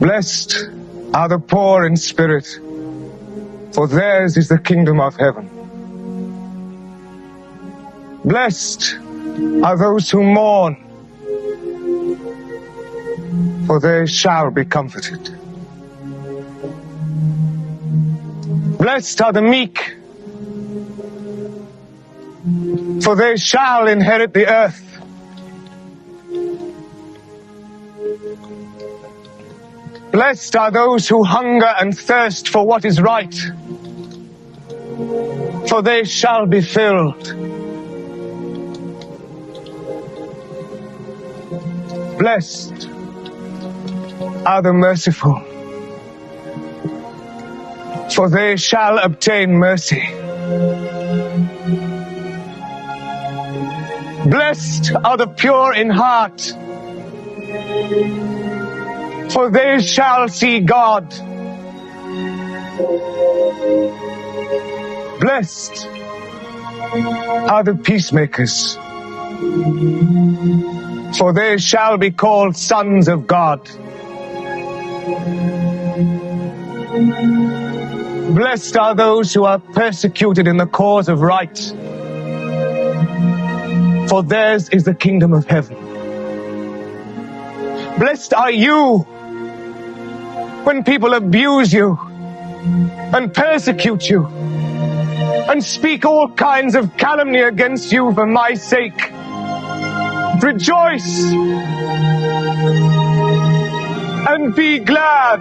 Blessed are the poor in spirit, for theirs is the kingdom of heaven. Blessed are those who mourn, for they shall be comforted. Blessed are the meek, for they shall inherit the earth. Blessed are those who hunger and thirst for what is right, for they shall be filled. Blessed are the merciful, for they shall obtain mercy. Blessed are the pure in heart, for they shall see God. Blessed are the peacemakers, for they shall be called sons of God. Blessed are those who are persecuted in the cause of right, for theirs is the kingdom of heaven. Blessed are you when people abuse you and persecute you and speak all kinds of calumny against you for my sake. Rejoice and be glad,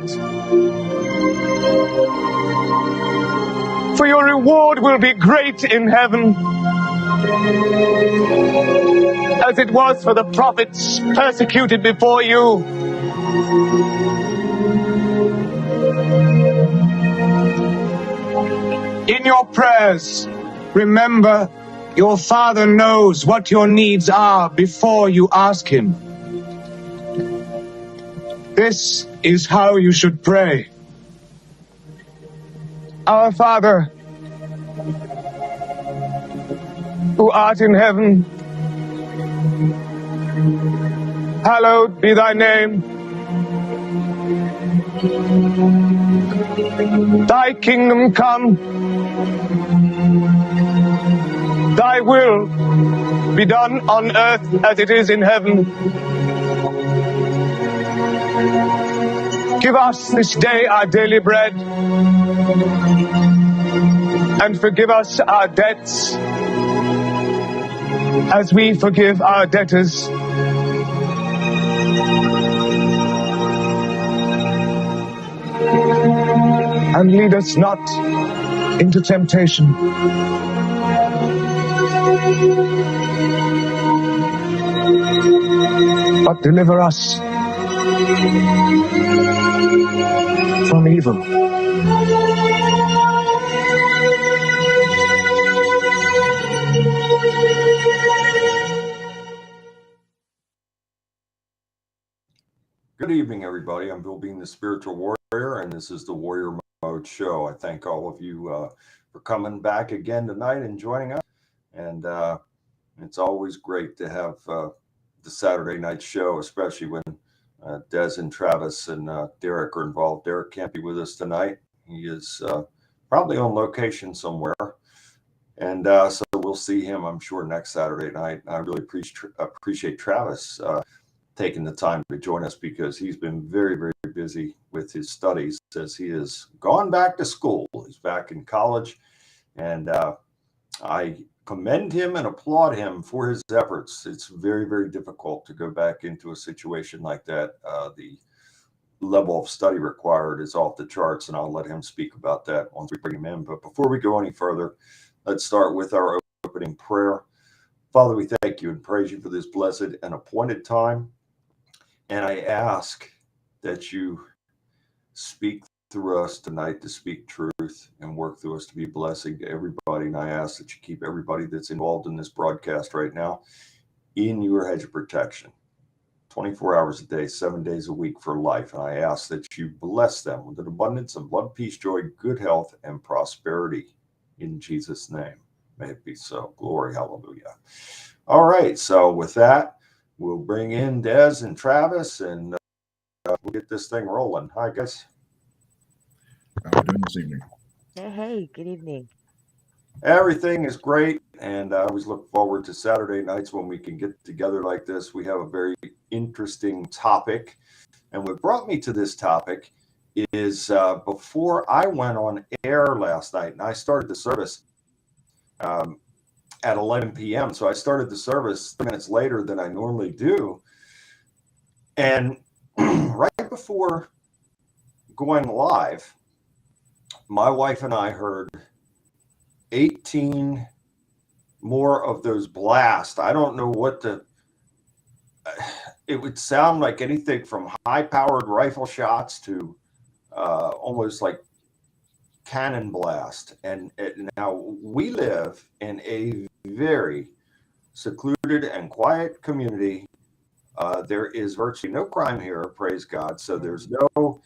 for your reward will be great in heaven, as it was for the prophets persecuted before you. In your prayers, remember your Father knows what your needs are before you ask Him. This is how you should pray. Our Father, who art in heaven, hallowed be thy name. Thy kingdom come, thy will be done on earth as it is in heaven. Give us this day our daily bread, and forgive us our debts as we forgive our debtors. And lead us not into temptation, but deliver us from evil. Good evening, everybody. I'm Bill Bean, the Spiritual Warrior, and this is the Warrior Mode Show. I thank all of you for coming back again tonight and joining us. And it's always great to have the Saturday night show, especially when Des and Travis and Derek are involved. Derek can't be with us tonight. He is probably on location somewhere. And so we'll see him, I'm sure, next Saturday night. I really appreciate Travis taking the time to join us, because he's been very, very busy with his studies as he has gone back to school. He's back in college, and I commend him and applaud him for his efforts. It's very, very difficult to go back into a situation like that. The level of study required is off the charts, and I'll let him speak about that once we bring him in. But before we go any further, let's start with our opening prayer. Father, we thank you and praise you for this blessed and appointed time. And I ask that you speak through us tonight to speak truth and work through us to be a blessing to everybody. And I ask that you keep everybody that's involved in this broadcast right now in your hedge of protection, 24 hours a day, 7 days a week for life. And I ask that you bless them with an abundance of love, peace, joy, good health, and prosperity in Jesus' name. May it be so. Glory, hallelujah. All right. So with that, we'll bring in Des and Travis, and we'll get this thing rolling. Hi, guys. How are we doing this evening? Hey, good evening. Everything is great, and I always look forward to Saturday nights when we can get together like this. We have a very interesting topic, and what brought me to this topic is before I went on air last night, and I started the service um, at 11 p.m., so I started the service 3 minutes later than I normally do, and right before going live, my wife and I heard 18 more of those blasts. I don't know what it would sound like anything from high powered rifle shots to almost like cannon blast. And now we live in a very secluded and quiet community. There is virtually no crime here, praise God. So there's no,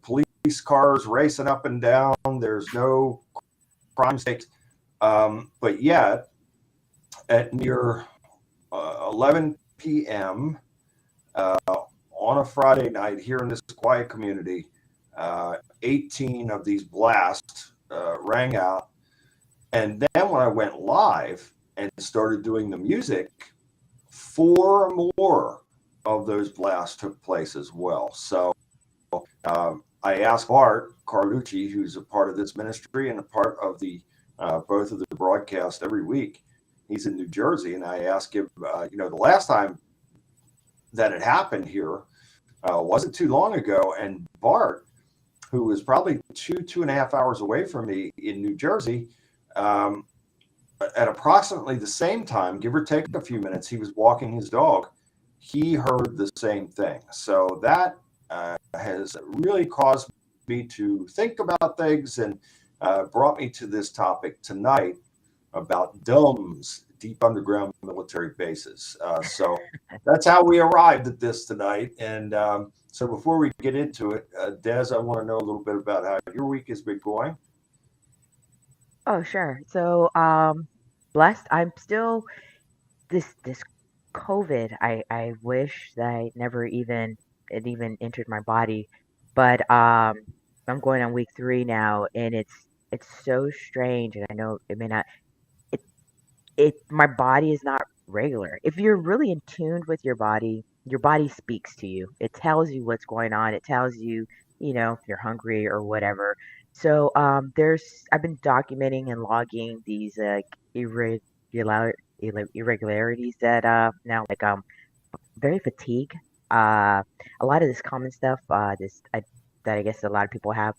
police cars racing up and down. There's no crime stakes. But yet, at near 11 p.m. On a Friday night here in this quiet community, 18 of these blasts rang out. And then when I went live and started doing the music, 4 more of those blasts took place as well. So I asked Art Carlucci, who's a part of this ministry and a part of the both of the broadcasts every week. He's in New Jersey, and I asked him, the last time that it happened here wasn't too long ago, and Bart, who was probably 2.5 hours away from me in New Jersey, at approximately the same time, give or take a few minutes, he was walking his dog. He heard the same thing. So that has really caused me to think about things and brought me to this topic tonight about DUMBs, deep underground military bases. So that's how we arrived at this tonight. And so before we get into it, Des, I want to know a little bit about how your week has been going. Oh, sure. So, blessed. I'm still this COVID. I wish that I never even entered my body, but I'm going on week 3 now, and it's so strange. And I know it may not. It my body is not regular. If you're really in tune with your body speaks to you. It tells you what's going on. It tells you, if you're hungry or whatever. So there's I've been documenting and logging these irregular irregularities that now like very fatigue. A lot of this common stuff that I guess a lot of people have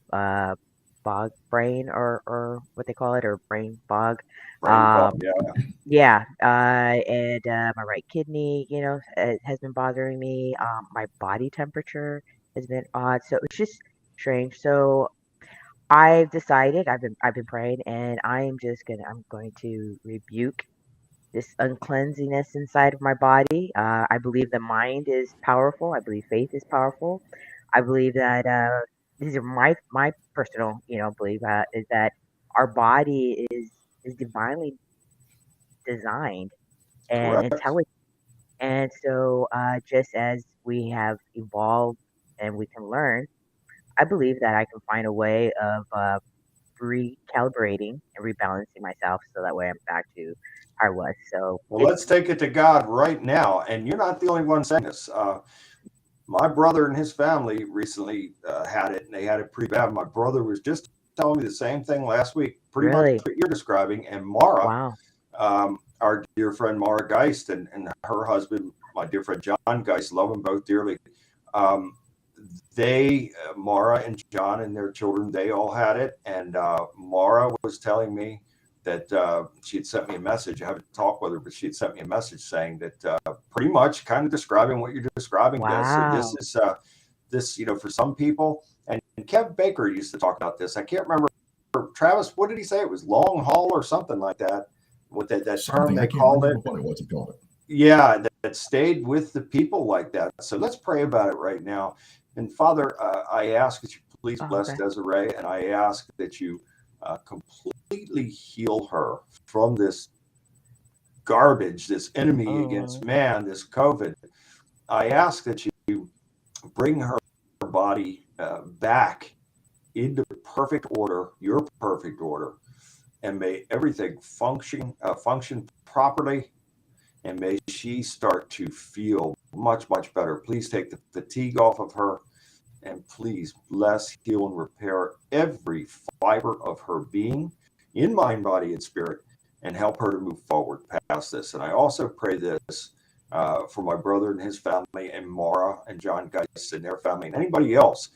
bog brain or what they call it or brain fog. Brain fog, Um, yeah. yeah, and my right kidney, has been bothering me. My body temperature has been odd, so it's just strange. So I've decided, I've been praying, and I'm going to rebuke this uncleanliness inside of my body. I believe the mind is powerful. I believe faith is powerful. I believe that these are my personal, belief is that our body is divinely designed and Correct. intelligent. And so, just as we have evolved and we can learn, I believe that I can find a way of recalibrating and rebalancing myself so that way I'm back to how I was. So Well, it's let's take it to God right now. And you're not the only one saying this. My brother and his family recently had it, and they had it pretty bad. My brother was just telling me the same thing last week, pretty much really what you're describing. And Mara, wow. our dear friend Mara Geist, and her husband, my dear friend John Geist, love them both dearly. Um, Mara and John and their children, they all had it. And Mara was telling me that she had sent me a message. I haven't talked with her, but she had sent me a message saying that pretty much kind of describing what you're describing, Des. So this Wow. is for some people. And Kev Baker used to talk about this. I can't remember. Travis, what did he say? It was long haul or something like that. What that term Something. they I can't called it. remember what it was he called it. Yeah, that stayed with the people like that. So let's pray about it right now. And Father, I ask that you please Oh, bless okay. Desiree, and I ask that you completely heal her from this garbage, this enemy against Oh, man, this COVID. I ask that you bring her body back into perfect order, your perfect order, and may everything function properly, and may she start to feel much, much better. Please take the fatigue off of her, and please bless, heal, and repair every fiber of her being in mind, body, and spirit, and help her to move forward past this. And I also pray this for my brother and his family, and Mara and John Geist and their family, and anybody else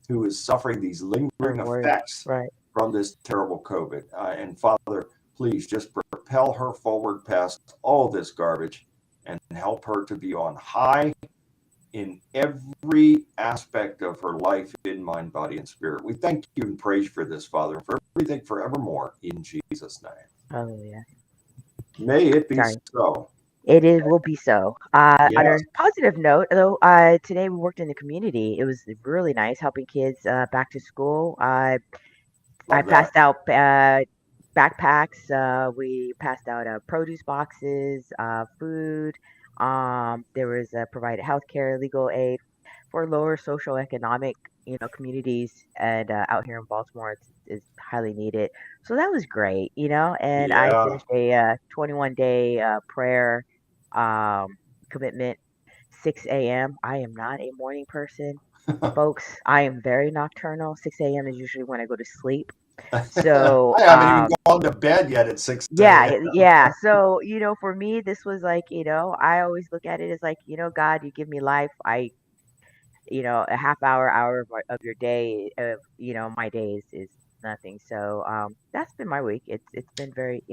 who is suffering these lingering effects from this terrible COVID. And Father, please just propel her forward past all this garbage and help her to be on high in every aspect of her life, in mind, body, and spirit. We thank you and praise you for this, Father, and for everything forevermore, in Jesus' name. Hallelujah. May it be so. It will be so. On Yes. a positive note, though, today we worked in the community. It was really nice helping kids back to school. I passed out backpacks. We passed out produce boxes, food. There was provided healthcare, legal aid for lower socioeconomic, communities, and out here in Baltimore, it's highly needed. So that was great, And I Yeah. finished a 21-day prayer commitment, 6 a.m. I am not a morning person, folks. I am very nocturnal. 6 a.m. is usually when I go to sleep. So I haven't even gone to bed yet at 6 a.m. yeah. So, for me, this was like, I always look at it as like, God, you give me life. A half hour of your day, my days is nothing. So, that's been my week. It's been very,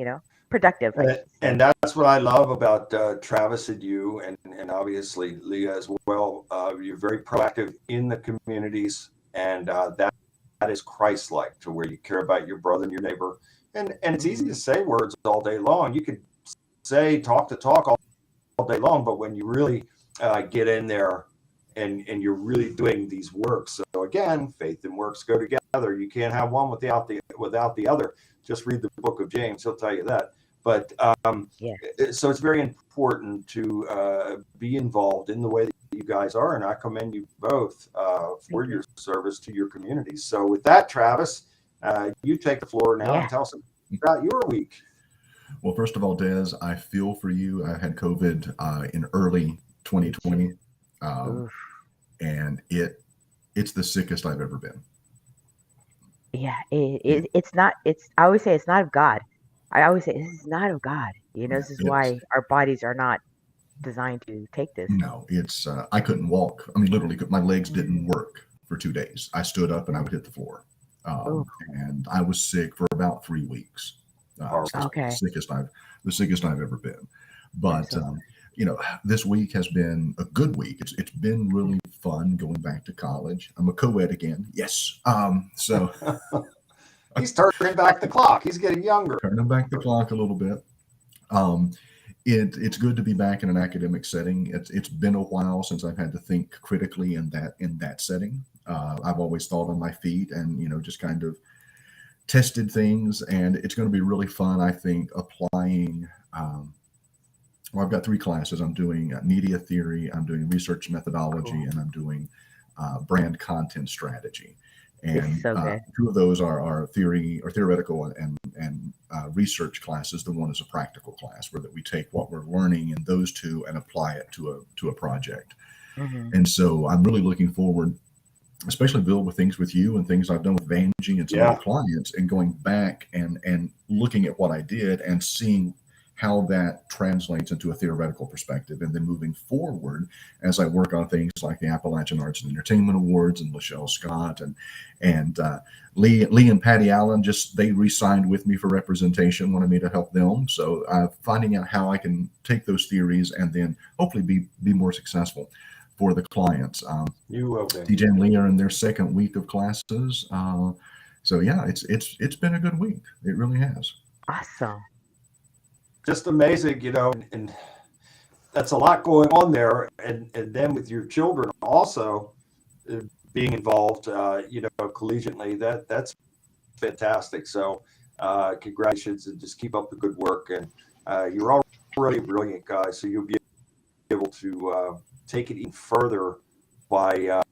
productive, I should say. And that's what I love about Travis and you, and obviously Leah as well. You're very proactive in the communities, and that is Christ-like, to where you care about your brother and your neighbor. And it's easy to say words all day long. You could say talk all day long, but when you really get in there and you're really doing these works. So again, faith and works go together. You can't have one without the other. Just read the book of James; he'll tell you that. But so it's very important to be involved in the way that you guys are, and I commend you both for your service to your communities. So with that, Travis, you take the floor now and tell us about your week. Well, first of all, Des, I feel for you. I had COVID in early 2020, and it's the sickest I've ever been. Yeah, it's not. I always say it's not of God. I always say this is not of God. This is why our bodies are not designed to take this. No, it's I couldn't walk. I mean, literally, my legs didn't work for 2 days. I stood up and I would hit the floor, and I was sick for about 3 weeks. Okay. The sickest I've ever been. But this week has been a good week. It's been really fun going back to college. I'm a co-ed again. Yes. So he's turning back the clock. He's getting younger. Turning back the clock a little bit. It's good to be back in an academic setting. It's been a while since I've had to think critically in that setting. I've always thought on my feet and just kind of tested things, and it's going to be really fun, I think, applying. I've got 3 classes. I'm doing media theory, I'm doing research methodology, and I'm doing brand content strategy. And 2 of those are theory or theoretical and research classes. The one is a practical class where that we take what we're learning in those 2 and apply it to a project. And so I'm really looking forward, especially Bill, with things with you and things I've done with Vanjie and some other clients, and going back and looking at what I did and seeing how that translates into a theoretical perspective, and then moving forward as I work on things like the Appalachian Arts and Entertainment Awards and Lachelle Scott and Lee and Patty Allen, they re-signed with me for representation, wanted me to help them. So finding out how I can take those theories and then hopefully be more successful for the clients. You will be. DJ and Lee are in their second week of classes. So yeah, it's been a good week. It really has. Awesome. Just amazing, and that's a lot going on there. And then with your children also being involved, collegiately, that's fantastic. So congratulations, and just keep up the good work. And you're already brilliant, guys. So you'll be able to take it even further by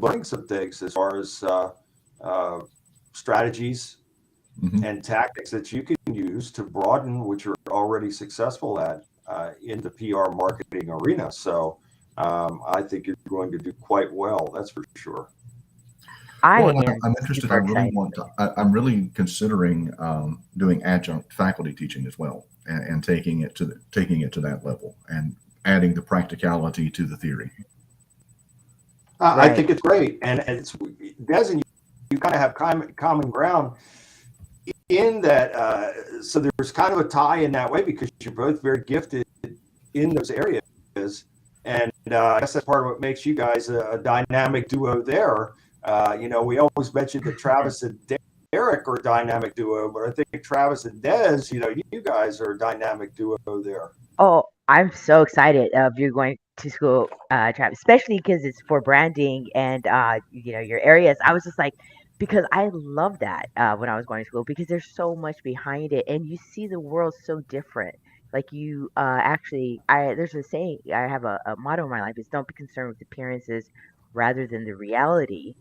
learning some things as far as strategies and tactics that you can use to broaden what you're already successful at in the PR marketing arena. So I think you're going to do quite well. That's for sure. I'm interested. I'm really considering doing adjunct faculty teaching as well, and taking it to that level and adding the practicality to the theory. I think it's great, and it's Des, and you kind of have common ground in that. So there's kind of a tie in that way because you're both very gifted in those areas, and I guess that's part of what makes you guys a dynamic duo there. We always mention that Travis and Derek are a dynamic duo, but I think Travis and Des, you guys are a dynamic duo there. Oh, I'm so excited of you going to school, Travis, especially because it's for branding and your areas. I was just like, because I love that when I was going to school because there's so much behind it, and you see the world so different. Like you there's a saying I have a motto in my life is don't be concerned with appearances rather than the reality.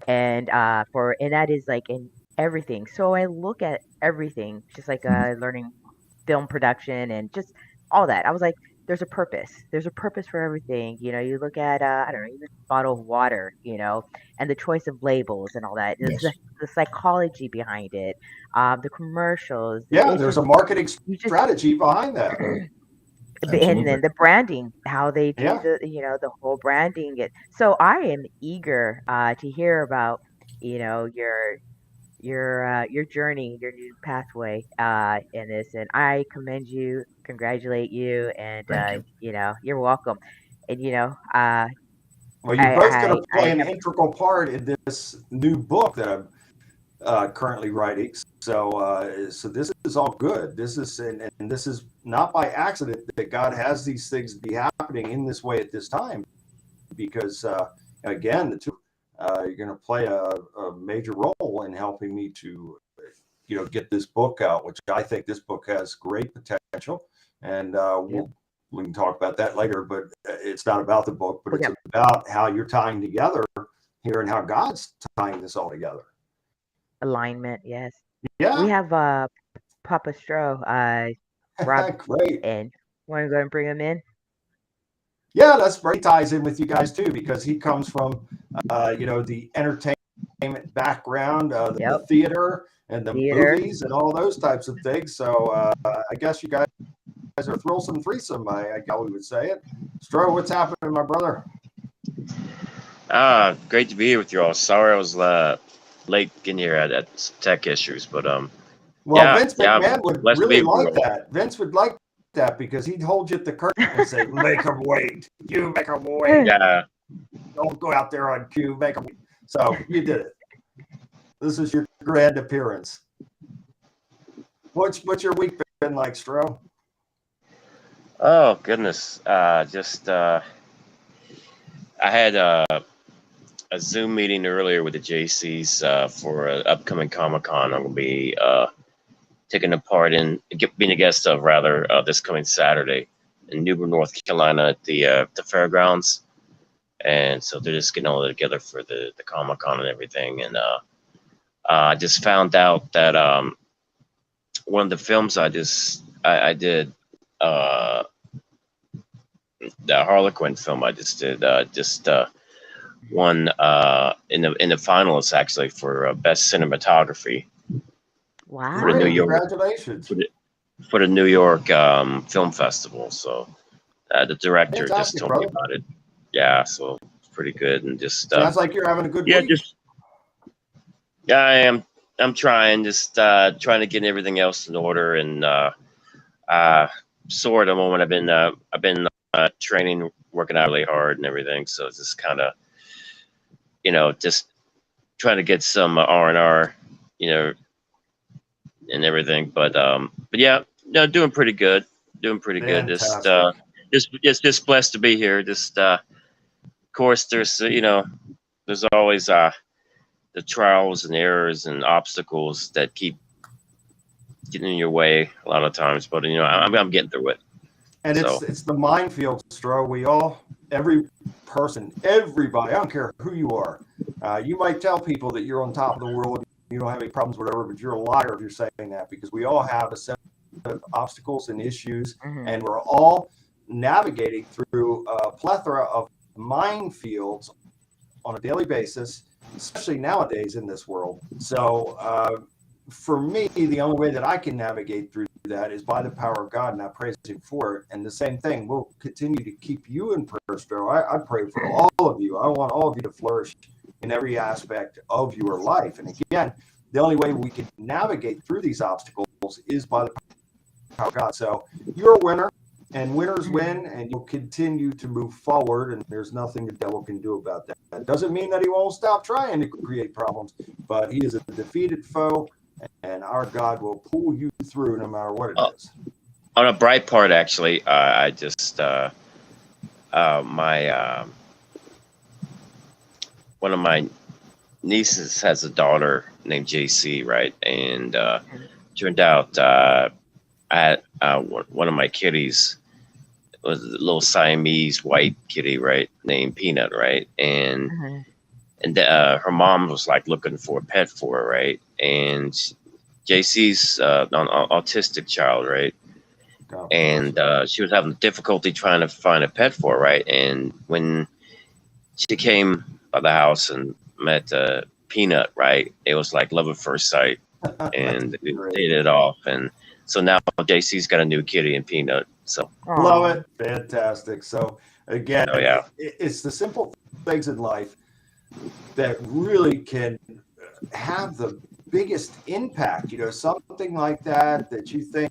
And that is like in everything. So I look at everything just like learning film production and just all that. I was like, there's a purpose. There's a purpose for everything. You look at I don't know, even a bottle of water, and the choice of labels and all that. Yes. The psychology behind it, the commercials. Yeah, there's a marketing strategy behind that. And then the branding, how they do the whole branding. So I am eager to hear about your journey, your new pathway in this, and I commend you, congratulate you, and you're welcome. And well, you're both going to play an integral part in this new book that I'm currently writing. So this is all good. This is and this is not by accident that God has these things be happening in this way at this time, because again, the two you're going to play a major role in helping me to get this book out, which I think this book has great potential, and we can talk about that later. But it's not about the book, but it's about how you're tying together here and how God's tying this all together. Alignment, yes. Yeah. We have Papa Stro, Rob, great. And want to go and bring him in? Yeah, that's great. Ties in with you guys too, because he comes from the entertainment background, the theater and the movies and all those types of things. So I guess you guys are thrillsome threesome, I would say it. Stro, what's happening, my brother? Great to be here with you all. Sorry I was late getting here at some tech issues, but Vince McMahon would really like that. Vince would like that because he'd hold you at the curtain and say, "Make him wait. You make him wait. Yeah. Don't go out there on cue. Make him wait." So you did it. This is your grand appearance. What's your week been like, Stro? Oh goodness. I had a Zoom meeting earlier with the JCs for an upcoming Comic-Con. I'm going to be taking a part in, being a guest of rather, this coming Saturday in New Bern, North Carolina at the fairgrounds. And so they're just getting all that together for the Comic-Con and everything. And I just found out that one of the films I did, the Harlequin film I just did, won in the finalists actually for best cinematography. Wow! For the New York, congratulations for the New York Film Festival. So the director Fantastic, just told me about it. Yeah, so it's pretty good, and just sounds like you're having a good week. I am. I'm trying, just trying to get everything else in order, and sore at the moment. I've been training, working out really hard and everything. So it's just kind of, just trying to get some R&R, and everything. But yeah, no, doing pretty good. Fantastic. Just blessed to be here. Of course, there's there's always the trials and errors and obstacles that keep getting in your way a lot of times. But I'm getting through it. And it's the minefield, Stro. We all, every person, everybody, I don't care who you are, You might tell people that you're on top of the world, you don't have any problems, whatever, but you're a liar if you're saying that, because we all have a set of obstacles and issues, and we're all navigating through a plethora of minefields on a daily basis, especially nowadays in this world. So for me, the only way that I can navigate through that is by the power of God, and I praise Him for it. And the same thing, we'll continue to keep you in prayer, Stro. I pray for all of you. I want all of you to flourish in every aspect of your life. And again, the only way we can navigate through these obstacles is by the power of God. So you're a winner, and winners win, and you'll continue to move forward, and there's nothing the devil can do about that. That doesn't mean that he won't stop trying to create problems, but he is a defeated foe, and our God will pull you through no matter what it is. On a bright part, actually, I just my one of my nieces has a daughter named JC, right? And turned out I had one of my kitties was a little Siamese white kitty, right, named Peanut, right? And her mom was like looking for a pet for her, right? And JC's an autistic child, right? And she was having difficulty trying to find a pet for her, right? And when she came by the house and met Peanut, right, it was like love at first sight, and it hit it off. And so now JC's got a new kitty and Peanut. So love it, fantastic. So again, it's the simple things in life that really can have the biggest impact. You know, something like that you think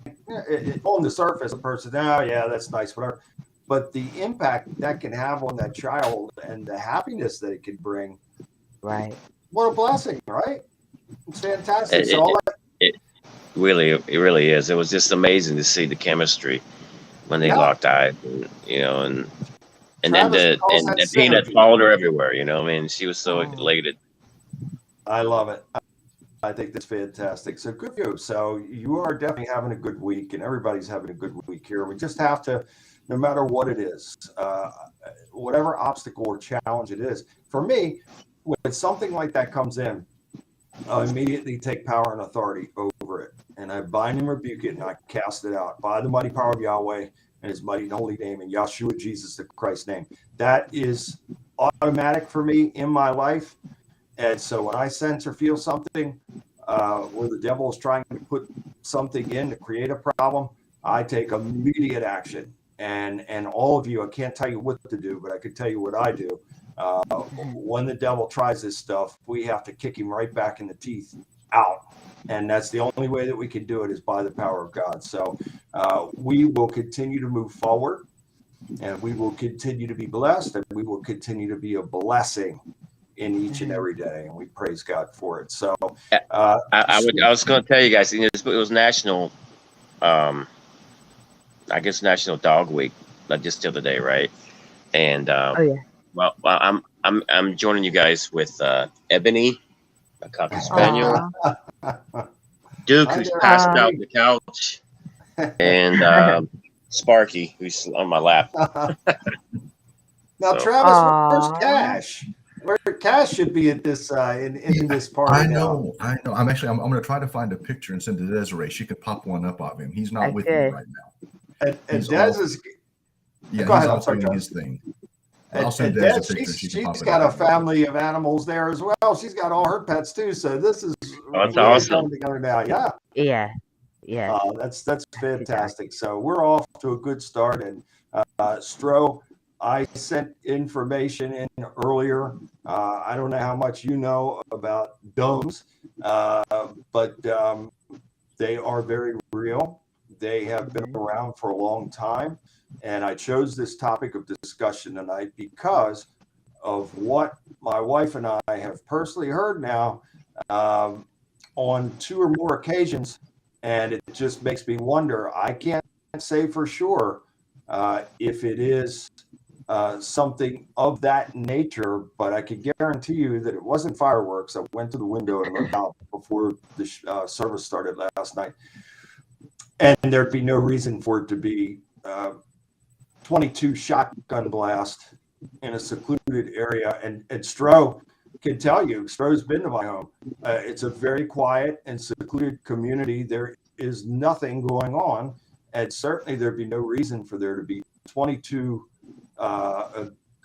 on the surface, a person, oh yeah, that's nice, whatever. But the impact that can have on that child and the happiness that it can bring, right? What a blessing, right? It's fantastic. It really is. It was just amazing to see the chemistry when they locked eyes, and, you know, and then Peanut followed her everywhere. You know, I mean, she was so elated. I love it. I think that's fantastic. So good for you. So you are definitely having a good week, and everybody's having a good week here. We just have to, no matter what it is, whatever obstacle or challenge it is. For me, when something like that comes in, I immediately take power and authority over it, and I bind and rebuke it, and I cast it out by the mighty power of Yahweh and His mighty and holy name, in Yahshua Jesus the Christ's name. That is automatic for me in my life. And so when I sense or feel something where the devil is trying to put something in to create a problem, I take immediate action. And all of you, I can't tell you what to do, but I can tell you what I do. When the devil tries this stuff, we have to kick him right back in the teeth out. And that's the only way that we can do it, is by the power of God. So we will continue to move forward, and we will continue to be blessed, and we will continue to be a blessing in each and every day, and we praise God for it. So I was going to tell you guys, it was National, I guess National Dog Week, like just the other day, right? And well, I'm joining you guys with Ebony, a Cocker Spaniel, Duke, who's passed out on the couch, and Sparky, who's on my lap. Now, Travis, where's Cash? Where Cash should be at this in this party. I know. I'm going to try to find a picture and send it to Desiree. She could pop one up of him. He's not with me right now. And Des is. Yeah, he's all doing his thing. I'll send Des a picture. She's got a family of animals there as well. She's got all her pets too. So this is that's awesome. Coming together now. Yeah. That's fantastic. So we're off to a good start. And Stro, I sent information in earlier. I don't know how much you know about domes, but they are very real. They have been around for a long time. And I chose this topic of discussion tonight because of what my wife and I have personally heard now on 2 or more occasions. And it just makes me wonder. I can't say for sure if it is something of that nature, but I could guarantee you that it wasn't fireworks. I went to the window and looked out before the service started last night. And there'd be no reason for it to be 22 shotgun blast in a secluded area. And Stro, can tell you, Stroh's been to my home. It's a very quiet and secluded community. There is nothing going on, and certainly there'd be no reason for there to be 22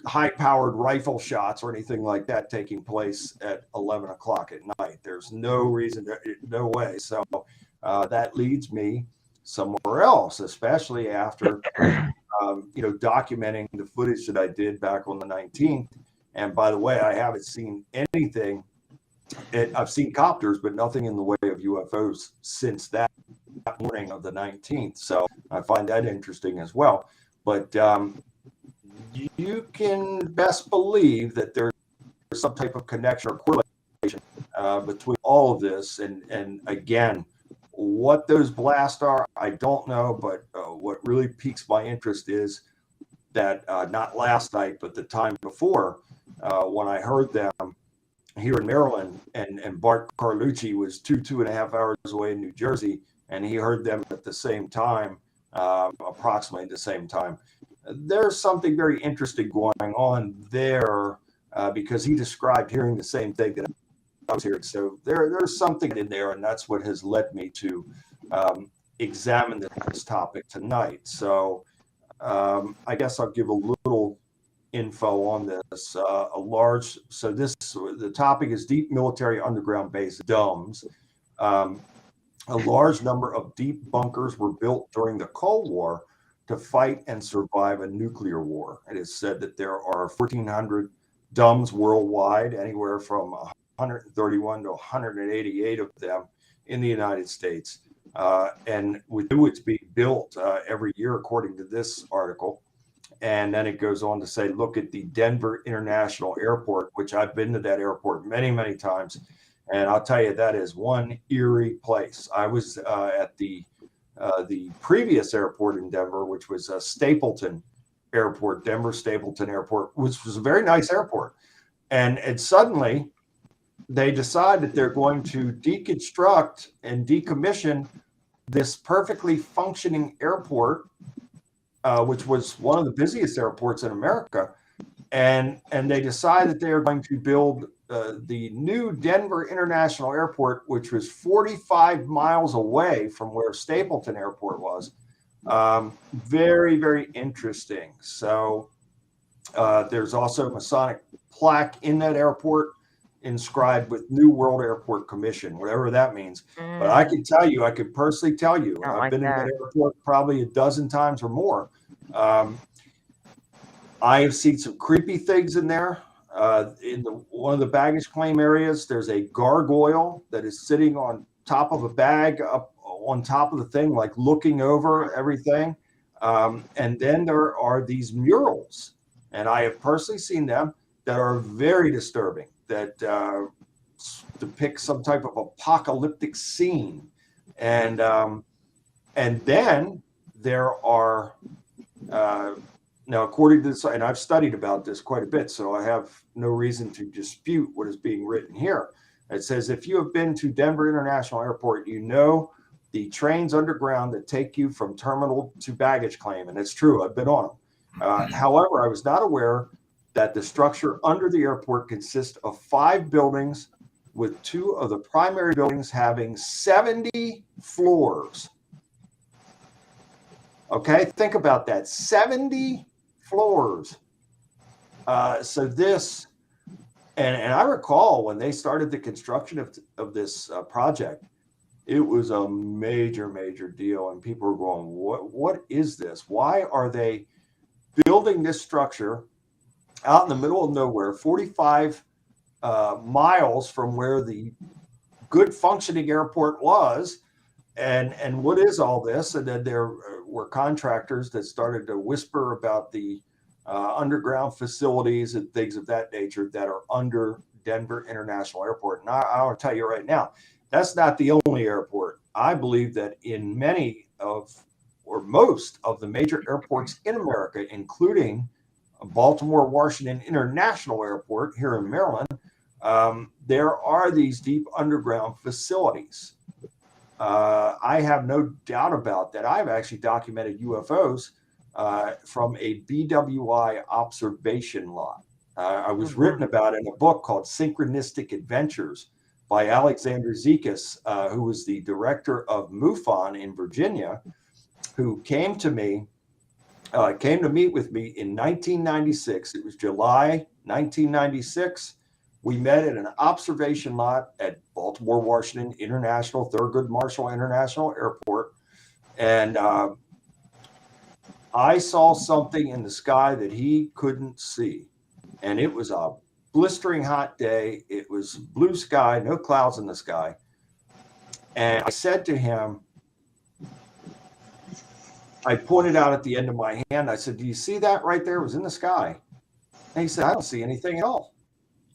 high-powered rifle shots or anything like that taking place at 11 o'clock at night. There's no reason, no way. So that leads me somewhere else, especially after documenting the footage that I did back on the 19th. And by the way, I haven't seen anything. I've seen copters, but nothing in the way of UFOs since that morning of the 19th. So I find that interesting as well. But you can best believe that there's some type of connection or correlation between all of this. And again, what those blasts are, I don't know. But what really piques my interest is that not last night, but the time before, when I heard them here in Maryland, and Bart Carlucci was two and a half hours away in New Jersey, and he heard them at the same time, approximately the same time. There's something very interesting going on there because he described hearing the same thing that I was hearing. So there's something in there, and that's what has led me to examine this topic tonight. So I guess I'll give a little info on this. The topic is deep military underground base DUMBs. A large number of deep bunkers were built during the Cold War to fight and survive a nuclear war. It is said that there are 1,400 DUMBs worldwide, anywhere from 131 to 188 of them in the United States. And we knew it's being built every year, according to this article. And then it goes on to say, look at the Denver International Airport, which I've been to that airport many, many times. And I'll tell you, that is one eerie place. I was at the previous airport in Denver, which was Stapleton Airport, Denver Stapleton Airport, which was a very nice airport. And suddenly they decide that they're going to deconstruct and decommission this perfectly functioning airport, which was one of the busiest airports in America. And they decide that they are going to build the new Denver International Airport, which was 45 miles away from where Stapleton Airport was. Very, very interesting. So there's also a Masonic plaque in that airport inscribed with New World Airport Commission, whatever that means. But I can tell you, I could personally tell you, I've been in that airport probably a dozen times or more. I have seen some creepy things in there. In one of the baggage claim areas, there's a gargoyle that is sitting on top of a bag up on top of the thing, like looking over everything. And then there are these murals, and I have personally seen them, that are very disturbing, that depict some type of apocalyptic scene. And then there are now, according to this, and I've studied about this quite a bit, so I have no reason to dispute what is being written here. It says, if you have been to Denver International Airport, you know the trains underground that take you from terminal to baggage claim. And it's true, I've been on them. However, I was not aware that the structure under the airport consists of 5 buildings, with 2 of the primary buildings having 70 floors. Okay, think about that, 70 floors. So this, and I recall when they started the construction of this project, it was a major, major deal. And people were going, what is this? Why are they building this structure out in the middle of nowhere, 45 miles from where the good functioning airport was? And what is all this? And then there were contractors that started to whisper about the underground facilities and things of that nature that are under Denver International Airport. And I want to tell you right now, that's not the only airport. I believe that in many of, or most of the major airports in America, including Baltimore Washington International Airport here in Maryland, there are these deep underground facilities. I have no doubt about that. I've actually documented UFOs from a BWI observation lot. I Oh, was wow. written about in a book called Synchronistic Adventures by Alexander Zekas, who was the director of MUFON in Virginia, who came to meet with me in 1996. It was July 1996. We met at an observation lot at Baltimore, Washington International, Thurgood Marshall International Airport. And I saw something in the sky that he couldn't see. And it was a blistering hot day. It was blue sky, no clouds in the sky. And I said to him, I pointed out at the end of my hand, I said, do you see that right there? It was in the sky. And he said, I don't see anything at all.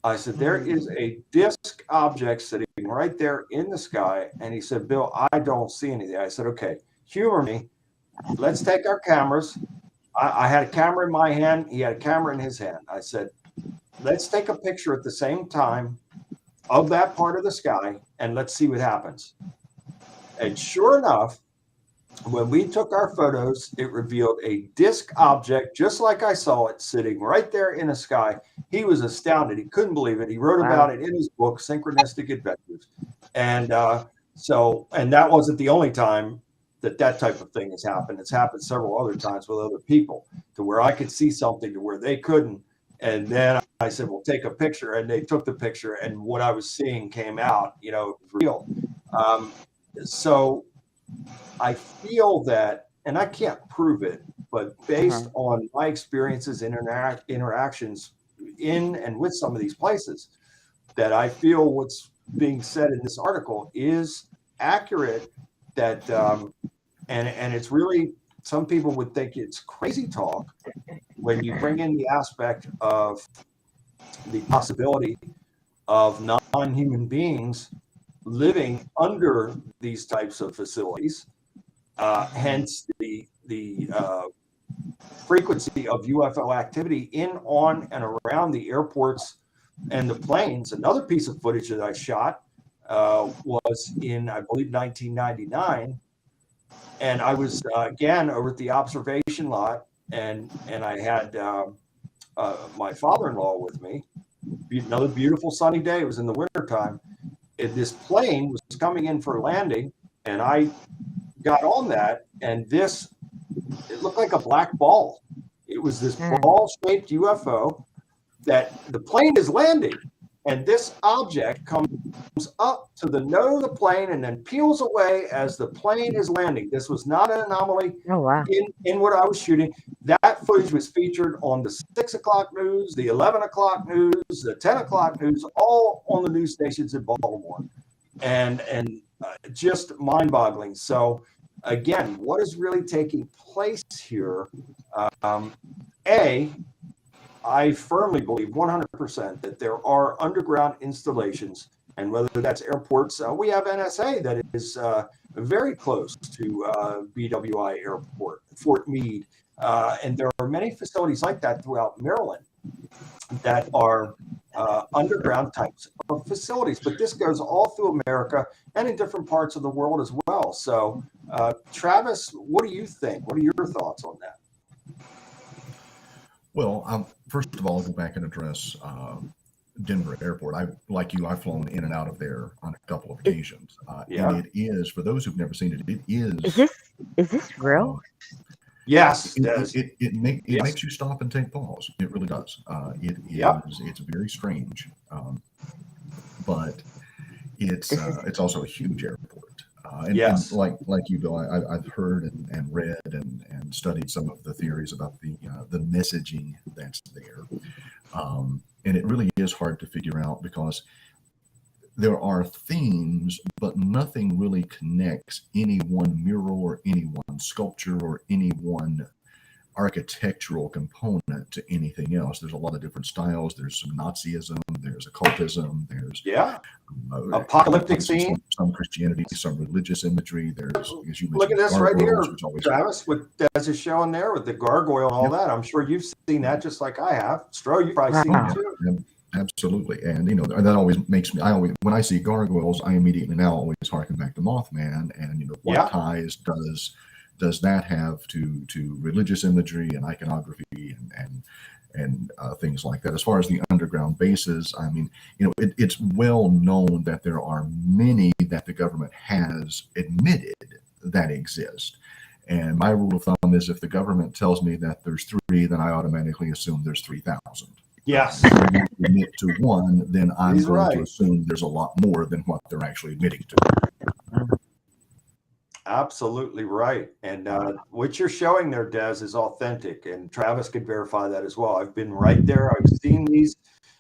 I said, there is a disc object sitting right there in the sky. And he said, Bill, I don't see anything. I said, okay, humor me. Let's take our cameras. I had a camera in my hand. He had a camera in his hand. I said, let's take a picture at the same time of that part of the sky and let's see what happens. And sure enough, when we took our photos, it revealed a disc object, just like I saw it, sitting right there in the sky. He was astounded. He couldn't believe it. He wrote about it in his book, Synchronistic Adventures. And and that wasn't the only time that type of thing has happened. It's happened several other times with other people, to where I could see something to where they couldn't. And then I said, well, take a picture. And they took the picture, and what I was seeing came out, it was real. So I feel that, and I can't prove it, but based on my experiences and interactions in and with some of these places, that I feel what's being said in this article is accurate. That and it's really, some people would think it's crazy talk when you bring in the aspect of the possibility of non-human beings living under these types of facilities. Hence the frequency of UFO activity in, on, and around the airports and the planes. Another piece of footage that I shot was in, I believe, 1999. And I was, again, over at the observation lot, and I had my father-in-law with me. Another beautiful sunny day. It was in the wintertime. And this plane was coming in for landing, and I got on that, and it looked like a black ball. It was this ball-shaped UFO that the plane is landing, and this object comes up to the nose of the plane and then peels away as the plane is landing. This was not an anomaly. Oh, wow. In what I was shooting. That footage was featured on the 6 o'clock news, the 11 o'clock news, the 10 o'clock news, all on the news stations in Baltimore. And just mind-boggling. So again, what is really taking place here? I firmly believe 100% that there are underground installations, and whether that's airports, we have NSA that is very close to BWI Airport, Fort Meade, and there are many facilities like that throughout Maryland that are underground types of facilities. But this goes all through America and in different parts of the world as well. So, Travis, what do you think? What are your thoughts on that? Well, first of all, I'll go back and address Denver Airport. I've flown in and out of there on a couple of occasions. And it is, for those who've never seen it, it is. Is this real? Yes, it makes you stop and take pause. It really does. It's very strange, but it's also a huge airport. And like you, Bill, I've heard and read and studied some of the theories about the messaging that's there, and it really is hard to figure out, because there are themes, but nothing really connects any one mural or any one sculpture or any one architectural component to anything else. There's a lot of different styles. There's some Nazism, there's occultism, there's apocalyptic scene, some Christianity, some religious imagery. There's, as you mentioned, look at this right here, Travis, with Des is showing there with the gargoyle and all that. I'm sure you've seen that just like I have. Stro, you've probably seen it too. Absolutely. And that always makes me, when I see gargoyles, I immediately now always harken back to Mothman, and what ties does that have to religious imagery and iconography and things like that. As far as the underground bases, I mean, it's well known that there are many that the government has admitted that exist. And my rule of thumb is if the government tells me that there's 3, then I automatically assume there's 3,000. Yes. If they admit to 1, then I'm He's going right. to assume there's a lot more than what they're actually admitting to. Absolutely right. And what you're showing there, Des, is authentic. And Travis could verify that as well. I've been right there. I've seen these.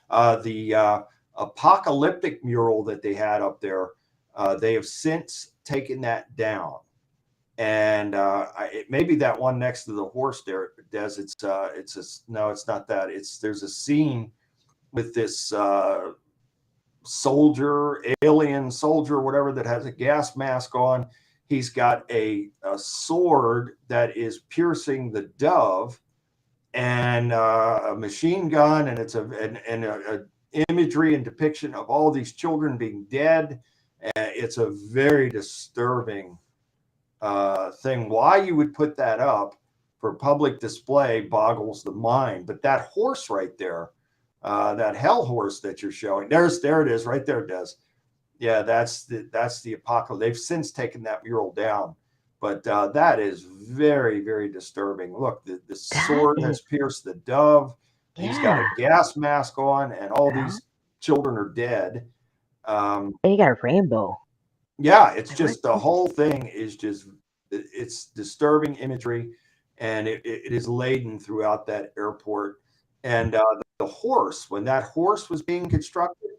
The apocalyptic mural that they had up there, they have since taken that down. And it may be that one next to the horse there, Des. No, it's not that. There's a scene with this alien soldier, whatever, that has a gas mask on. He's got a sword that is piercing the dove, and a machine gun, and it's a imagery and depiction of all these children being dead. It's a very disturbing thing. Why you would put that up for public display boggles the mind. But that horse right there, that hell horse that you're showing, there it is right there, Des. Yeah, that's the apocalypse. They've since taken that mural down, but that is very, very disturbing. Look, the sword has pierced the dove. Yeah. He's got a gas mask on, and all these children are dead. And you got a rainbow. Yeah, it's just the whole thing is just, it's disturbing imagery, and it is laden throughout that airport. And the horse, when that horse was being constructed,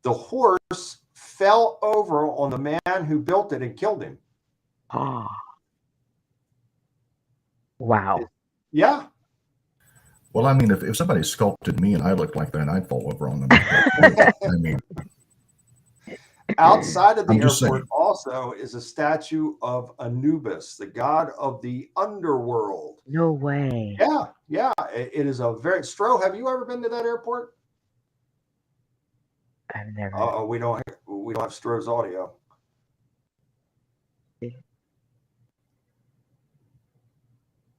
the horse fell over on the man who built it and killed him. Oh. Wow. Yeah. Well, I mean, if somebody sculpted me and I looked like that, I'd fall over on them. I mean, outside of the airport saying. Also is a statue of Anubis, the god of the underworld. No way. Yeah. It is a very... Stro, have you ever been to that airport? I've never. We don't have Stro's audio.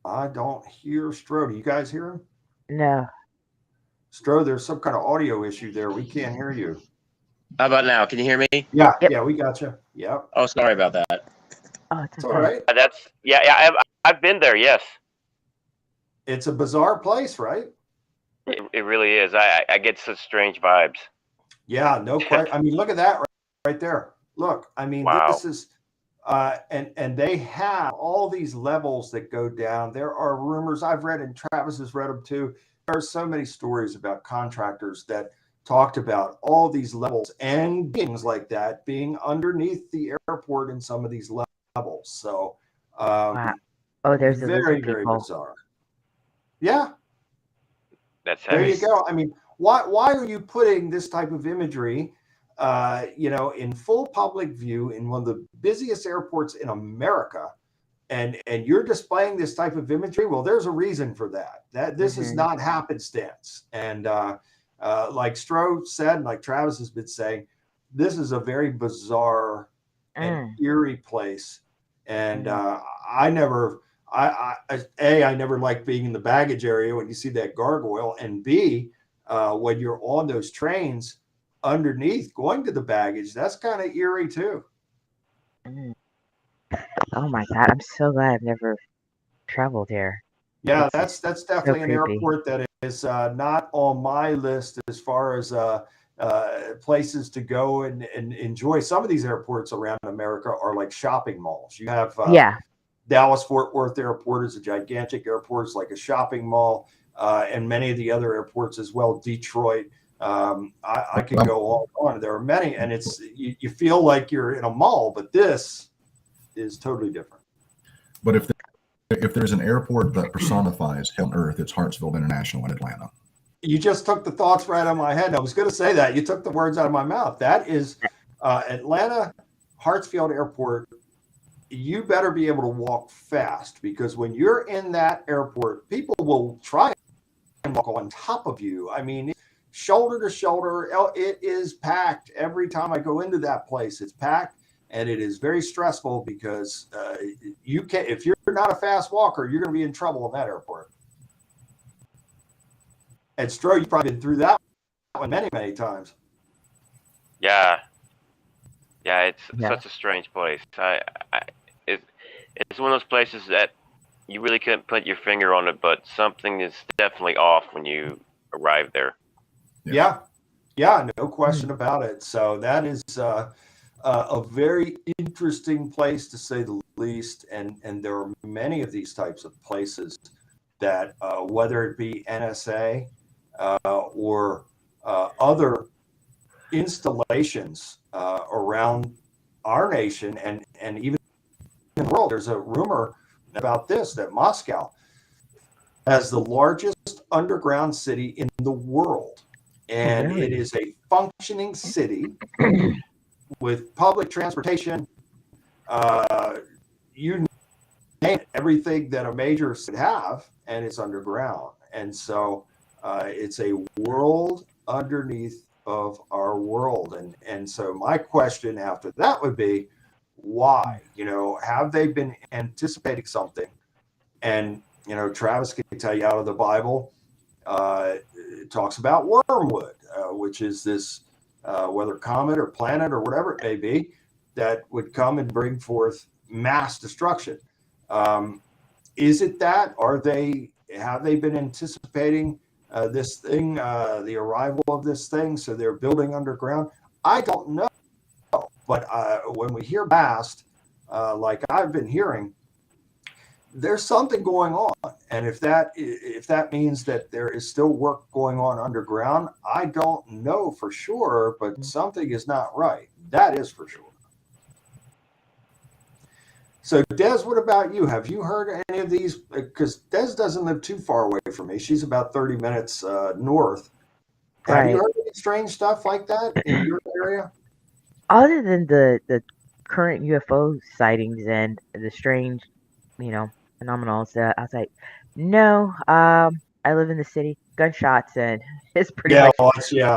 I don't hear Stro. Do you guys hear him? No. Stro, there's some kind of audio issue there. We can't hear you. How about now? Can you hear me? Yeah, Yep. Yeah, we got you. Yep. Oh, sorry about that. Oh, It's all right. I've been there. Yes, It's a bizarre place, right? it really is. I get such strange vibes. Yeah, no question. I mean, look at that right there. Look, I mean, Wow. This is, and they have all these levels that go down. There are rumors I've read, and Travis has read them too. There are so many stories about contractors that talked about all these levels and things like that being underneath the airport in some of these levels. So, Wow. Oh, there's the very, lizard very people. bizarre. Yeah. That's There heavy. you go. I mean, why are you putting this type of imagery, in full public view in one of the busiest airports in America, and you're displaying this type of imagery? Well, there's a reason for that. That this is not happenstance. And like Stro said, and like Travis has been saying, this is a very bizarre and eerie place. And I never liked being in the baggage area when you see that gargoyle, and B, when you're on those trains underneath going to the baggage, that's kind of eerie too. Oh my God, I'm so glad I've never traveled here. Yeah, that's definitely an creepy. airport that is not on my list as far as places to go and enjoy. Some of these airports around America are like shopping malls. You have Dallas Fort Worth Airport is a gigantic airport. It's like a shopping mall, and many of the other airports as well. Detroit. I could go on. There are many, and it's you feel like you're in a mall, but this is totally different. But if there's an airport that personifies hell on earth, it's Hartsfield International in Atlanta. You just took the thoughts right out of my head. I was going to say that. You took the words out of my mouth. That is Atlanta Hartsfield Airport. You better be able to walk fast, because when you're in that airport, people will try and walk on top of you. I mean, shoulder to shoulder, it is packed. Every time I go into that place, it's packed, and it is very stressful because if you're not a fast walker, you're going to be in trouble in that airport. And Stro, you've probably been through that one many, many times. Yeah, it's Yeah. such a strange place. It's one of those places that you really couldn't put your finger on it, but something is definitely off when you arrive there. Yeah, no question about it. So that is a very interesting place, to say the least. And there are many of these types of places that, whether it be NSA or other installations around our nation and even in the world. There's a rumor about this, that Moscow has the largest underground city in the world. And really? it is a functioning city with public transportation, you name it, everything that a major should have, and it's underground. And so it's a world underneath of our world. And so my question after that would be, why? Have they been anticipating something? And Travis can tell you out of the Bible, it talks about wormwood, which is this whether comet or planet or whatever it may be, that would come and bring forth mass destruction. Is it that? Have they been anticipating this thing, the arrival of this thing? So they're building underground? I don't know. But when we hear blast, like I've been hearing, there's something going on. And if that means that there is still work going on underground, I don't know for sure, but something is not right. That is for sure. So Des, what about you? Have you heard any of these? Because Des doesn't live too far away from me. She's about 30 minutes north. Have you Right. heard any strange stuff like that in your area? Other than the current UFO sightings and the strange, phenomenal outside. No, I live in the city. Gunshots, and it's pretty Yeah, much well,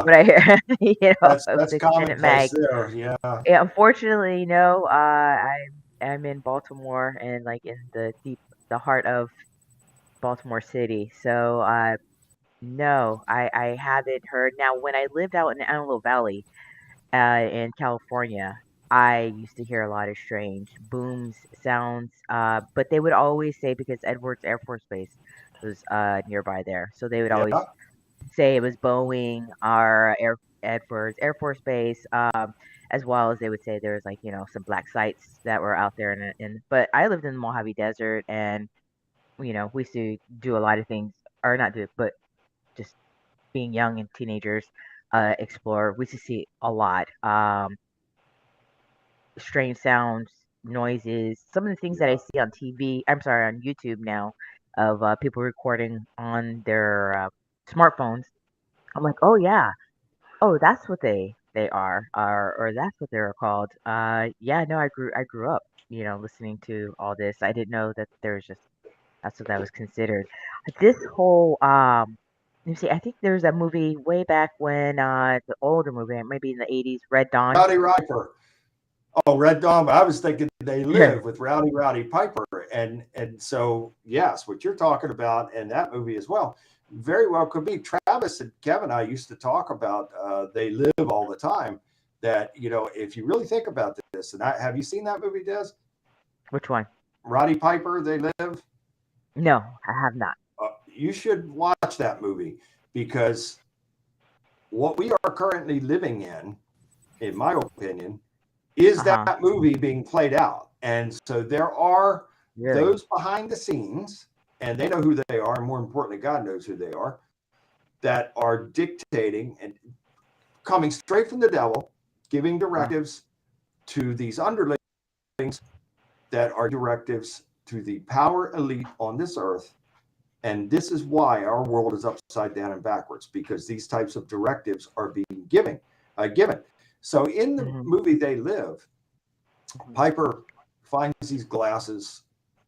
what I hear. Of that's the extended commonplace mag. there. Yeah. Yeah, unfortunately, no. I'm in Baltimore and like in the heart of Baltimore City. So, no, I haven't heard. Now, when I lived out in the Antelope Valley, in California, I used to hear a lot of strange booms, sounds, but they would always say, because Edwards Air Force Base was nearby there, so they would always Yeah. say it was Boeing or Edwards Air Force Base, as well as they would say there was like some black sites that were out there but I lived in the Mojave Desert, and we used to do a lot of things, or not do it, but just being young and teenagers, explore. We used to see a lot. Strange sounds, noises, some of the things that I see on TV, I'm sorry, on YouTube now, of people recording on their smartphones. I'm like, oh yeah, oh that's what they are, or that's what they're called. Yeah, no, I grew up, listening to all this. I didn't know that there's just that's what that was considered. This whole let me see, I think there's a movie way back when, the older movie, maybe in the 80s, Red Dawn. Rowdy Riper. Oh, Red Dawn. I was thinking They Yeah. Live with Rowdy Piper. And so, yes, what you're talking about in that movie as well, very well could be. Travis and Kevin and I used to talk about They Live all the time. That, if you really think about this, and have you seen that movie, Des? Which one? Roddy Piper, They Live? No, I have not. You should watch that movie, because what we are currently living in my opinion, is that movie being played out. And so there are Really? those behind the scenes, and they know who they are, and more importantly, God knows who they are, that are dictating and coming straight from the devil, giving directives to these underlings that are directives to the power elite on this earth. And this is why our world is upside down and backwards, because these types of directives are being given. So in the movie They Live, Piper finds these glasses.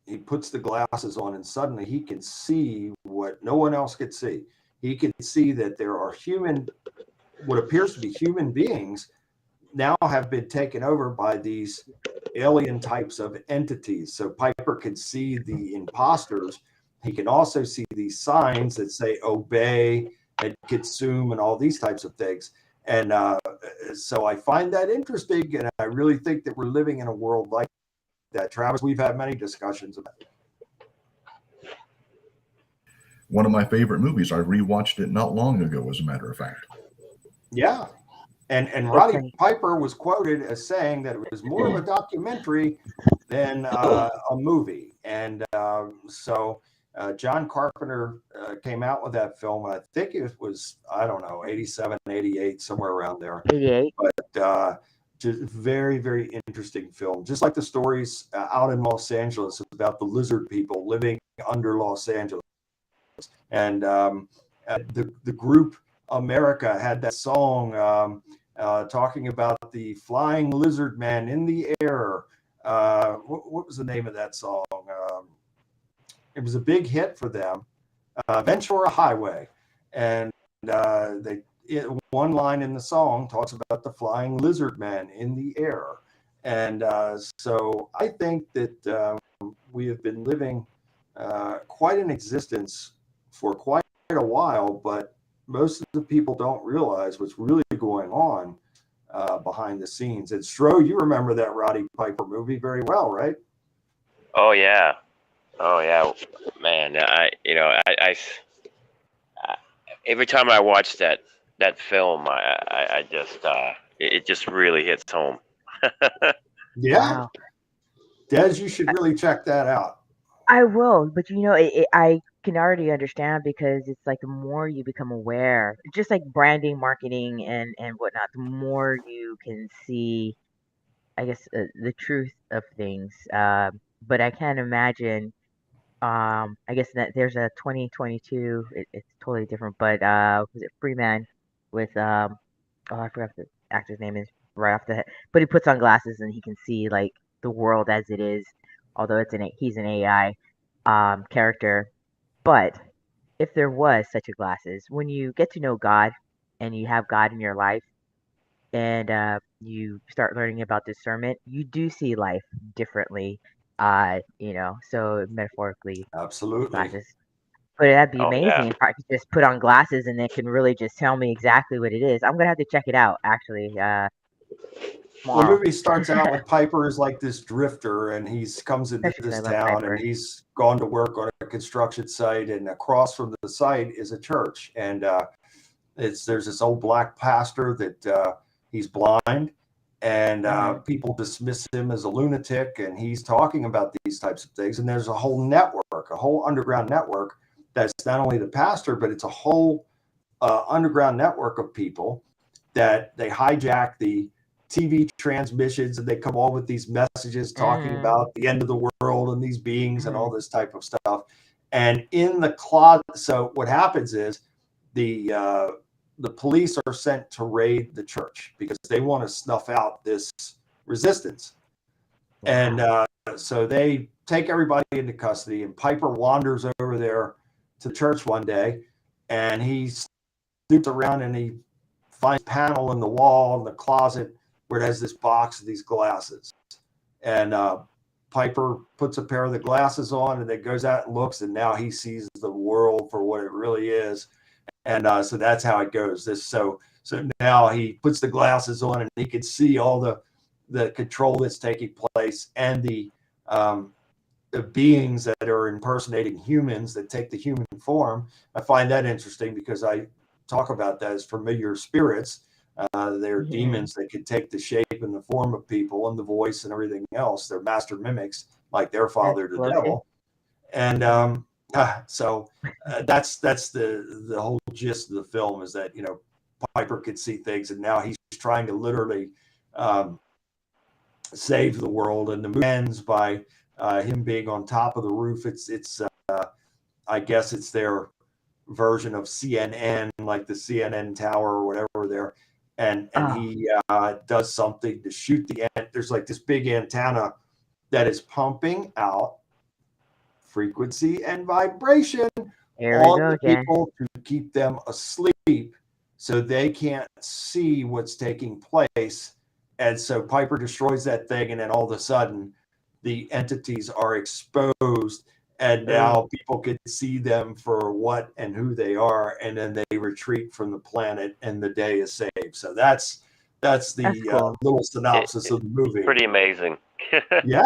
He puts the glasses on, and suddenly he can see what no one else could see. He can see that there are what appears to be human beings now have been taken over by these alien types of entities. So Piper can see the imposters. He can also see these signs that say obey Kitsum and all these types of things. And so I find that interesting, and I really think that we're living in a world like that. Travis, we've had many discussions about it. One of my favorite movies. I rewatched it not long ago, as a matter of fact. Yeah. And Roddy Piper was quoted as saying that it was more of a documentary than a movie. And so John Carpenter came out with that film. I think it was, I don't know, 87, 88, somewhere around there. 88. But just very, very interesting film. Just like the stories out in Los Angeles about the lizard people living under Los Angeles. And the group America had that song talking about the flying lizard man in the air. What was the name of that song? It was a big hit for them, Ventura Highway. And one line in the song talks about the flying lizard man in the air. And so I think that we have been living quite an existence for quite a while, but most of the people don't realize what's really going on behind the scenes. And Stro, you remember that Roddy Piper movie very well, right? Oh yeah, man. I every time I watch that film, I just it just really hits home. Yeah. Wow. Des, you should really check that out. I will, but I can already understand, because it's like the more you become aware, just like branding, marketing, and whatnot, the more you can see, I guess, the truth of things. But I can't imagine. I guess that there's a 2022. It's totally different, but was it Freeman with oh, I forgot what the actor's name is right off the head, but he puts on glasses and he can see like the world as it is, although he's an AI character. But if there was such a glasses, when you get to know God and you have God in your life, and you start learning about discernment, you do see life differently. So metaphorically, Absolutely. glasses. But that'd be Oh yeah. amazing if I could just put on glasses and it can really just tell me exactly what it is. I'm gonna have to check it out actually The tomorrow. movie starts out with Piper is like this drifter, and he comes into Especially 'cause this I love town, Piper. and he's gone to work on a construction site, and across from the site is a church, and there's this old black pastor that he's blind, and people dismiss him as a lunatic, and he's talking about these types of things. And there's a whole network, a whole underground network that's not only the pastor, but it's a whole underground network of people that they hijack the TV transmissions, and they come on with these messages talking about the end of the world and these beings and all this type of stuff. And in the closet, so what happens is the police are sent to raid the church because they want to snuff out this resistance. And so they take everybody into custody, and Piper wanders over there to the church one day, and he snoops around and he finds a panel in the wall in the closet where it has this box of these glasses. And Piper puts a pair of the glasses on, and then goes out and looks, and now he sees the world for what it really is. And so that's how it goes. So now he puts the glasses on, and he can see all the control that's taking place, and the beings that are impersonating humans that take the human form. I find that interesting because I talk about that as familiar spirits. They're demons that can take the shape and the form of people and the voice and everything else. They're master mimics, like their father, the devil. And so that's the whole gist of the film, is that Piper could see things, and now he's trying to literally save the world. And the movie ends by him being on top of the roof. It's I guess it's their version of CNN, like the CNN tower or whatever there. And he does something to shoot the end. There's like this big antenna that is pumping out frequency and vibration on the people to keep them asleep, so they can't see what's taking place. And so Piper destroys that thing, and then all of a sudden the entities are exposed, And now people can see them for what and who they are, and then they retreat from the planet, and the day is saved. So that's the cool. little synopsis of the movie. Pretty amazing. Yeah,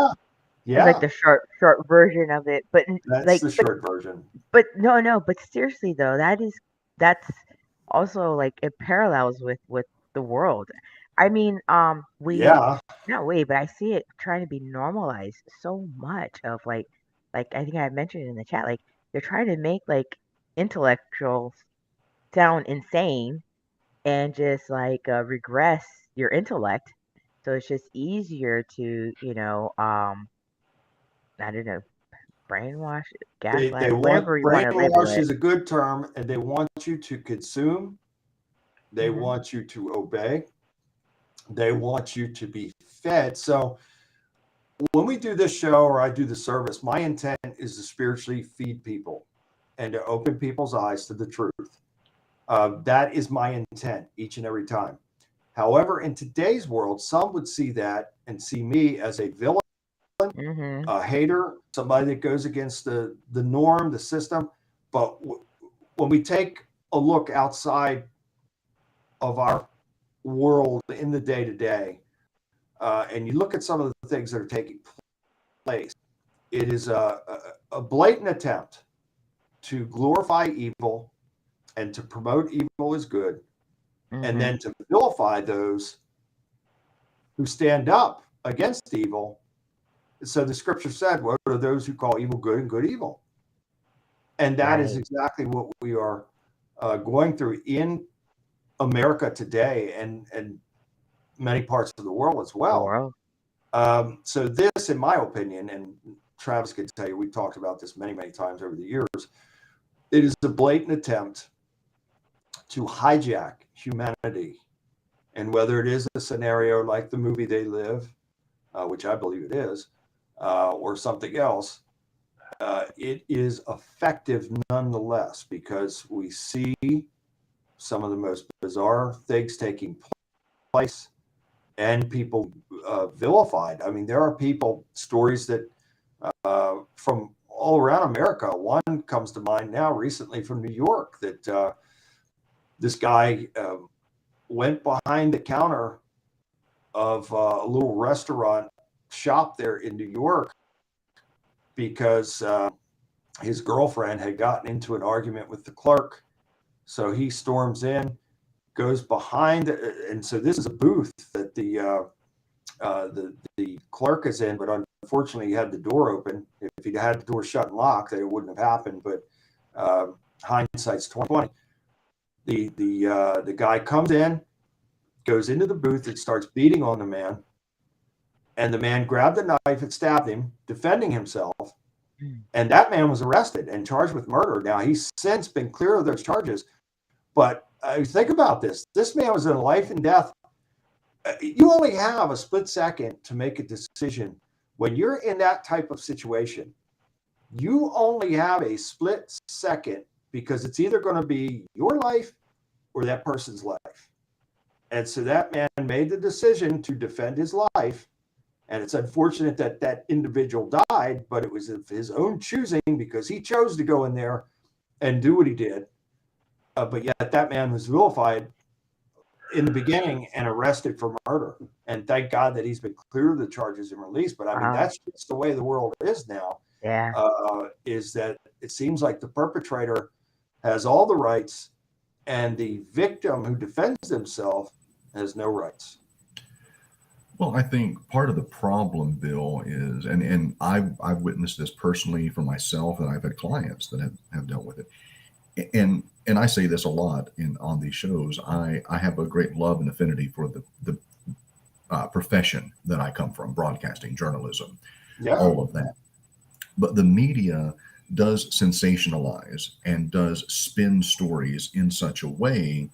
It's like the short version of it, but that's the short version. But no, but seriously though, that's also like it parallels with the world. I mean, Yeah, not we, but I see it trying to be normalized so much of like I think I mentioned in the chat, like they're trying to make like intellectuals sound insane and just like regress your intellect. So it's just easier to, I don't know, brainwash, they gaslight, want whatever you want to label brainwash it. is a good term, and they want you to consume. They Hmm. want you to obey. They want you to be fed. So when we do this show or I do the service, my intent is to spiritually feed people and to open people's eyes to the truth. That is my intent each and every time. However, in today's world, some would see that and see me as a villain, Hmm. a hater, somebody that goes against the norm, the system. But when we take a look outside of our world in the day to day, and you look at some of the things that are taking place, it is a blatant attempt to glorify evil and to promote evil as good, and then to vilify those who stand up against evil. So the scripture said, what are those who call evil good and good evil? And that is Right. exactly what we are going through in America today, and many parts of the world as The well. world. So this, in my opinion, and Travis could tell you, we've talked about this many, many times over the years, it is a blatant attempt to hijack humanity. And whether it is a scenario like the movie They Live, which I believe it is, or something else, it is effective nonetheless, because we see some of the most bizarre things taking place and people vilified. I mean, there are people, stories that from all around America. One comes to mind now recently from New York, that this guy went behind the counter of a little restaurant shop there in New York because his girlfriend had gotten into an argument with the clerk. So he storms in, goes behind, and so this is a booth that the clerk is in, but unfortunately he had the door open. If he'd had the door shut and locked, it wouldn't have happened. But hindsight's 2020. The guy comes in, goes into the booth, and starts beating on the man. And the man grabbed the knife and stabbed him, defending himself. And that man was arrested and charged with murder. Now, he's since been clear of those charges. But think about this. This man was in life and death. You only have a split second to make a decision. When you're in that type of situation, you only have a split second, because it's either going to be your life or that person's life. And so that man made the decision to defend his life. And it's unfortunate that that individual died, but it was of his own choosing, because he chose to go in there and do what he did. But yet that man was vilified in the beginning and arrested for murder. And thank God that he's been cleared of the charges and released. But I mean, that's just the way the world is now. Yeah. Is that it seems like the perpetrator has all the rights, and the victim who defends themselves has no rights. Well, I think part of the problem, Bill, is, and I've witnessed this personally for myself, and I've had clients that have dealt with it. And I say this a lot on these shows. I have a great love and affinity for the profession that I come from, broadcasting, journalism, all of that. But the media does sensationalize and does spin stories in such a way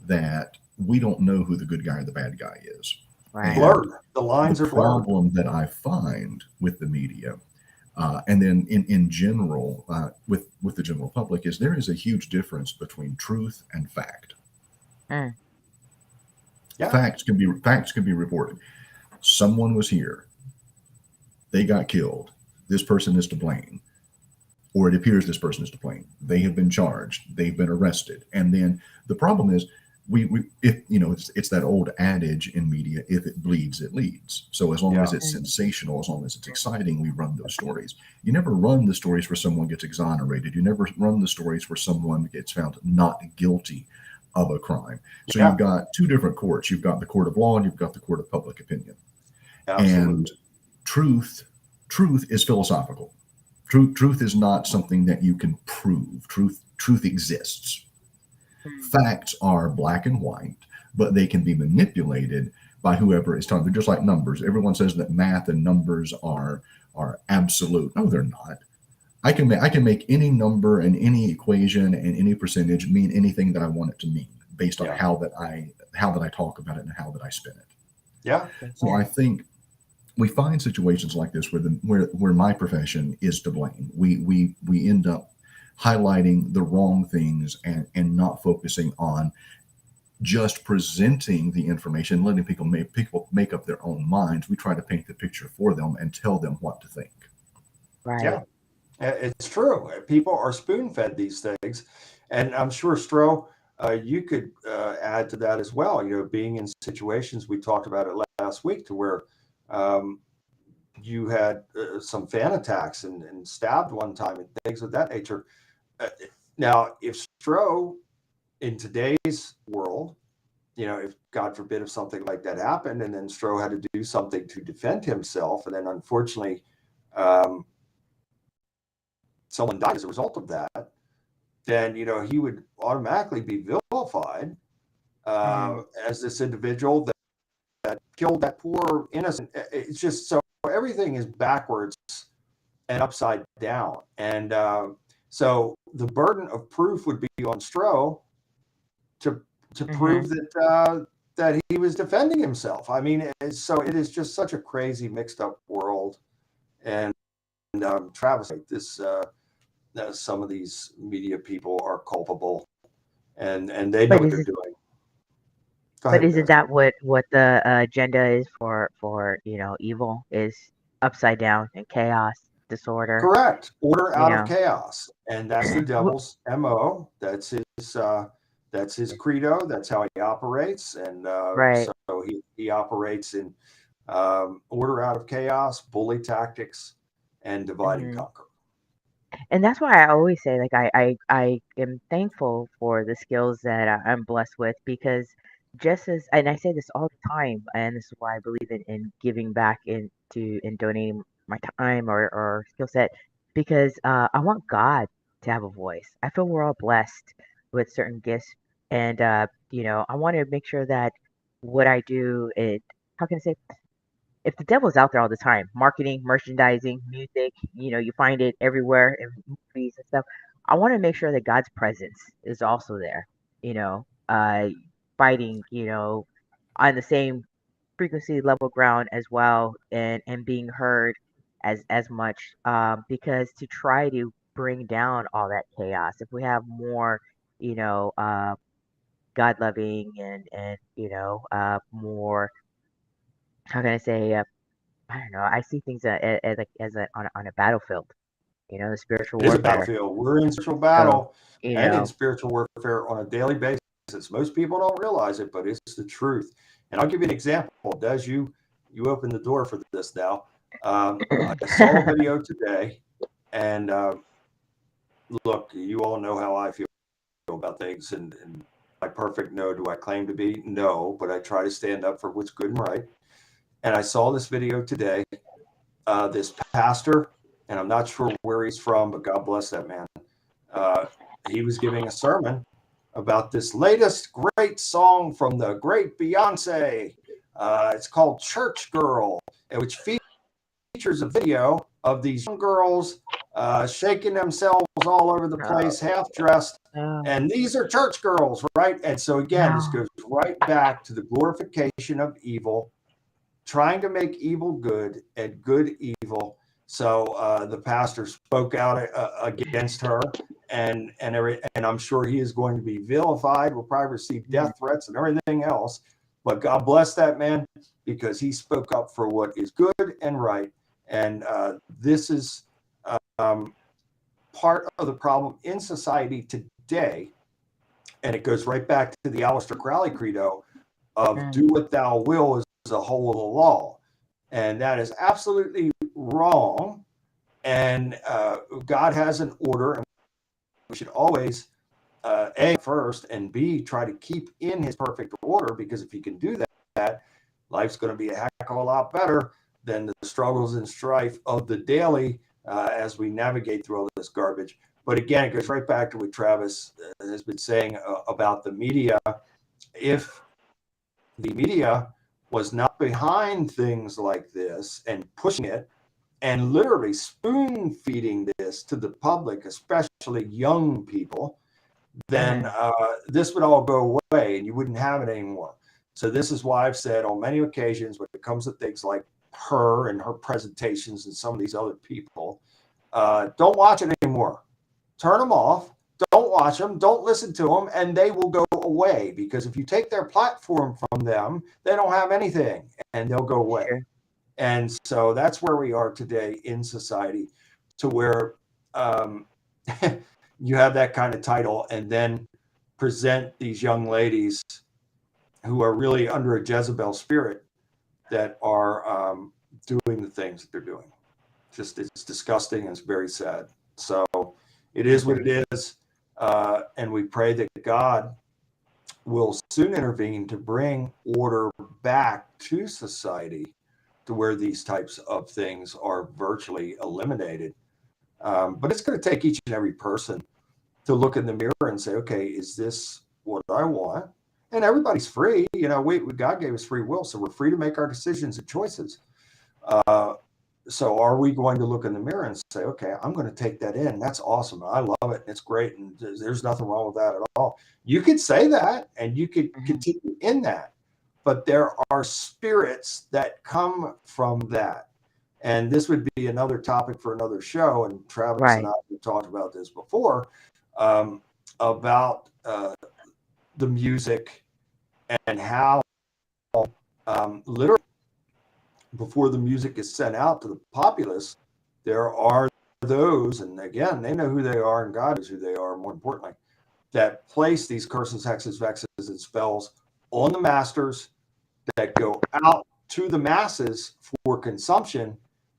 that we don't know who the good guy or the bad guy is. Right. Blurred. The lines are blurred. The problem that I find with the media, and then in general with the general public, is there is a huge difference between truth and fact. Mm. Yeah. Facts can be reported. Someone was here. They got killed. This person is to blame. or it appears this person is to blame. They have been charged, they've been arrested, and then the problem is we if it's that old adage in media: if it bleeds, it leads. So as long as it's sensational, as long as it's exciting, we run those stories. You never run the stories where someone gets exonerated. You never run the stories where someone gets found not guilty of a crime. So you've got two different courts. You've got the court of law and you've got the court of public opinion. Absolutely. And truth is philosophical. Truth is not something that you can prove. Truth exists. Facts are black and white, but they can be manipulated by whoever is talking. They're just like numbers. Everyone says that math and numbers are absolute. No, they're not. I can make any number and any equation and any percentage mean anything that I want it to mean based on how that I talk about it and how that I spin it. Yeah. So I think we find situations like this where my profession is to blame. We end up highlighting the wrong things and not focusing on just presenting the information, letting people make up their own minds. We try to paint the picture for them and tell them what to think. Right. Yeah, it's true. People are spoon-fed these things, and I'm sure Stro, you could add to that as well. Being in situations, we talked about it last week, to where you had some fan attacks and stabbed one time and things of that nature. Now, if Stro, in today's world, if God forbid if something like that happened, and then Stro had to do something to defend himself, and then unfortunately someone died as a result of that, then he would automatically be vilified as this individual that killed that poor innocent. It's just so everything is backwards and upside down, and so the burden of proof would be on Stro to prove that he was defending himself. I mean, so it is just such a crazy, mixed up world. And Travis, like this, some of these media people are culpable, and they know what they're doing. But isn't that what the agenda is for evil, is upside down and chaos, disorder? Correct. Order out of chaos, and that's the devil's MO. That's his credo. That's how he operates, and so he operates in order out of chaos, bully tactics, and divide and conquer. And that's why I always say, like, I am thankful for the skills that I'm blessed with, because and I say this all the time, and this is why I believe in giving back in donating my time or skill set, because I want God to have a voice. I feel we're all blessed with certain gifts, and I want to make sure that what I do, how can I say, if the devil's out there all the time, marketing, merchandising, music, you find it everywhere in movies and stuff. I want to make sure that God's presence is also there, fighting, on the same frequency level ground as well, and being heard as much, because to try to bring down all that chaos, if we have more, God loving and more, how can I say, I don't know. I see things on a battlefield. The spiritual It is a warfare. battlefield. We're in spiritual So battle and in spiritual warfare on a daily basis. Most people don't realize it, but it's the truth. And I'll give you an example. Des, you opened the door for this now. I saw a video today, and look, you all know how I feel about things, and am I perfect? No. Do I claim to be? No, but I try to stand up for what's good and right. And I saw this video today. This pastor, and I'm not sure where he's from, but God bless that man. He was giving a sermon about this latest great song from the great Beyonce. It's called Church Girl, which features a video of these young girls shaking themselves all over the place, half dressed. And these are church girls, right? And so again, this goes right back to the glorification of evil, trying to make evil good and good evil. So the pastor spoke out against her, and I'm sure he is going to be vilified. Will probably receive death threats and everything else. But God bless that man, because he spoke up for what is good and right. And this is part of the problem in society today, and it goes right back to the Aleister Crowley credo of do what thou will is the whole of the law. And that is absolutely wrong. And God has an order, and we should always, A, first, and B, try to keep in his perfect order, because if you can do that, life's going to be a heck of a lot better than the struggles and strife of the daily as we navigate through all this garbage. But again, it goes right back to what Travis has been saying about the media. If the media was not behind things like this and pushing it and literally spoon feeding this to the public, especially young people, then this would all go away and you wouldn't have it anymore. So this is why I've said on many occasions, when it comes to things like her and her presentations and some of these other people, don't watch it anymore. Turn them off. Don't watch them. Don't listen to them, and they will go away. Because if you take their platform from them, they don't have anything, and they'll go away. Sure. And so that's where we are today in society, to where you have that kind of title and then present these young ladies who are really under a Jezebel spirit that are doing the things that they're doing. Just, it's disgusting and it's very sad. So it is what it is. And we pray that God will soon intervene to bring order back to society, to where these types of things are virtually eliminated. But it's going to take each and every person to look in the mirror and say, okay, is this what I want? And everybody's free. You know, God gave us free will, so we're free to make our decisions and choices. So are we going to look in the mirror and say, okay, I'm going to take that in. That's awesome. I love it. It's great. And there's nothing wrong with that at all. You could say that and you could continue in that. But there are spirits that come from that. And this would be another topic for another show. And Travis and I have talked about this before, about the music and how literally, before the music is sent out to the populace, there are those, and again, they know who they are, and God knows who they are, more importantly, that place these curses, hexes, vexes, and spells on the masters that go out to the masses for consumption.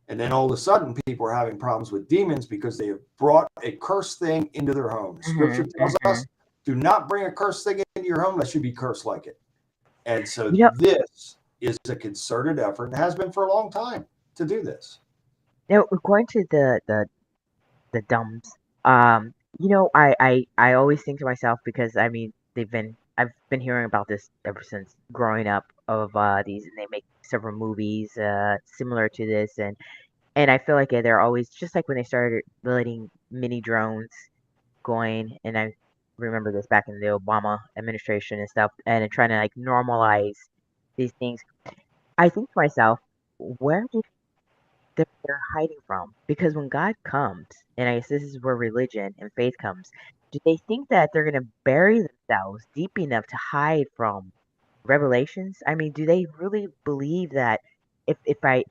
And then all of a sudden, people are having problems with demons because they have brought a cursed thing into their home. Scripture tells us, do not bring a cursed thing into your home, lest you be cursed like it. And so this is a concerted effort, and has been for a long time, to do this. Now, going to the dumbs, you know, I always think to myself, because I mean, I've been hearing about this ever since growing up, of these, and they make several movies similar to this, and I feel like they're always just like when they started letting mini drones going, and I remember this back in the Obama administration and stuff, and trying to like normalize these things. I think to myself, where do they're hiding from? Because when God comes, and I guess this is where religion and faith comes, do they think that they're going to bury themselves deep enough to hide from revelations? I mean, do they really believe that if I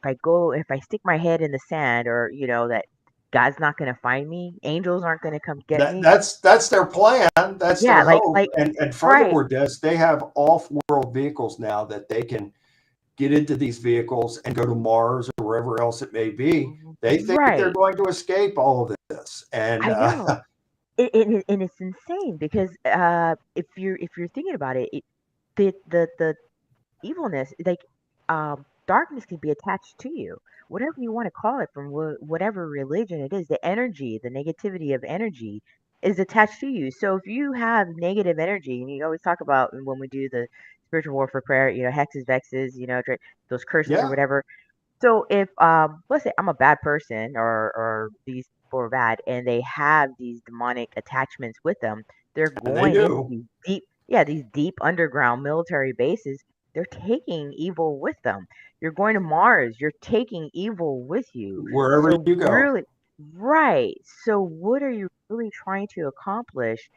stick my head in the sand, or you know, that God's not going to find me, angels aren't going to come get me? That's their plan. That's their hope. Like, and furthermore, they have off-world vehicles now that they can get into these vehicles and go to Mars or wherever else it may be. They think they're going to escape all of this. And I know. And it's insane, because if you're thinking about it, the evilness, like, darkness can be attached to you, whatever you want to call it, from whatever religion it is. The energy, the negativity of energy, is attached to you. So if you have negative energy, and you always talk about when we do the spiritual warfare prayer, you know, hexes, vexes, you know, those curses or whatever. So if let's say I'm a bad person, or these people are bad, and they have these demonic attachments with them, they're going into these deep underground military bases. They're taking evil with them. You're going to Mars, you're taking evil with you. Wherever So you go. really, right. So what are you really trying to accomplish?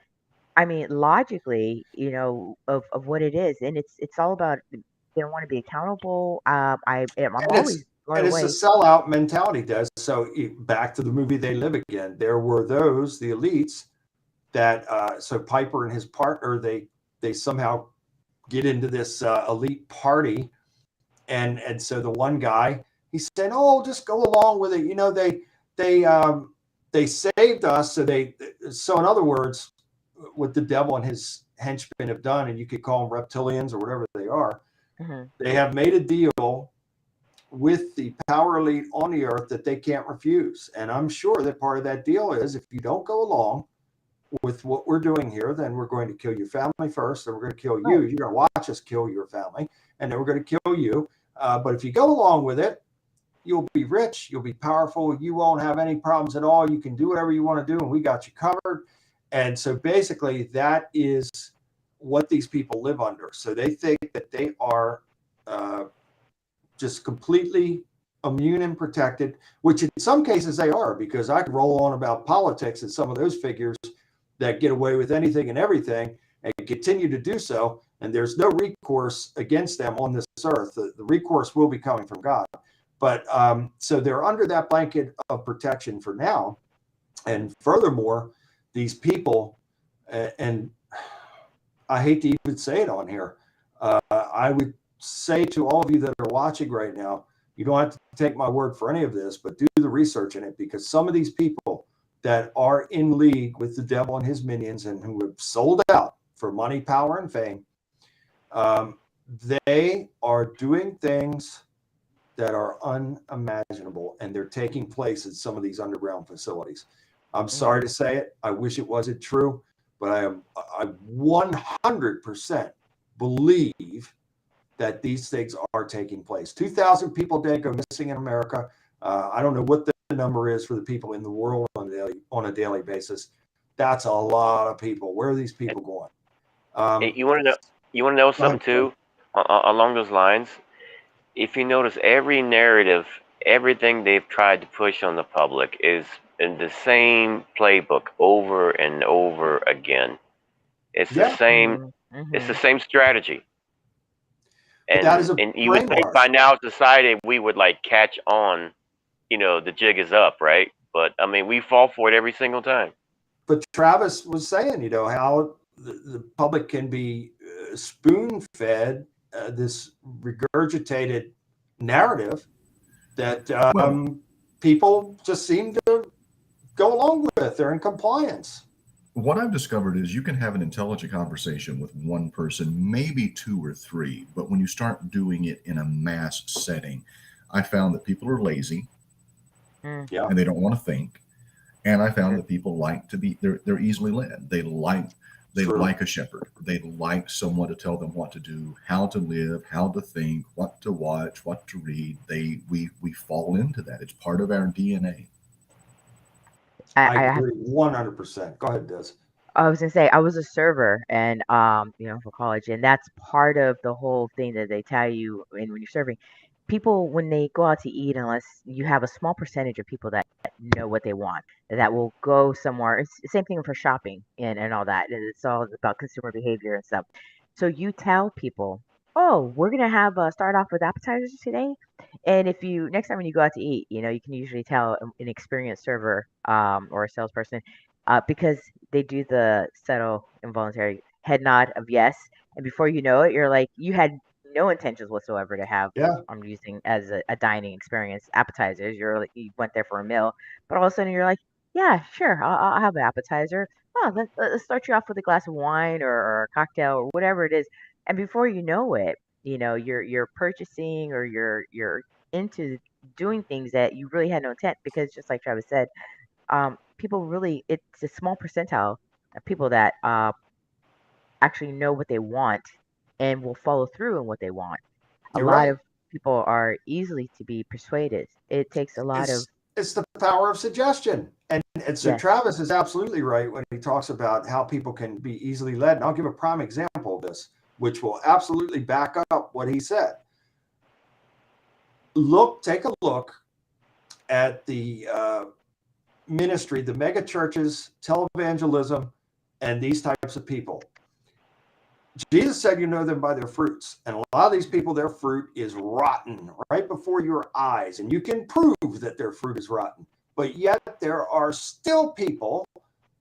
I mean, logically, you know, of what it is, and it's all about, they don't want to be accountable. I'm And always going it's a away. sellout mentality, Des. So back to the movie They Live Again. There were those, the elites, that so Piper and his partner, they somehow get into this elite party, and so the one guy, he said, "Oh, just go along with it. You know, they saved us." So in other words, what the devil and his henchmen have done, and you could call them reptilians or whatever they are, Hmm. they have made a deal with the power elite on the earth that they can't refuse. And I'm sure that part of that deal is, if you don't go along with what we're doing here, then we're going to kill your family first, then we're going to kill you. Right. You're going to watch us kill your family, and then we're going to kill you. But if you go along with it, you'll be rich, you'll be powerful, you won't have any problems at all. You can do whatever you want to do, and we got you covered. And so basically, that is what these people live under. So they think that they are just completely immune and protected, which in some cases they are, because I could roll on about politics and some of those figures that get away with anything and everything and continue to do so. And there's no recourse against them on this earth. The recourse will be coming from God. But so they're under that blanket of protection for now. And furthermore, these people, and I hate to even say it on here, I would say to all of you that are watching right now, you don't have to take my word for any of this, but do the research in it, because some of these people that are in league with the devil and his minions and who have sold out for money, power, and fame, they are doing things that are unimaginable, and they're taking place in some of these underground facilities. I'm sorry to say it. I wish it wasn't true, but I 100% believe that these things are taking place. 2,000 people a day go missing in America. I don't know what the number is for the people in the world on a daily basis. That's a lot of people. Where are these people going? Hey, you want to know? You want to know something too, along those lines? If you notice, every narrative, everything they've tried to push on the public is in the same playbook over and over again. It's the Yeah, same. It's the Hmm. same strategy. but that is a And you would think by brainwash. now, society, we would like catch on. You know, the jig is up, right? But I mean, we fall for it every single time. But Travis was saying, how the public can be spoon-fed this regurgitated narrative that Well, people just seem to go along with. They're in compliance. what I've discovered is you can have an intelligent conversation with one person, maybe two or three, but when you start doing it in a mass setting, I found that people are lazy Mm. Yeah, and they don't want to think. And I found True. that people like to be they're easily led. They true. like a shepherd. They like someone to tell them what to do, how to live, how to think, what to watch, what to read. We fall into that. It's part of our DNA. I I have. agree 100%. Go ahead, Des. I was gonna say I was a server, and for college, and that's part of the whole thing that they tell you when you're serving. People, when they go out to eat, unless you have a small percentage of people that know what they want, that will go somewhere. It's the same thing for shopping and all that. It's all about consumer behavior and stuff. So you tell people, oh, we're gonna have start off with appetizers today, and if you next time when you go out to eat, you can usually tell an experienced server or a salesperson because they do the subtle involuntary head nod of yes, and before you know it, you're like you had no intentions whatsoever to have. Yeah, I'm using as a dining experience appetizers. You went there for a meal, but all of a sudden you're like, yeah, sure, I'll have an appetizer. Oh, let's start you off with a glass of wine or a cocktail or whatever it is, and before you know it, you're purchasing or you're into doing things that you really had no intent because just like Travis said, people really it's a small percentile of people that actually know what they want and will follow through on what they want. A you're lot right. of people are easily to be persuaded. It takes a lot of It's the power of suggestion. And so yes. Travis is absolutely right when he talks about how people can be easily led. And I'll give a prime example of this, which will absolutely back up what he said. Take a look at the ministry, the mega churches, televangelism, and these types of people. Jesus said, you know them by their fruits. And a lot of these people, their fruit is rotten right before your eyes. And you can prove that their fruit is rotten. But yet there are still people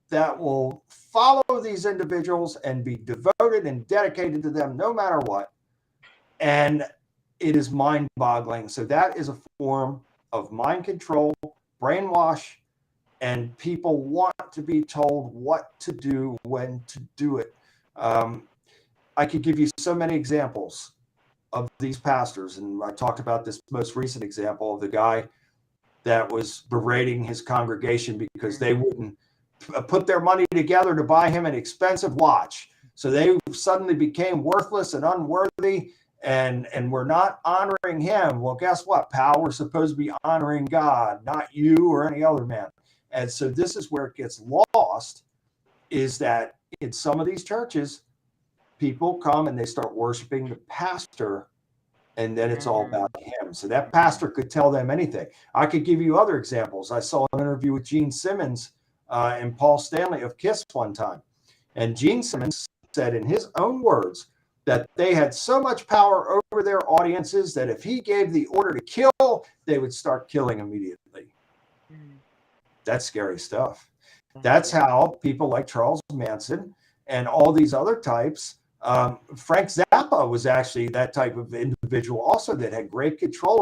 that will follow these individuals and be devoted and dedicated to them no matter what. And it is mind-boggling. So that is a form of mind control, brainwash, and people want to be told what to do, when to do it. I could give you so many examples of these pastors, and I talked about this most recent example of the guy that was berating his congregation because they wouldn't put their money together to buy him an expensive watch. So they suddenly became worthless and unworthy, and we're not honoring him. Well, guess what, pal? We're supposed to be honoring God, not you or any other man. And so this is where it gets lost, is that in some of these churches, people come and they start worshiping the pastor, and then it's all about him. So that pastor could tell them anything. I could give you other examples. I saw an interview with Gene Simmons and Paul Stanley of KISS one time. And Gene Simmons said in his own words that they had so much power over their audiences that if he gave the order to kill, they would start killing immediately. That's scary stuff. That's how people like Charles Manson and all these other types, Frank Zappa was actually that type of individual also that had great control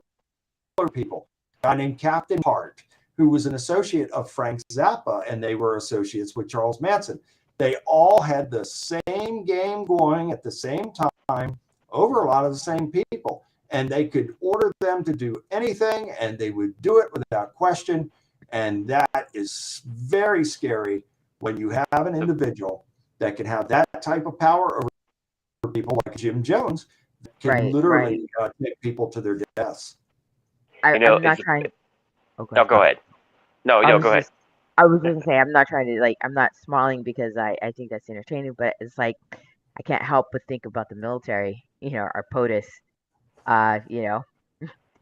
over people. A guy named Captain Hart, who was an associate of Frank Zappa, and they were associates with Charles Manson. They all had the same game going at the same time over a lot of the same people. And they could order them to do anything, and they would do it without question. And that is very scary when you have an individual that can have that type of power over people like Jim Jones, that can literally take people to their deaths. I'm not trying. No, go ahead. No, go ahead. I was going to say, I'm not trying to, I'm not smiling because I think that's entertaining, but it's like, I can't help but think about the military, our POTUS,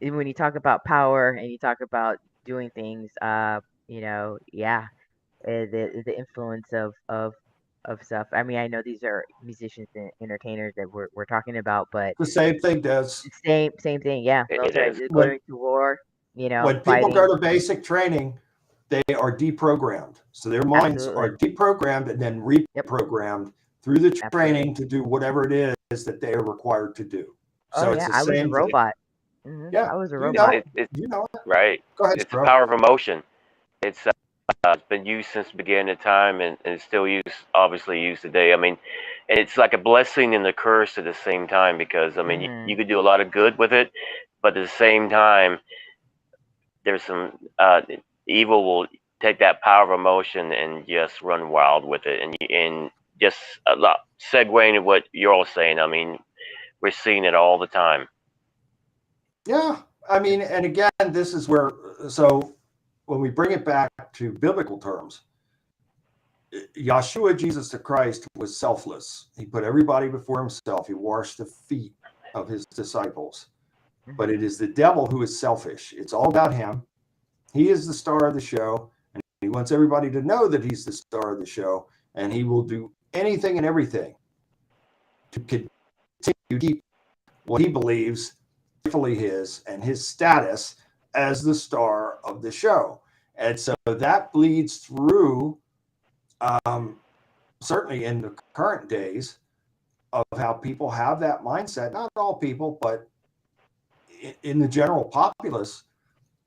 when you talk about power and you talk about doing things, the influence of stuff. I mean, I know these are musicians and entertainers that we're talking about, but the same thing does. Same thing, yeah. Military going to war, when fighting. people go to basic training, they are deprogrammed. So their minds are deprogrammed and then reprogrammed through the training to do whatever it is that they are required to do. So it's the I was same a robot. Yeah, I was a robot. You know it. Right. Go ahead. It's the power of emotion. It's been used since the beginning of time, and it's still obviously used today. I mean, it's like a blessing and a curse at the same time, because I mean, you could do a lot of good with it, but at the same time, there's some evil will take that power of emotion and just run wild with it, and just a lot segueing to what you're all saying. I mean, we're seeing it all the time. Yeah, I mean, and again, this is where, so when we bring it back to biblical terms, Yeshua, Jesus the Christ, was selfless. He put everybody before himself. He washed the feet of his disciples. But it is the devil who is selfish. It's all about him. He is the star of the show, and he wants everybody to know that he's the star of the show, and he will do anything and everything to continue to keep what he believes rightfully his and his status as the star of the show. And so that bleeds through, certainly in the current days, of how people have that mindset. Not all people, but in the general populace,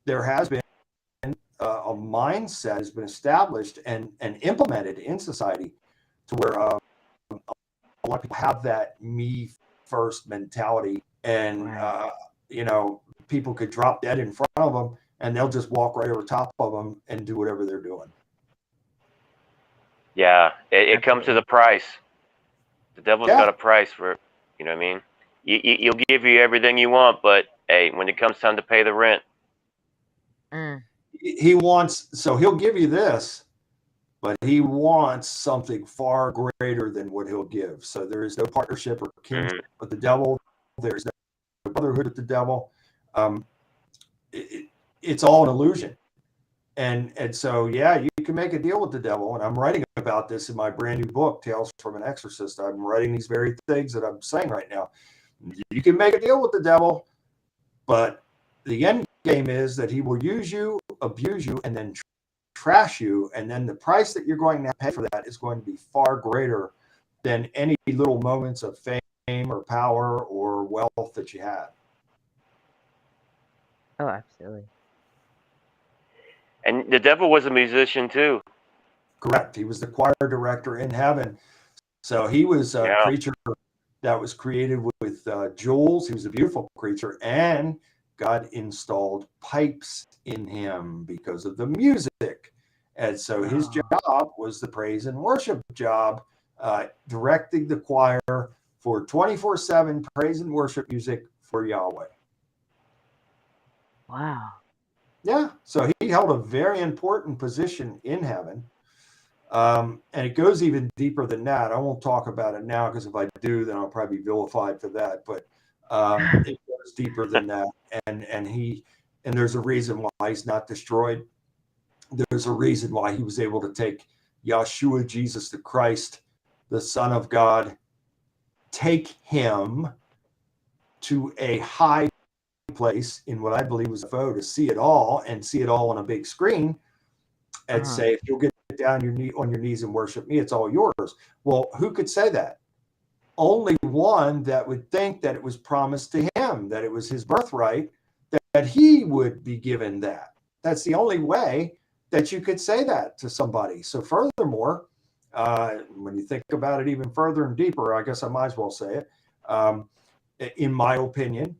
there has been a mindset has been established and implemented in society to where a lot of people have that me first mentality, and people could drop dead in front of them and they'll just walk right over top of them and do whatever they're doing. Yeah, it comes to the price. The devil's got a price for it. You know what I mean? He'll give you everything you want, but hey, when it comes time to pay the rent, he'll give you this, but he wants something far greater than what he'll give. So there is no partnership or kinship with the devil. There's no brotherhood with the devil. It's all an illusion. And so, yeah, you can make a deal with the devil. And I'm writing about this in my brand new book, Tales from an Exorcist. I'm writing these very things that I'm saying right now. You can make a deal with the devil, but the end game is that he will use you, abuse you, and then trash you. And then the price that you're going to pay for that is going to be far greater than any little moments of fame or power or wealth that you had. Oh, absolutely. And the devil was a musician too. Correct. He was the choir director in heaven. So he was a creature that was created with jewels. He was a beautiful creature, and God installed pipes in him because of the music. And so his job was the praise and worship job, directing the choir for 24/7 praise and worship music for Yahweh. Wow. Yeah, so he held a very important position in heaven. And it goes even deeper than that. I won't talk about it now, because if I do, then I'll probably be vilified for that. But it goes deeper than that. And there's a reason why he's not destroyed. There's a reason why he was able to take Yahshua, Jesus the Christ, the Son of God, take him to a high place in what I believe was a foe to see it all, and see it all on a big screen, and say, if you'll get down on your knees and worship me, it's all yours. Well, who could say that? Only one that would think that it was promised to him, that it was his birthright, that he would be given that. That's the only way that you could say that to somebody. So furthermore, when you think about it even further and deeper, I guess I might as well say it, in my opinion,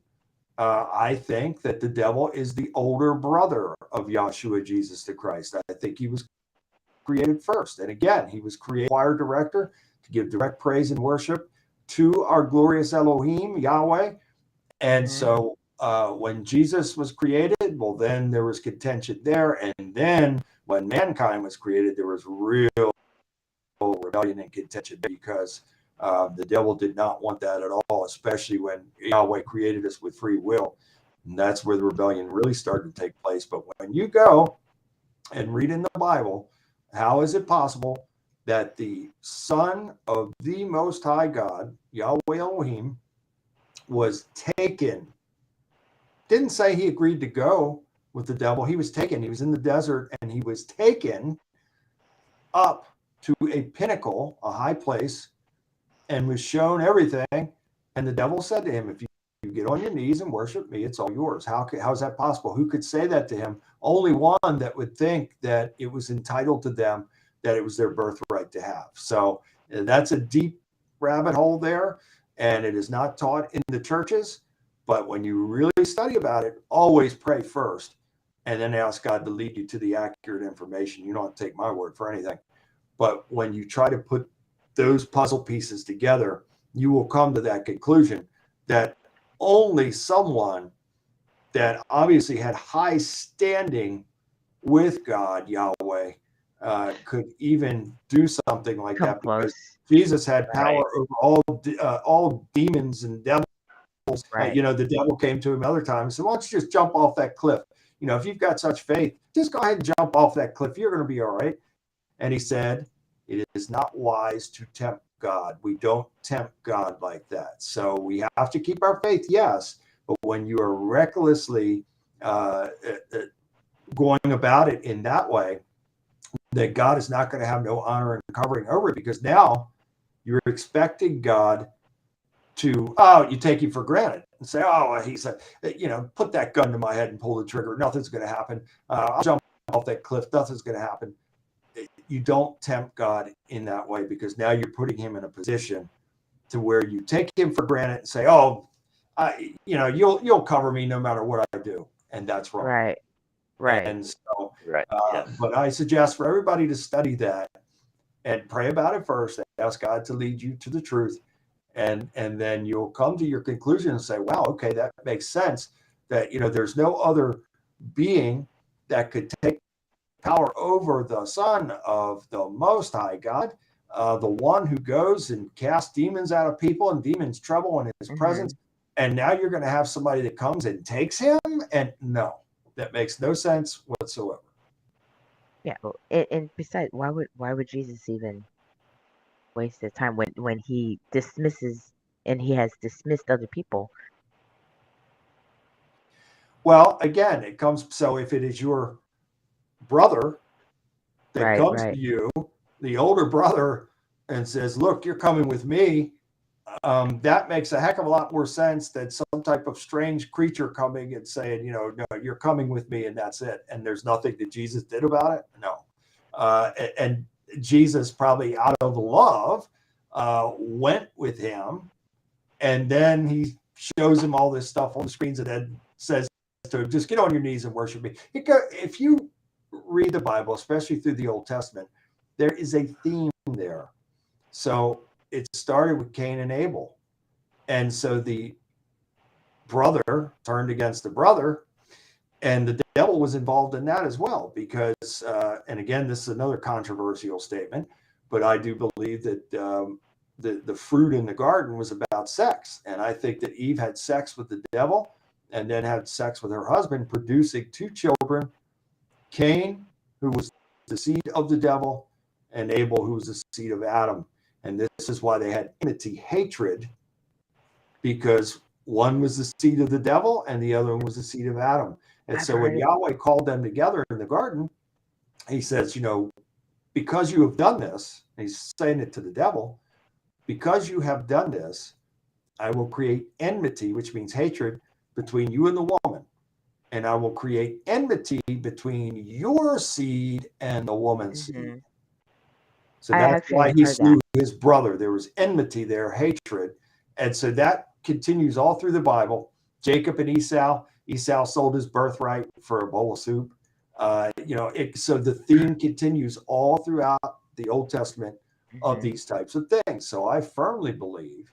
I think that the devil is the older brother of Yahshua, Jesus the Christ. I think he was created first. And again, he was created choir director to give direct praise and worship to our glorious Elohim, Yahweh. And so when Jesus was created, well, then there was contention there. And then when mankind was created, there was real rebellion and contention, because the devil did not want that at all, especially when Yahweh created us with free will. And that's where the rebellion really started to take place. But when you go and read in the Bible, how is it possible that the Son of the Most High God, Yahweh Elohim, was taken? Didn't say he agreed to go with the devil. He was taken. He was in the desert, and he was taken up to a pinnacle, a high place, and was shown everything. And the devil said to him, if you get on your knees and worship me, it's all yours. How is that possible? Who could say that to him? Only one that would think that it was entitled to them, that it was their birthright to have. So that's a deep rabbit hole there, and it is not taught in the churches. But when you really study about it, always pray first, and then ask God to lead you to the accurate information. You don't take my word for anything. But when you try to put those puzzle pieces together, you will come to that conclusion that only someone that obviously had high standing with God, Yahweh, could even do something like that. Because Jesus had power over all demons and devils. The devil came to him other times and said, why don't you just jump off that cliff? If you've got such faith, just go ahead and jump off that cliff. You're going to be all right. And he said, it is not wise to tempt God. We don't tempt God like that. So we have to keep our faith, yes. But when you are recklessly going about it in that way, that God is not going to have no honor and covering over it, because now you're expecting God to, you take him for granted and say, he said, put that gun to my head and pull the trigger. Nothing's going to happen. I'll jump off that cliff. Nothing's going to happen. You don't tempt God in that way, because now you're putting him in a position to where you take him for granted and say, you'll cover me no matter what I do. And that's wrong. Right. And so, but I suggest for everybody to study that and pray about it first. Ask God to lead you to the truth. And then you'll come to your conclusion and say, wow, okay, that makes sense. That, there's no other being that could take power over the Son of the Most High God, the one who goes and casts demons out of people and demons trouble in his presence. And now you're going to have somebody that comes and takes him? And no, that makes no sense whatsoever. Yeah. And besides, why would Jesus even waste the time when he dismisses and he has dismissed other people? Well, again, it comes so if it is your brother that Right. comes to Right. you, the older brother, and says, "Look, you're coming with me." That makes a heck of a lot more sense than some type of strange creature coming and saying, "No, you're coming with me, and that's it." And there's nothing that Jesus did about it. No, and Jesus probably out of love went with him, and then he shows him all this stuff on the screens, and then says to him, "Just get on your knees and worship me." If you read the Bible, especially through the Old Testament, there is a theme there. So it started with Cain and Abel. And so the brother turned against the brother, and the devil was involved in that as well. Because, and again, this is another controversial statement, but I do believe that the fruit in the garden was about sex. And I think that Eve had sex with the devil and then had sex with her husband, producing two children, Cain, who was the seed of the devil, and Abel, who was the seed of Adam. And this is why they had enmity, hatred, because one was the seed of the devil and the other one was the seed of Adam. And I've so when heard it. Yahweh called them together in the garden, he says, because you have done this, he's saying it to the devil, because you have done this, I will create enmity, which means hatred, between you and the woman. And I will create enmity between your seed and the woman's seed. Hmm. So I that's actually why have he heard that. slew his brother. There was enmity there, hatred. And so that continues all through the Bible. Jacob and Esau. Esau sold his birthright for a bowl of soup. So the theme continues all throughout the Old Testament of Hmm. these types of things. So I firmly believe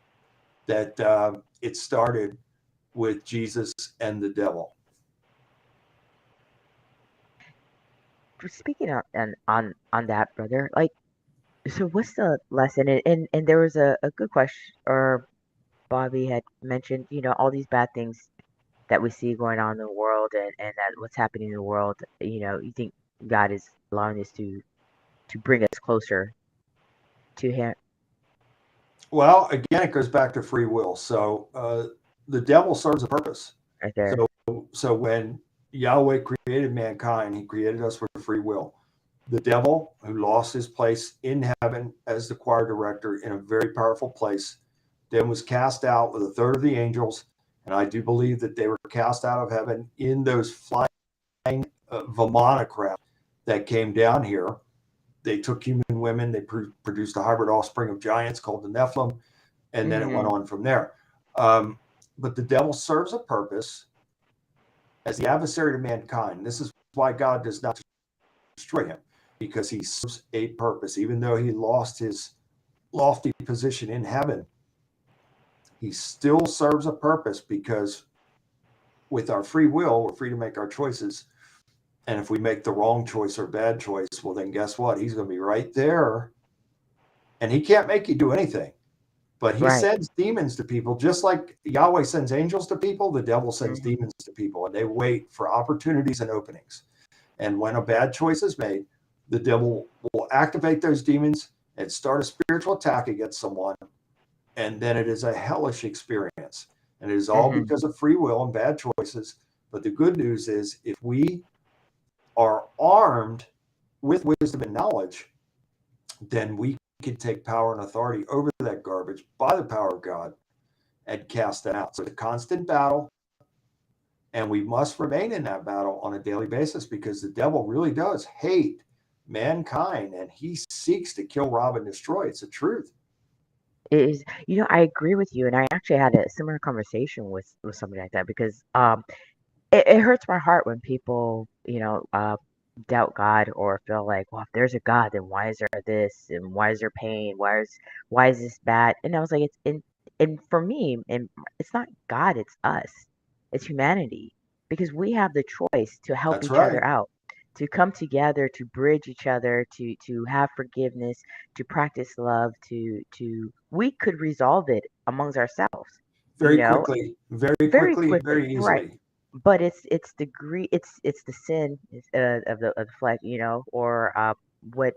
that it started with Jesus and the devil. Speaking on that, brother, like, so what's the lesson? And there was a good question, or Bobby had mentioned, all these bad things that we see going on in the world, and that what's happening in the world. You think God is allowing this to bring us closer to Him, Well, again, it goes back to free will. So the devil serves a purpose. right there. So when Yahweh created mankind, he created us with free will. The devil, who lost his place in heaven as the choir director in a very powerful place, then was cast out with a third of the angels. And I do believe that they were cast out of heaven in those flying Vimana craft that came down here. They took human women, they produced a hybrid offspring of giants called the Nephilim, and then it went Hmm. on from there. But the devil serves a purpose as the adversary to mankind. This is why God does not destroy him, because he serves a purpose. Even though he lost his lofty position in heaven, he still serves a purpose, because with our free will, we're free to make our choices. And if we make the wrong choice or bad choice, well, then guess what? He's going to be right there. And he can't make you do anything. But he Right. sends demons to people, just like Yahweh sends angels to people, the devil sends Hmm. demons to people, and they wait for opportunities and openings. And when a bad choice is made, the devil will activate those demons and start a spiritual attack against someone. And then it is a hellish experience. And it is all Hmm. because of free will and bad choices. But the good news is, if we are armed with wisdom and knowledge, then we can take power and authority over that garbage by the power of God and cast it out. So it's a constant battle, and we must remain in that battle on a daily basis, because the devil really does hate mankind, and he seeks to kill, rob, and destroy. It's the truth. It is, I agree with you, and I actually had a similar conversation with somebody like that because it hurts my heart when people, doubt God or feel like, well, if there's a God, then why is there this and why is there pain? Why is this bad? And I was like, it's and for me, and it's not God, it's us, it's humanity, because we have the choice to help That's each right. other out, to come together, to bridge each other, to have forgiveness, to practice love, to we could resolve it amongst ourselves, you Very know, quickly, very very quickly, quickly, very right? easily. but it's the it's the sin of the flesh, or what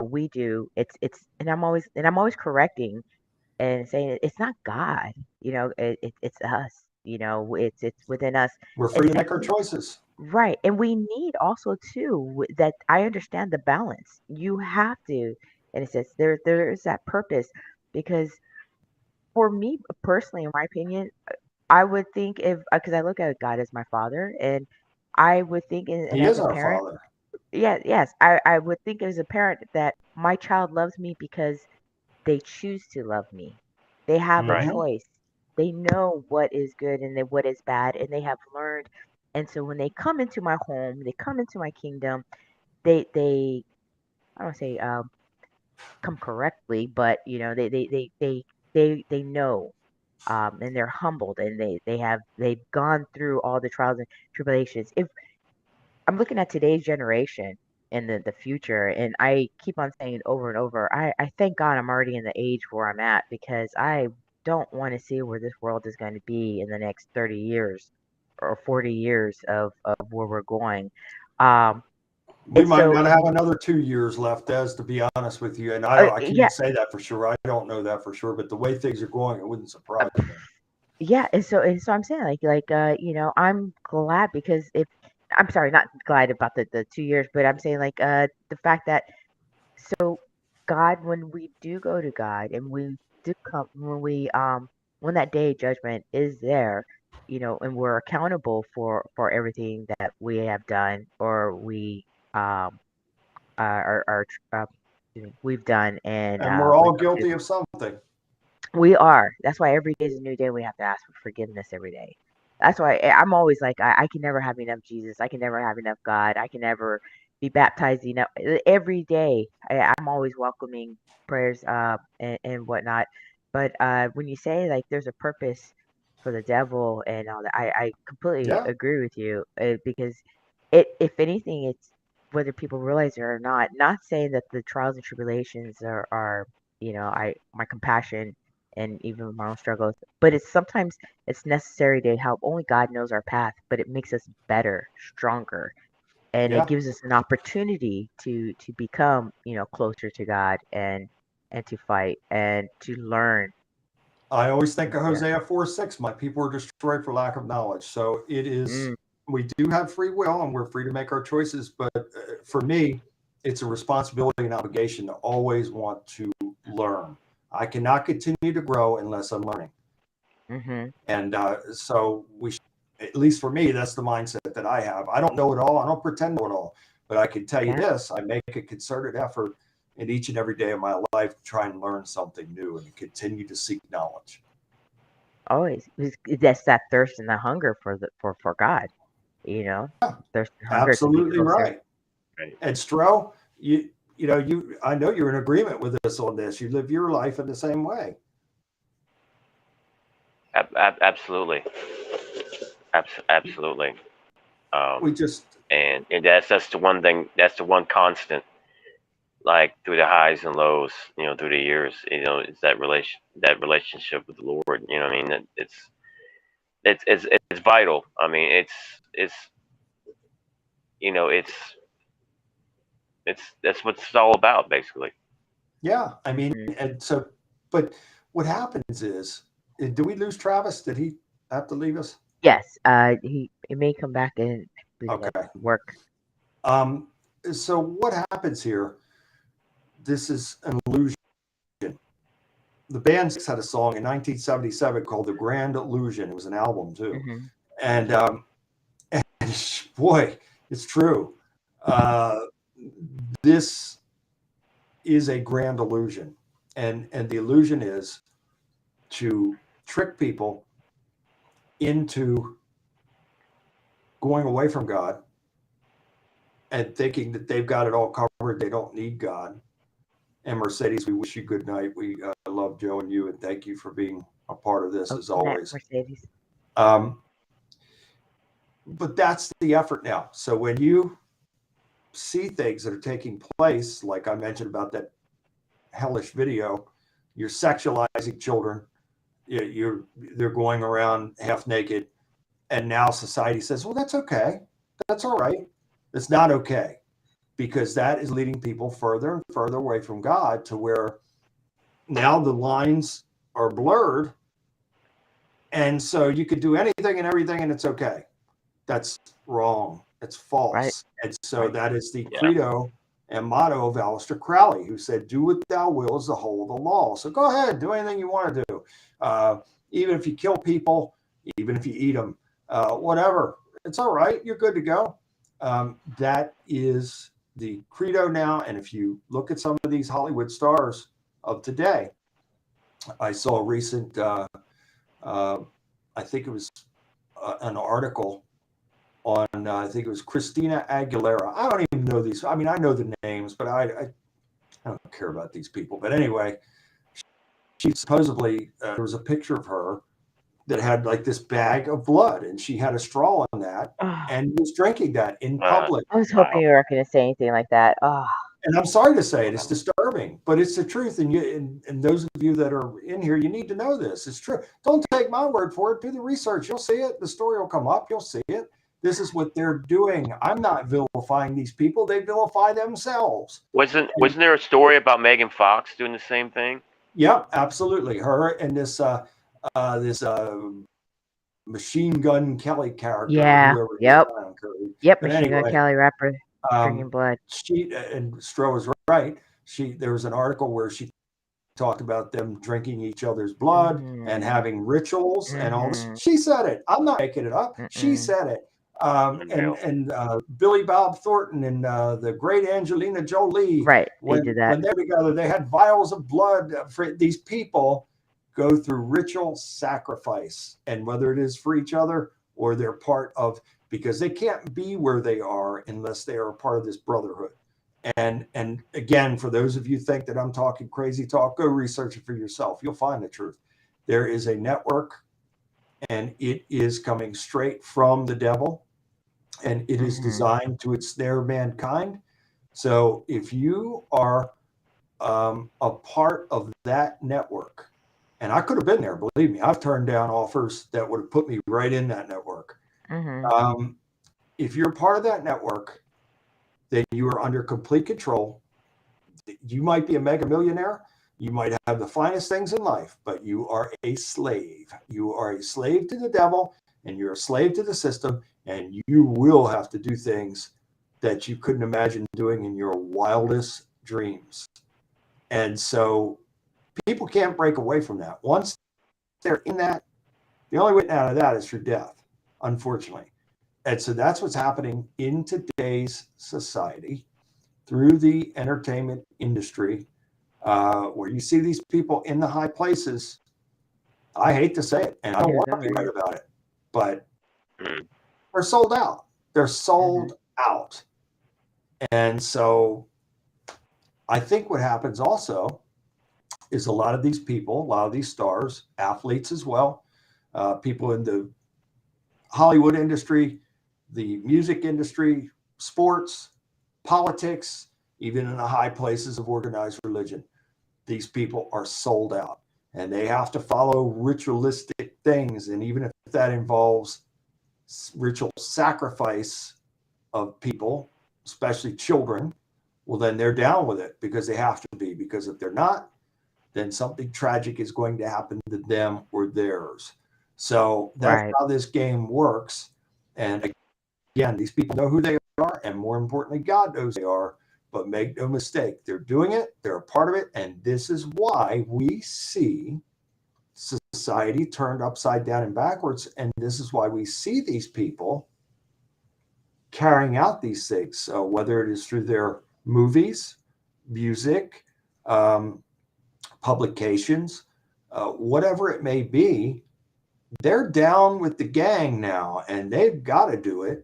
we do. It's and I'm always correcting and saying it's not God, it's us, it's within us. We're And free to make our choices. right, and we need also too that I understand the balance. You have to, and it says there is that purpose because for me personally, in my opinion, I would think if because I look at God as my father, and I would think, and He as is a our parent, Father. yes, I would think as a parent that my child loves me because they choose to love me. They have a Right. Hmm. choice. They know what is good and then what is bad, and they have learned. And so when they come into my home, they come into my kingdom. They I don't say come correctly, but they know, and they're humbled, and they've gone through all the trials and tribulations. If I'm looking at today's generation and the future, and I keep on saying it over and over. I thank God I'm already in the age where I'm at because I don't want to see where this world is going to be in the next 30 years or 40 years of where we're going. Um, We and might so, not have another 2 years left, Des, to be honest with you. And I yeah, can't say that for sure. I don't know that for sure. But the way things are going, it wouldn't surprise me. yeah, and so I'm saying I'm glad because if I'm sorry, not glad about the 2 years, but I'm saying the fact that so God, when we do go to God and we do come when that day of judgment is there, and we're accountable for everything that we have done or we um excuse me, we've done and And we're we all come to guilty of something. we are. That's why every day is a new day. We have to ask for forgiveness every day. That's why I'm always like, I can never have enough Jesus. I can never have enough God. I can never be baptized enough. Every day, I'm always welcoming prayers and whatnot. But when you say like there's a purpose for the devil and all that, I completely Yeah. agree with you because if anything, it's whether people realize it or not. Not saying that the trials and tribulations are my compassion and even my own struggles. But it's sometimes it's necessary to help. Only God knows our path, but it makes us better, stronger, and it Yeah. gives us an opportunity to become, closer to God and to fight and to learn. I always think of Yeah. Hosea 4:6. My people are destroyed for lack of knowledge. So it is, Mm, we do have free will and we're free to make our choices. But for me, it's a responsibility and obligation to always want to learn. I cannot continue to grow unless I'm learning. mm-hmm. And so at least for me, that's the mindset that I have. I don't know it all. I don't pretend to know it all. But I can tell you Yeah. this, I make a concerted effort in each and every day of my life to try and learn something new and continue to seek knowledge. Always. That's that thirst and the hunger for God. Thirst and hunger to be Absolutely closer. right. Right. And Stro, I know you're in agreement with us on this. You live your life in the same way. Absolutely. Absolutely. We Um, just, and that's the one thing. That's the one constant. Like through the highs and lows, through the years, it's that relationship with the Lord. You know what I mean? It's vital. I mean, it's you know it's that's what it's all about, basically. yeah. I mean, Mm. and so, but what happens is, do we lose Travis? Did he have to leave us? Yes. He may come back and he has Okay. to work. Um, so what happens here? This is an illusion. The band had a song in 1977 called "The Grand Illusion." It was an album too, Hmm. and boy, it's true. Uh, this is a grand illusion, and the illusion is to trick people into going away from God and thinking that they've got it all covered. They don't need God. And Mercedes, we wish you good night. We love Joe and you, and thank you for being a part of this Oh, as good night, always. Mercedes. Um, but that's the effort now. So when you see things that are taking place, like I mentioned about that hellish video, you're sexualizing children. They're going around half naked, And now society says, well, that's okay. That's all right. It's not okay, because that is leading people further and further away from God, to where now the lines are blurred. And so you could do anything and everything and it's okay. That's wrong. It's Right. false. And so Right. that is the Yeah. credo and motto of Aleister Crowley, who said, do what thou will is the whole of the law. So go ahead, do anything you want to do. Even if you kill people, even if you eat them, whatever, it's all right. You're good to go. That is the credo now. And if you look at some of these Hollywood stars of today, I saw a recent, I think it was an article on, I think it was Christina Aguilera. I don't even know these. I mean, I know the names, but I don't care about these people. But anyway, she supposedly, there was a picture of her that had like this bag of blood, and she had a straw in that Oh, and was drinking that in public. I was hoping you weren't going to say anything like that. Oh, And I'm sorry to say it, it's disturbing, but it's the truth. And those of you that are in here, you need to know this. It's true. Don't take my word for it. Do the research. You'll see it. The story will come up. You'll see it. This is what they're doing. I'm not vilifying these people. They vilify themselves. Wasn't there a story about Megan Fox doing the same thing? Yep, absolutely. Her and this Machine Gun Kelly character. yeah. Whoever Yep. Yep. But Machine Gun anyway, Kelly rapper drinking blood. she, and Stroh was right. There was an article where she talked about them drinking each other's blood and having rituals and all this. She said it. I'm not making it up. She said it. And Billy Bob Thornton and the great Angelina Jolie. Right. When They did that. they're together, they had vials of blood. For these people go through ritual sacrifice, and whether it is for each other or they're part of, because they can't be where they are unless they are a part of this brotherhood. And again, for those of you think that I'm talking crazy talk, go research it for yourself. You'll find the truth. There is a network, and it is coming straight from the devil, and it is designed to ensnare mankind. So if you are a part of that network, and I could have been there, believe me, I've turned down offers that would have put me right in that network. If you're part of that network, then you are under complete control. You might be a mega millionaire. You might have the finest things in life, but you are a slave. You are a slave to the devil, and you're a slave to the system, and you will have to do things that you couldn't imagine doing in your wildest dreams. And so people can't break away from that. Once they're in that, the only way out of that is through death, unfortunately. And so that's what's happening in today's society through the entertainment industry, where you see these people in the high places. I hate to say it, and I don't want to be right about it, but they're sold out. They're sold out. And so I think what happens also is a lot of these people, a lot of these stars, athletes as well, people in the Hollywood industry, the music industry, sports, politics, even in the high places of organized religion, these people are sold out, and they have to follow ritualistic things. And even if that involves ritual sacrifice of people, especially children, well, then they're down with it because they have to be, because if they're not, then something tragic is going to happen to them or theirs. So that's how this game works. And again, these people know who they are, and more importantly, God knows they are. But make no mistake, they're doing it, they're a part of it, and this is why we see society turned upside down and backwards, and this is why we see these people carrying out these things. So whether it is through their movies, music, publications, whatever it may be, they're down with the gang now, and they've got to do it.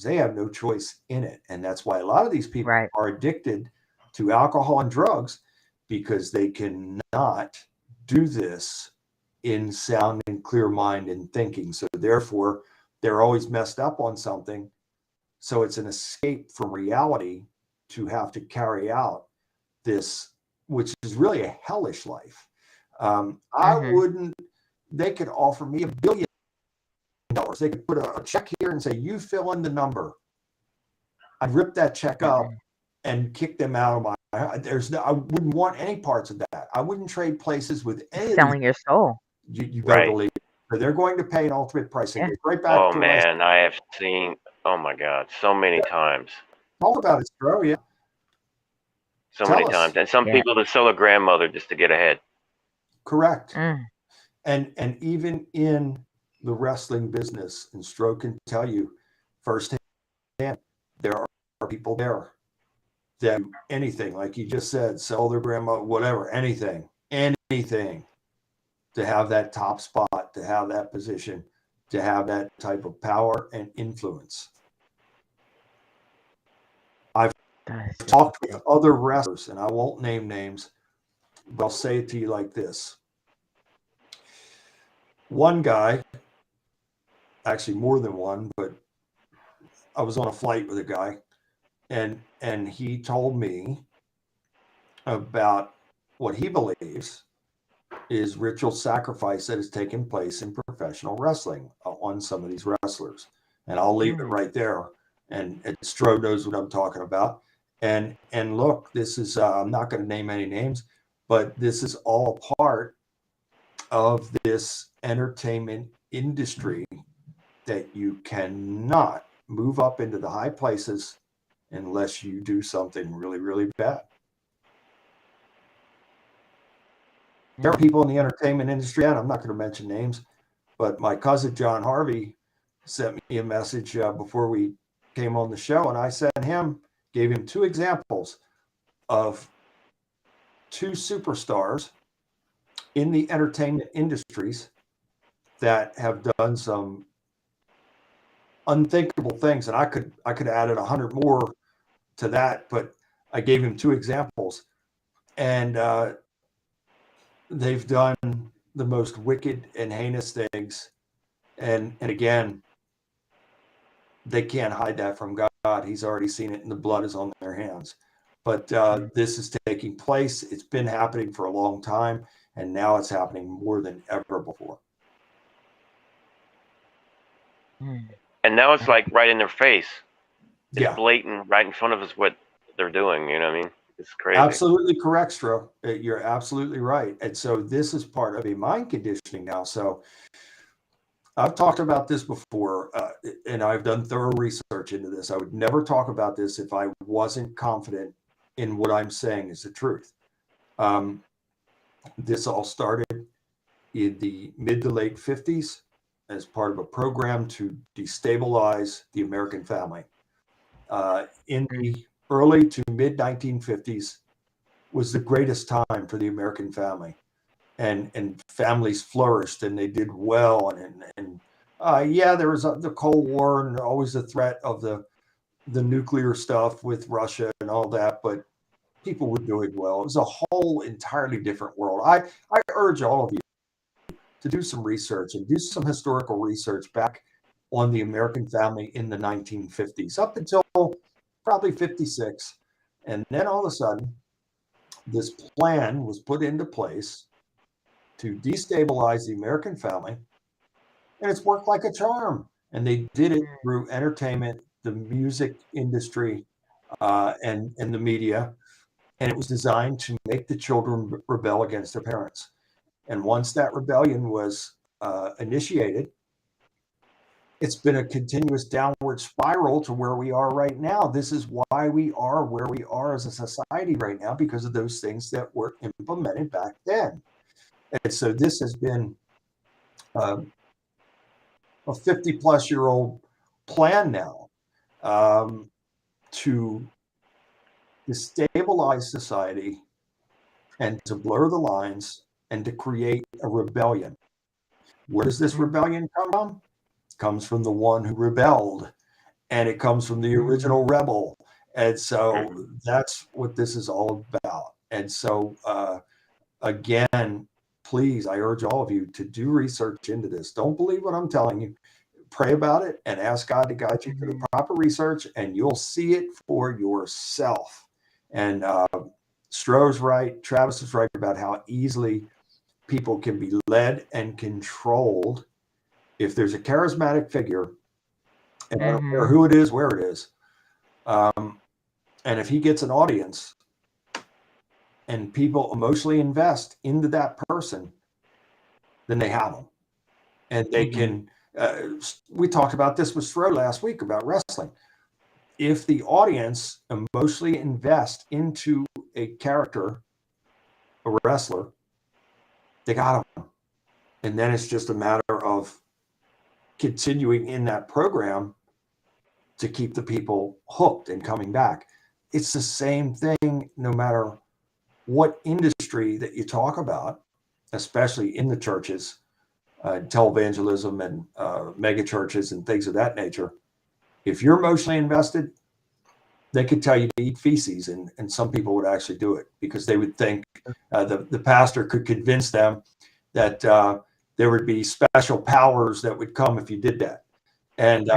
They have no choice in it. And that's why a lot of these people are addicted to alcohol and drugs, because they cannot do this in sound and clear mind and thinking. So therefore, they're always messed up on something. So it's an escape from reality to have to carry out this, which is really a hellish life. I wouldn't, they could offer me $1 billion $10. They could put a check here and say, you fill in the number. I'd rip that check up and kick them out of my. I wouldn't want any parts of that. I wouldn't trade places with any. Selling your soul. You better believe it. So they're going to pay an ultimate price. And right back Oh to man, I have seen. Oh my God, so many times. Talk about it, bro. Yeah. So many times, and some people that sell a grandmother just to get ahead. Correct. And even in the wrestling business, and Stro can tell you firsthand, there are people there that do anything, like you just said, sell their grandma, whatever, anything to have that top spot, to have that position, to have that type of power and influence. I've talked with other wrestlers, and I won't name names, but I'll say it to you like this. One guy, actually more than one, but I was on a flight with a guy, and he told me about what he believes is ritual sacrifice that has taken place in professional wrestling on some of these wrestlers. And I'll leave it right there. And Stro knows what I'm talking about. And look, this is, I'm not going to name any names, but this is all part of this entertainment industry that you cannot move up into the high places unless you do something really, really bad. There are people in the entertainment industry, and I'm not going to mention names, but my cousin John Harvey sent me a message before we came on the show, and I gave him 2 examples of 2 superstars in the entertainment industries that have done some unthinkable things. And I could have added 100 more to that, but I gave him 2 examples, and they've done the most wicked and heinous things. And again, they can't hide that from God. He's already seen it, and the blood is on their hands. But this is taking place. It's been happening for a long time, and now it's happening more than ever before. And now it's like right in their face. It's Yeah. blatant, right in front of us what they're doing. You know what I mean? It's crazy. Absolutely correct, Stro. You're absolutely right. And so this is part of a mind conditioning now. So I've talked about this before, and I've done thorough research into this. I would never talk about this if I wasn't confident in what I'm saying is the truth. This all started in the mid to late 50s as part of a program to destabilize the American family. In the early to mid 1950s was the greatest time for the American family, and families flourished and they did well. And there was the Cold War and always the threat of the nuclear stuff with Russia and all that, but people were doing well. It was a whole entirely different world. I urge all of you to do some research and do some historical research back on the American family in the 1950s up until probably 56. And then all of a sudden, this plan was put into place to destabilize the American family, and it's worked like a charm. And they did it through entertainment, the music industry, and the media. And it was designed to make the children rebel against their parents. And once that rebellion was initiated, it's been a continuous downward spiral to where we are right now. This is why we are where we are as a society right now, because of those things that were implemented back then. And so this has been a 50-plus-year-old plan now to destabilize society and to blur the lines and to create a rebellion. Where does this rebellion come from? It comes from the one who rebelled, and it comes from the original rebel. And so that's what this is all about. And so, again, please, I urge all of you to do research into this. Don't believe what I'm telling you. Pray about it and ask God to guide you to the proper research, and you'll see it for yourself. And Stroh's right. Travis is right about how easily people can be led and controlled if there's a charismatic figure, and I don't care Mm-hmm. who it is, where it is, and if he gets an audience and people emotionally invest into that person, then they have them. And they Mm-hmm. can, we talked about this with Stro last week about wrestling. If the audience emotionally invest into a character, a wrestler, they got them. And then it's just a matter of continuing in that program to keep the people hooked and coming back. It's the same thing no matter what industry that you talk about, especially in the churches, televangelism and mega churches and things of that nature. If you're emotionally invested, they could tell you to eat feces, and some people would actually do it because they would think the pastor could convince them that there would be special powers that would come if you did that. And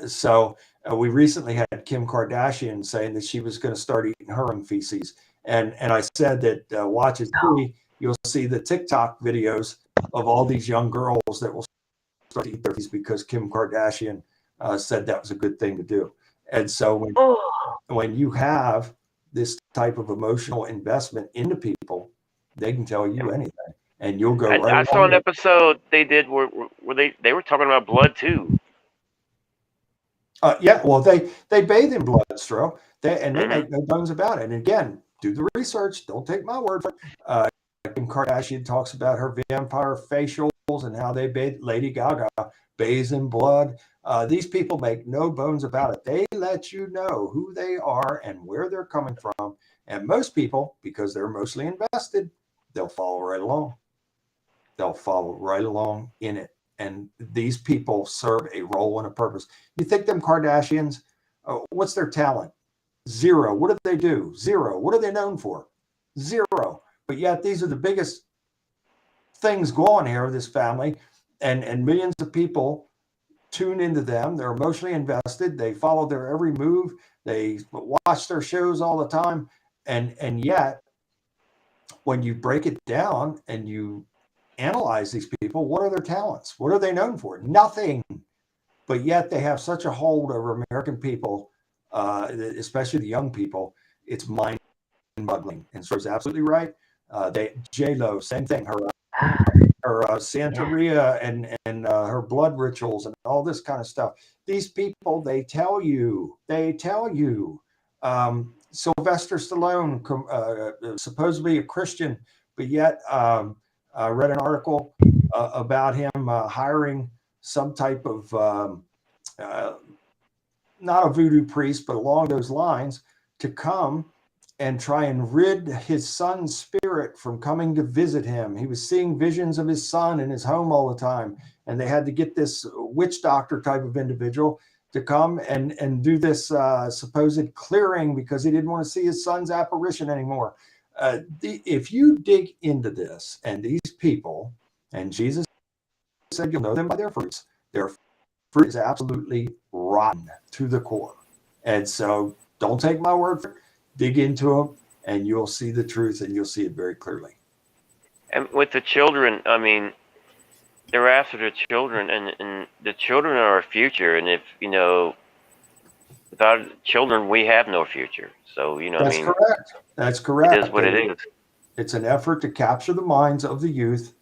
so we recently had Kim Kardashian saying that she was going to start eating her own feces. And I said that watch and see, you'll see the TikTok videos of all these young girls that will start to eat their feces because Kim Kardashian said that was a good thing to do. And so when you have this type of emotional investment into people, they can tell you anything, and you'll go right. I saw an episode they did where they were talking about blood too. Yeah, well, they bathe in blood, Stro, and they make no bones about it. And again, do the research. Don't take my word for it. Kim Kardashian talks about her vampire facials and how they bathe. Lady Gaga bathes in blood. These people make no bones about it. They let you know who they are and where they're coming from. And most people, because they're mostly invested, they'll follow right along. They'll follow right along in it. And these people serve a role and a purpose. You think them Kardashians, what's their talent? Zero. What do they do? Zero. What are they known for? Zero. But yet these are the biggest things going here, this family, and millions of people tune into them. They're emotionally invested. They follow their every move. They watch their shows all the time. And yet, when you break it down and you analyze these people, what are their talents? What are they known for? Nothing. But yet they have such a hold over American people, especially the young people. It's mind-boggling. And so it's absolutely right. J-Lo, same thing. Her Santeria and her blood rituals and all this kind of stuff. These people, they tell you. Sylvester Stallone, supposedly a Christian, but yet I read an article about him hiring some type of, not a voodoo priest, but along those lines, to come and try and rid his son's spirit from coming to visit him. He was seeing visions of his son in his home all the time. And they had to get this witch doctor type of individual to come and do this supposed clearing because he didn't want to see his son's apparition anymore. If you dig into this and these people, and Jesus said, you'll know them by their fruits. Their fruit is absolutely rotten to the core. And so don't take my word for it. Dig into them, and you'll see the truth, and you'll see it very clearly. And with the children, I mean, they're after the children, and the children are our future. And if, without children, we have no future. So, That's correct. That's correct. It is what it is. It's an effort to capture the minds of the youth,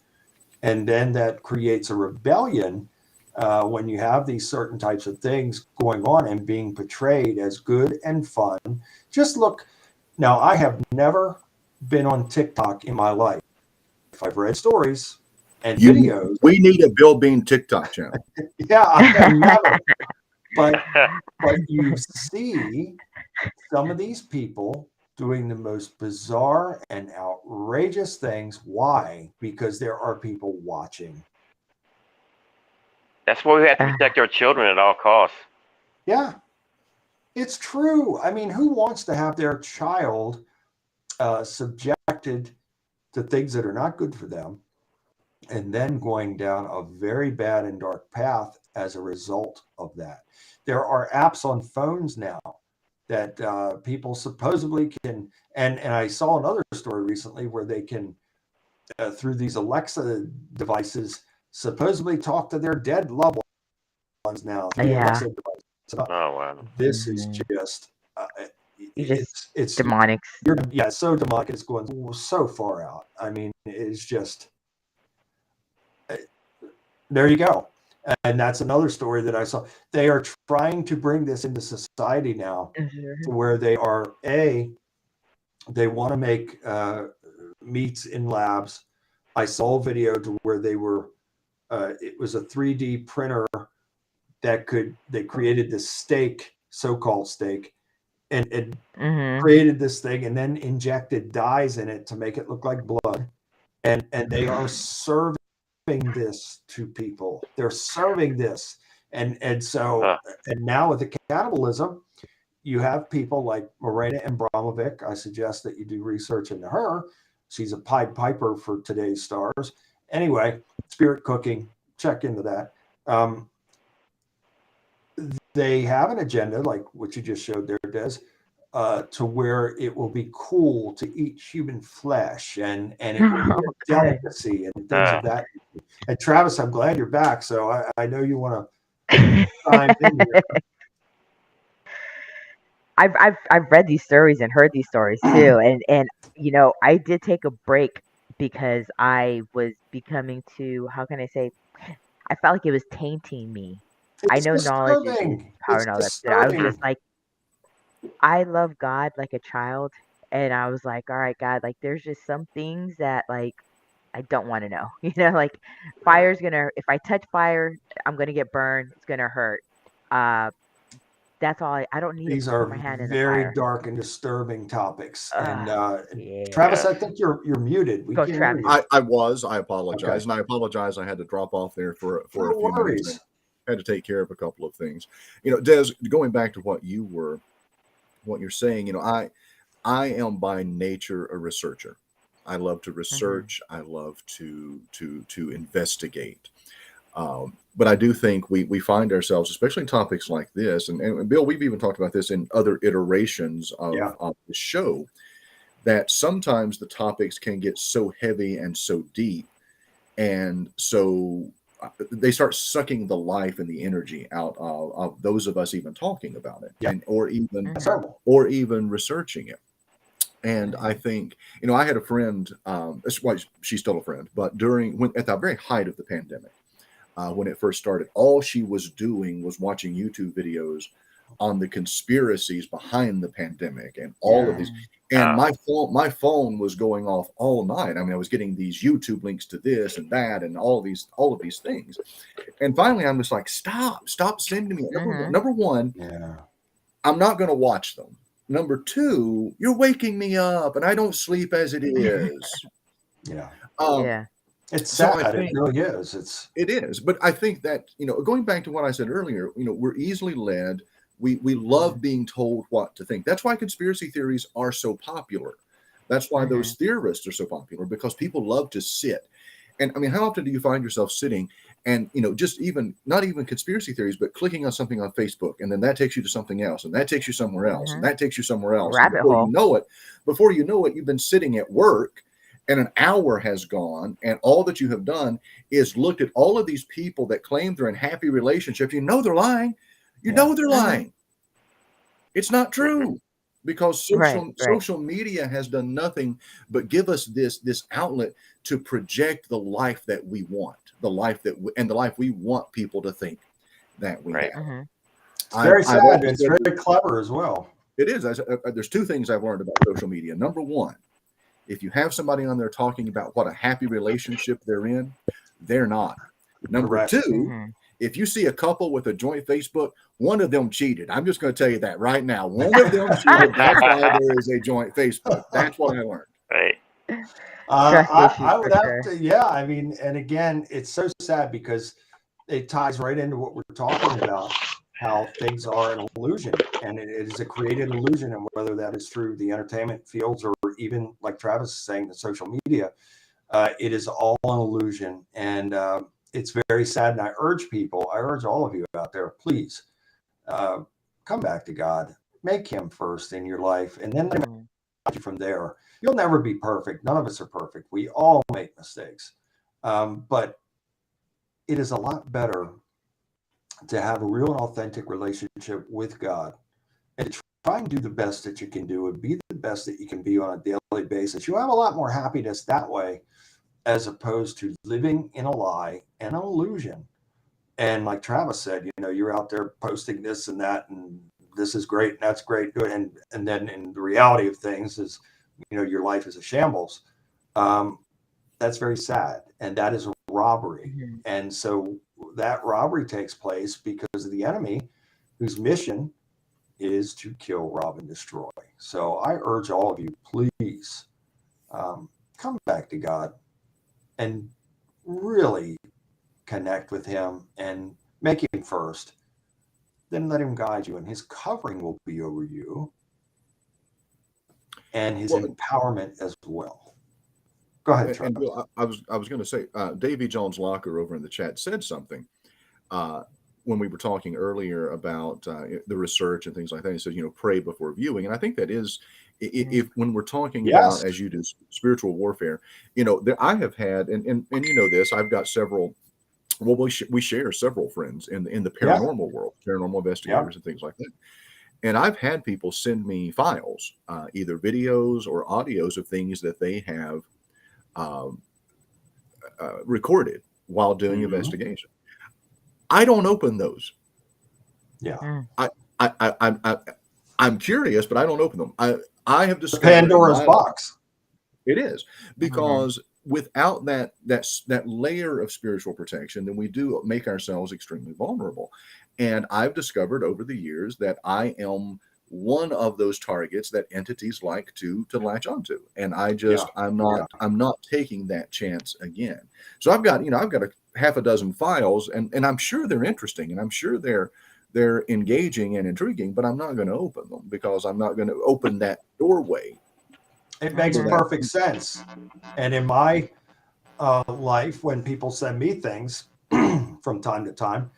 and then that creates a rebellion when you have these certain types of things going on and being portrayed as good and fun. Just look. Now, I have never been on TikTok in my life. I've read stories and videos. We need a Bill Bean TikTok channel. Yeah, I have never. But you see some of these people doing the most bizarre and outrageous things. Why? Because there are people watching. That's why we have to protect our children at all costs. Yeah, it's true. I mean, who wants to have their child subjected to things that are not good for them and then going down a very bad and dark path as a result of that? There are apps on phones now that people supposedly can, and I saw another story recently where they can, through these Alexa devices, supposedly talk to their dead loved ones now through the Yeah. Alexa device. So Oh wow. this is Mhm. just You just it's demonic. yeah, it's so demonic. It's going so far out. I mean, it's just there you go. And that's another story that I saw. They are trying to bring this into society now to where they are they want to make meats in labs. I saw a video to where they were it was a 3D printer that they created this steak, so-called steak, and Mhm. created this thing and then injected dyes in it to make it look like blood. And they are serving this to people. They're serving this. And so and now with the cannibalism, you have people like Morena Abramovic. I suggest that you do research into her. She's a Pied Piper for today's stars. Anyway, Spirit Cooking, check into that. They have an agenda, like what you just showed there, Des, to where it will be cool to eat human flesh and it will be Oh a God. delicacy and things of that. And Travis, I'm glad you're back. So I know you want to chime in here. I've read these stories and heard these stories too, and I did take a break because I was becoming too, how can I say, I felt like it was tainting me. I It's know knowledge is disturbing. power It's and all that, but I was disturbing. just like, I love God like a child, and I was like, all right, God, like there's just some things that like I don't want to know. Like fire's gonna, if I touch fire, I'm gonna get burned. It's gonna hurt. Uh, that's all. I don't need to These put are my hand in the very fire. dark and disturbing topics. And Yeah. Travis, I Yes. think you're muted. We Go, can't hear Travis. you. I apologize, Okay. and I apologize. I had to drop off there for No a few minutes. worries. I had to take care of a couple of things. Des, going back to what you're saying. I am by nature a researcher. I love to research. I love to investigate. But I do think we find ourselves, especially in topics like this, and Bill, we've even talked about this in other iterations Yeah. of the show, that sometimes the topics can get so heavy and so deep, and so they start sucking the life and the energy out of those of us even talking about it, Yeah. and or even That's terrible. researching it. And I think, I had a friend, that's why she's still a friend, but at the very height of the pandemic, when it first started, all she was doing was watching YouTube videos on the conspiracies behind the pandemic and all of these. And my phone was going off all night. I mean, I was getting these YouTube links to this and that and all of these things. And finally, I'm just like, stop sending me. Number one, I'm not going to watch them. Number two, you're waking me up, and I don't sleep as it is. Yeah. Yeah. It's So sad. It really is. It is. But I think that, going back to what I said earlier, we're easily led. We love being told what to think. That's why conspiracy theories are so popular. That's why those theorists are so popular, because people love to sit. And I mean, how often do you find yourself sitting and, just even not even conspiracy theories, but clicking on something on Facebook, and then that takes you to something else, and that takes you somewhere else, and that takes you somewhere else. And Rabbit hole. before you know it, you've been sitting at work and an hour has gone, and all that you have done is looked at all of these people that claim they're in happy relationships. You know they're lying. You know they're lying. It's not true, because social media has done nothing but give us this outlet to project the life that we want, the life we want people to think that we have. It's very sad. It's very clever as well. It is. There's two things I've learned about social media. Number one, if you have somebody on there talking about what a happy relationship they're in, they're not. Number two, if you see a couple with a joint Facebook, one of them cheated. I'm just going to tell you that right now. One of them cheated. That's why there is a joint Facebook. That's what I learned. Right. I would have to, yeah. I mean, and again, it's so sad because it ties right into what we're talking about, how things are an illusion, and it is a created illusion. And whether that is through the entertainment fields or even, like Travis is saying, the social media, it is all an illusion. And it's very sad. And I urge all of you out there, please come back to God, make him first in your life, and then from there. You'll never be perfect. None of us are perfect. We all make mistakes. But it is a lot better to have a real and authentic relationship with God and to try and do the best that you can do and be the best that you can be on a daily basis. You have a lot more happiness that way as opposed to living in a lie and an illusion. And like Travis said, you know, you're out there posting this and that, and this is great, and that's great, good. And then in the reality of things is, you know, your life is a shambles. That's very sad. And that is a robbery. Mhm. And so that robbery takes place because of the enemy whose mission is to kill, rob, and destroy. So I urge all of you, please come back to God and really connect with him and make him first. Then let him guide you, and his covering will be over you and his empowerment as well. Go ahead, Travis. And Bill, I was going to say, Davy Jones Locker over in the chat said something when we were talking earlier about the research and things like that. He said, you know, pray before viewing, and I think that is, if when we're talking about, as you do, spiritual warfare, you know, I have had, and you know this, I've got several. Well, we share several friends in the paranormal world, paranormal investigators and things like that. And I've had people send me files, either videos or audios of things that they have recorded while doing investigation. I don't open those. Yeah. I'm curious, but I don't open them. I have discovered Pandora's box. It is, because without that layer of spiritual protection, then we do make ourselves extremely vulnerable. And I've discovered over the years that I am one of those targets that entities like to latch onto, and I'm not taking that chance again. So I've got a half a dozen files, and I'm sure they're interesting, and I'm sure they're engaging and intriguing, but I'm not going to open them because I'm not going to open that doorway. It makes perfect sense. And in my life, when people send me things from time to time,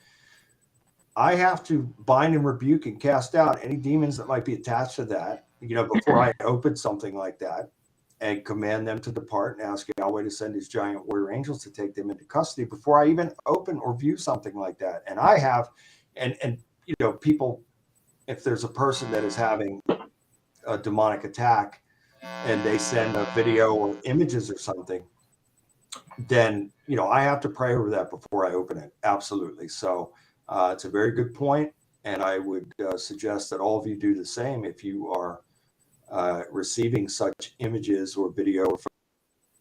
I have to bind and rebuke and cast out any demons that might be attached to that, you know, before I open something like that, and command them to depart and ask Yahweh to send his giant warrior angels to take them into custody before I even open or view something like that. And I have, and you know, people, if there's a person that is having a demonic attack and they send a video or images or something, then, you know, I have to pray over that before I open it. Absolutely. So it's a very good point. And I would suggest that all of you do the same if you are receiving such images or video or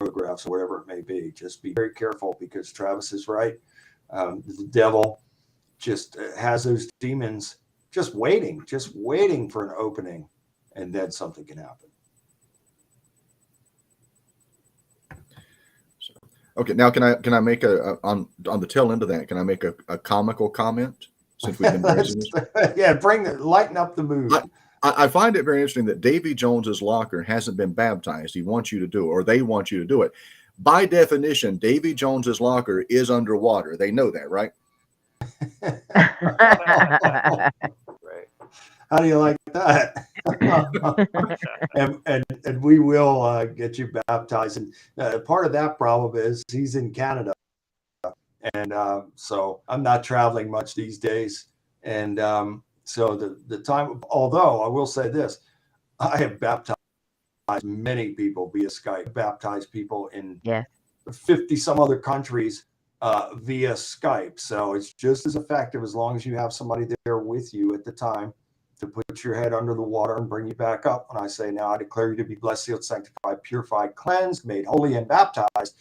photographs or whatever it may be. Just be very careful, because Travis is right. The devil just has those demons just waiting for an opening, and then something can happen. Okay, now can I make on the tail end of that? Can I make a comical comment, since we've been raising this? Yeah, lighten up the mood. I find it very interesting that Davy Jones's Locker hasn't been baptized. He wants you to do it, or they want you to do it. By definition, Davy Jones's Locker is underwater. They know that, right? Right. How do you like that? and we will get you baptized. And part of that problem is he's in Canada, and so I'm not traveling much these days. And so the time, although I will say this, I have baptized many people via Skype, baptized people in 50 some other countries via Skype. So it's just as effective as long as you have somebody there with you at the time to put your head under the water and bring you back up. When I say, now I declare you to be blessed, sealed, sanctified, purified, cleansed, made holy, and baptized,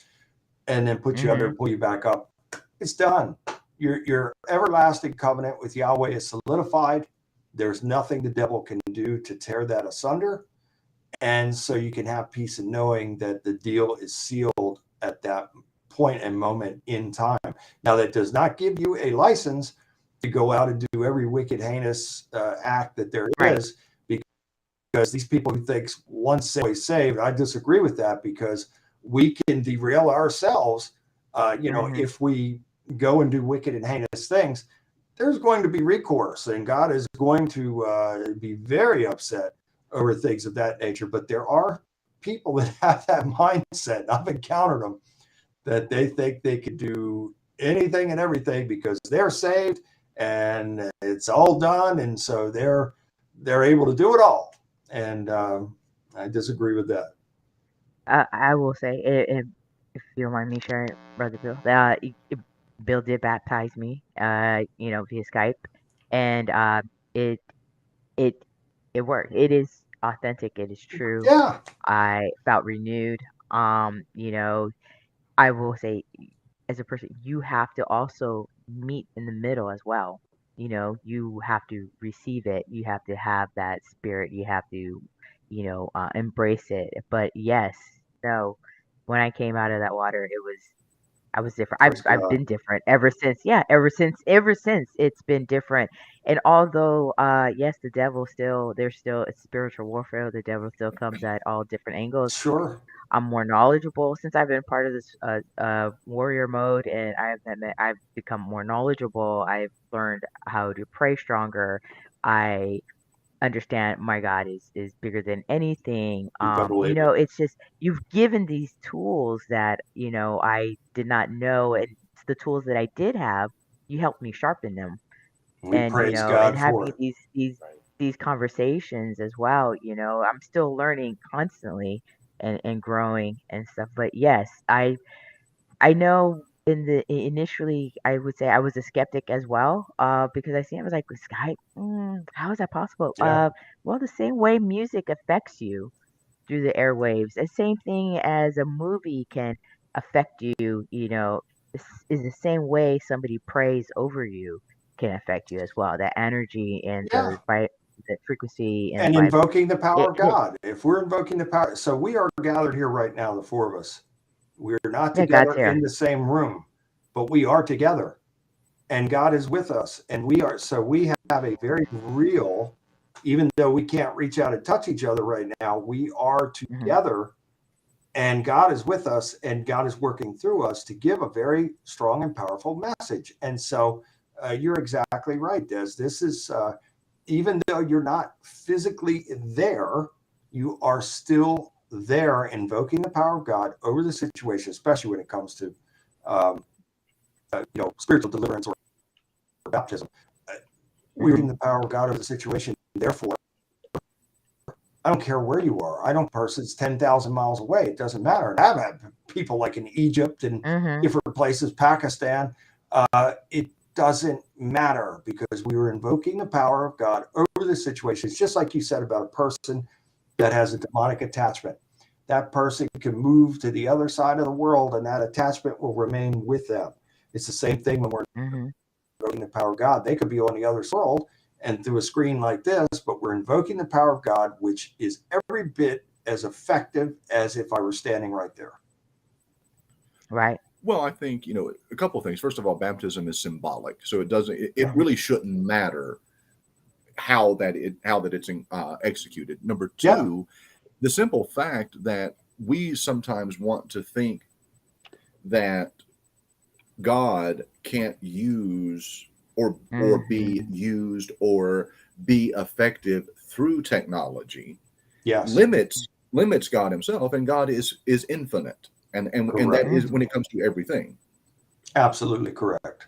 and then put you under and pull you back up, it's done. Your everlasting covenant with Yahweh is solidified. There's nothing the devil can do to tear that asunder. And so you can have peace in knowing that the deal is sealed at that point and moment in time. Now, that does not give you a license to go out and do every wicked, heinous act that there is, because these people who think once saved, always saved, I disagree with that, because we can derail ourselves. If we go and do wicked and heinous things, there's going to be recourse, and God is going to be very upset over things of that nature. But there are people that have that mindset. I've encountered them, that they think they could do anything and everything because they're saved and it's all done, and so they're able to do it all. And I disagree with that. I will say, if you don't mind me sharing, Brother Bill, Bill did baptize me, via Skype, and it it it worked. It is authentic. It is true. Yeah, I felt renewed. You know, I will say, as a person, you have to also meet in the middle as well. You have to receive it. You have to have that spirit. You have to, embrace it. But yes, no, when I came out of that water, I was different. I've praise I've God. been different ever since. Yeah, ever since it's been different. And although yes, the devil still there's still a spiritual warfare. The devil still comes at all different angles. Sure. I'm more knowledgeable since I've been part of this warrior mode, and I've become more knowledgeable. I've learned how to pray stronger. I understand my God is bigger than anything. You better believe it. It's just you've given these tools that I did not know, and the tools that I did have, you helped me sharpen them, We and praise and God for having it. these conversations as well. I'm still learning constantly and growing and stuff. But yes, I know initially I would say I was a skeptic as well, because I see I was like, Skype, how is that possible? Yeah, Well, the same way music affects you through the airwaves, the same thing as a movie can affect you. This is the same way somebody prays over you can affect you as well. That energy and yeah. the frequency and the And vibe, invoking the power it of hits. God. If we're invoking the power, so we are gathered here right now, the four of us. We're not Yeah, God's together in here. the same room, but we are together, and God is with us. And we have a very real, even though we can't reach out and touch each other right now, we are Hmm. together, and God is with us, and God is working through us to give a very strong and powerful message. And so you're exactly right, Des. This is, even though you're not physically there, you are still there invoking the power of God over the situation, especially when it comes to um, spiritual deliverance or baptism. We're Hmm. in the power of God over the situation. Therefore, I don't care where you are. I don't person it's 10,000 miles away. It doesn't matter. And I've had people like in Egypt and Hmm. different places, Pakistan. It doesn't matter because we were invoking the power of God over the situation. It's just like you said about a person that has a demonic attachment. That person can move to the other side of the world and that attachment will remain with them. It's the same thing when we're Hmm. invoking the power of God. They could be on the other world and through a screen like this, but we're invoking the power of God, which is every bit as effective as if I were standing right there. Right. Well, I think, a couple of things. First of all, baptism is symbolic, so it Hmm. really shouldn't matter how that it's executed. Number Yeah, two, the simple fact that we sometimes want to think that God can't use or be Hmm. used or be effective through technology yes, limits God Himself, and God is infinite, and that correct. is Hmm. when it comes to everything. Absolutely correct.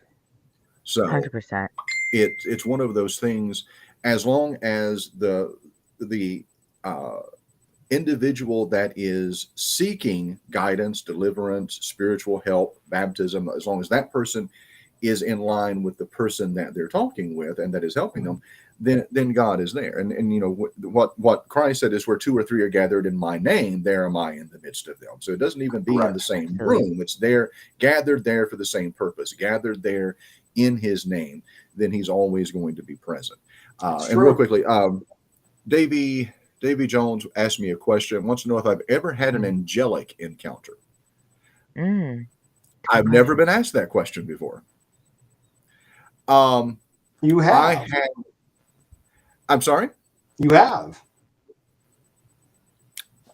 So 100%. it's one of those things. As long as the uh, individual that is seeking guidance, deliverance, spiritual help, baptism, as long as that person is in line with the person that they're talking with and that is helping them, then God is there. And what Christ said is, where two or three are gathered in my name, there am I in the midst of them. So it doesn't even be in the Correct. same Absolutely. room. It's there, gathered there for the same purpose, gathered there in His name. Then He's always going to be present. It's And real true. quickly, Davy Jones asked me a question. Wants to know if I've ever had an angelic encounter. Mm, good I've never question. been asked that question before. Um, You I have. had. I'm sorry. You have.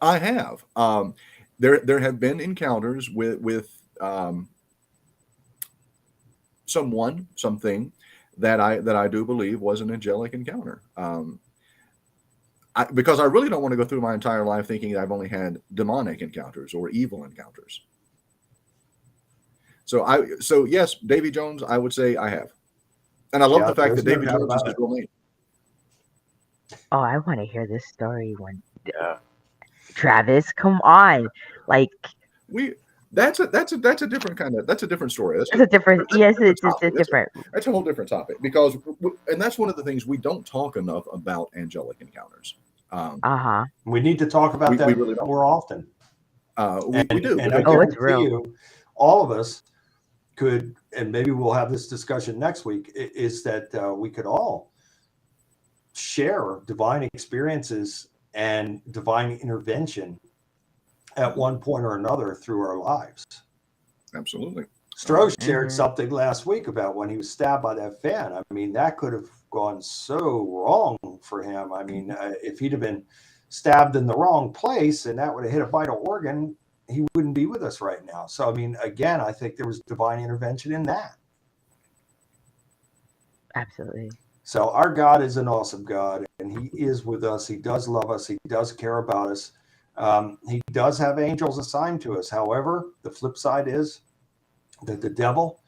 I have. There have been encounters with something that I do believe was an angelic encounter. Because I really don't want to go through my entire life thinking I've only had demonic encounters or evil encounters. So yes, Davy Jones, I would say I have. And I love Yeah, the fact there's that no Davy doubt Jones is about his it. real name. Oh, I want to hear this story when Yeah. Travis, come on. Like, That's a different kind of, that's a different story. it's a different, That's a yes, different it's a topic. different. That's a whole different topic because, and that's one of the things we don't talk enough about angelic encounters. Uh-huh. We need to talk about We that really don't. more often. We do. And I Oh, it's guarantee real. you, all of us could, and maybe we'll have this discussion next week, is that we could all share divine experiences and divine intervention at one point or another through our lives. Absolutely. Stroh shared Mhm. something last week about when he was stabbed by that fan. I mean, that could have gone so wrong for him. I mean, if he'd have been stabbed in the wrong place and that would have hit a vital organ, he wouldn't be with us right now. So, I mean, again, I think there was divine intervention in that. Absolutely. So our God is an awesome God, and he is with us. He does love us. He does care about us. He does have angels assigned to us. However, the flip side is that the devil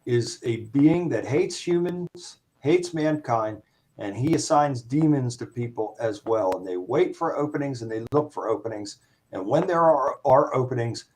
is a being that hates humans, hates mankind, and he assigns demons to people as well. And they wait for openings and they look for openings. And when there are openings,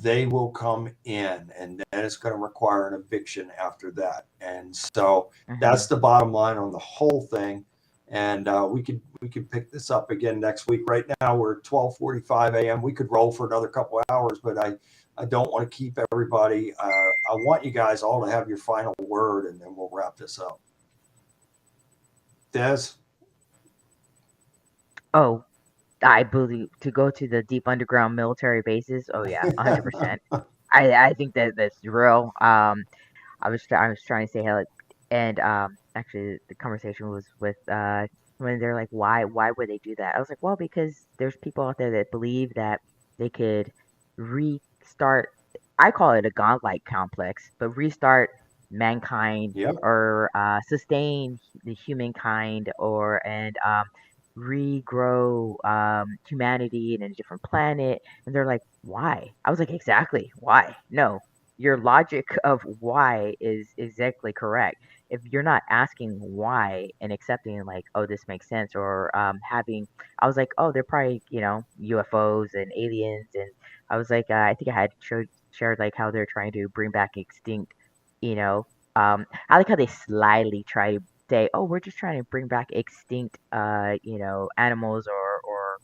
they will come in, and then it's going to require an eviction after that. And so that's the bottom line on the whole thing. And we could pick this up again next week. Right now we're at 12:45 a.m. We could roll for another couple of hours, but I don't want to keep everybody. I want you guys all to have your final word, and then we'll wrap this up. Des? Oh, I believe to go to the deep underground military bases. Oh yeah, 100%. I think that that's real. I was trying to say how, and actually the conversation was with when they're like, why would they do that? I was like, well, because there's people out there that believe that they could restart. I call it a godlike complex, but restart mankind Yep. or sustain the humankind or and regrow humanity in a different planet. And they're like, why? I was like, exactly, why? No, your logic of why is exactly correct. If you're not asking why and accepting like, oh, this makes sense, or having, I was like, oh, they're probably UFOs and aliens, and I was like, I think I had shared like how they're trying to bring back extinct, you know, I like how they slyly try to say, oh, we're just trying to bring back extinct, animals or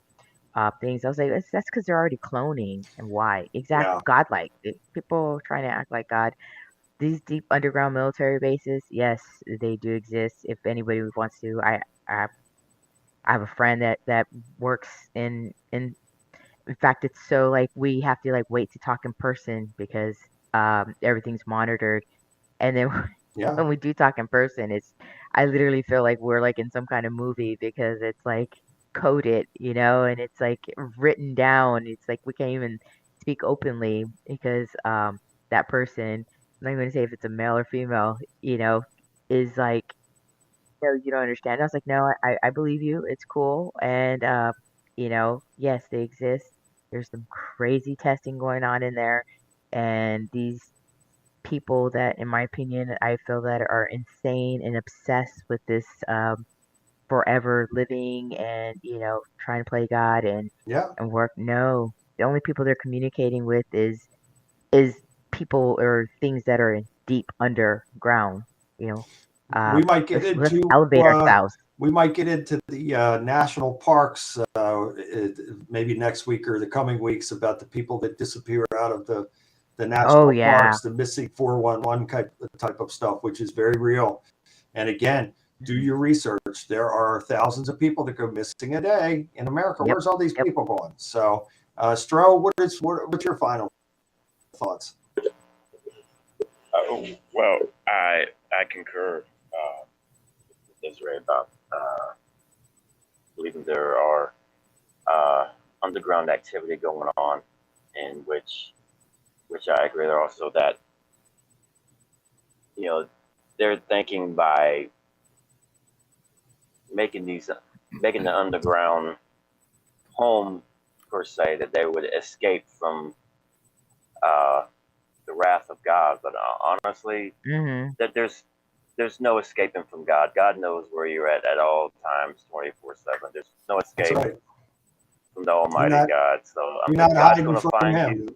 things. I was like, that's because they're already cloning, and why? Exactly, Yeah. godlike. People trying to act like God. These deep underground military bases, yes, they do exist. If anybody wants to, I, I have a friend that works in fact, it's so like we have to like wait to talk in person because everything's monitored. And then Yeah. when we do talk in person, I literally feel like we're like in some kind of movie because it's like coded, and it's like written down. It's like we can't even speak openly because that person, I'm not even gonna say if it's a male or female, is like, no, you don't understand. I was like, no, I believe you. It's cool. And yes, they exist. There's some crazy testing going on in there. And these people that, in my opinion, I feel that are insane and obsessed with this forever living and trying to play God Yeah. and work. No, the only people they're communicating with is people or things that are in deep underground. You know, We might get let's into elevate ourselves. we might get into the national parks maybe next week or the coming weeks about the people that disappear out of the Oh national yeah, parks, the missing 411 type of stuff, which is very real. And again, do your research. There are thousands of people that go missing a day in America. yep, Where's all these yep. people going? So, Stroh, what's your final thoughts? Well, I concur with Desiree about believing there are underground activity going on, in which I agree. There also that they're thinking by making the underground home per se that they would escape from the wrath of God. But honestly, Mm-hmm. that there's no escaping from God. God knows where you're at all times, 24/7. There's no That's escape right. from the Almighty not- God. So I You're mean, not God's hiding going to from find him. you.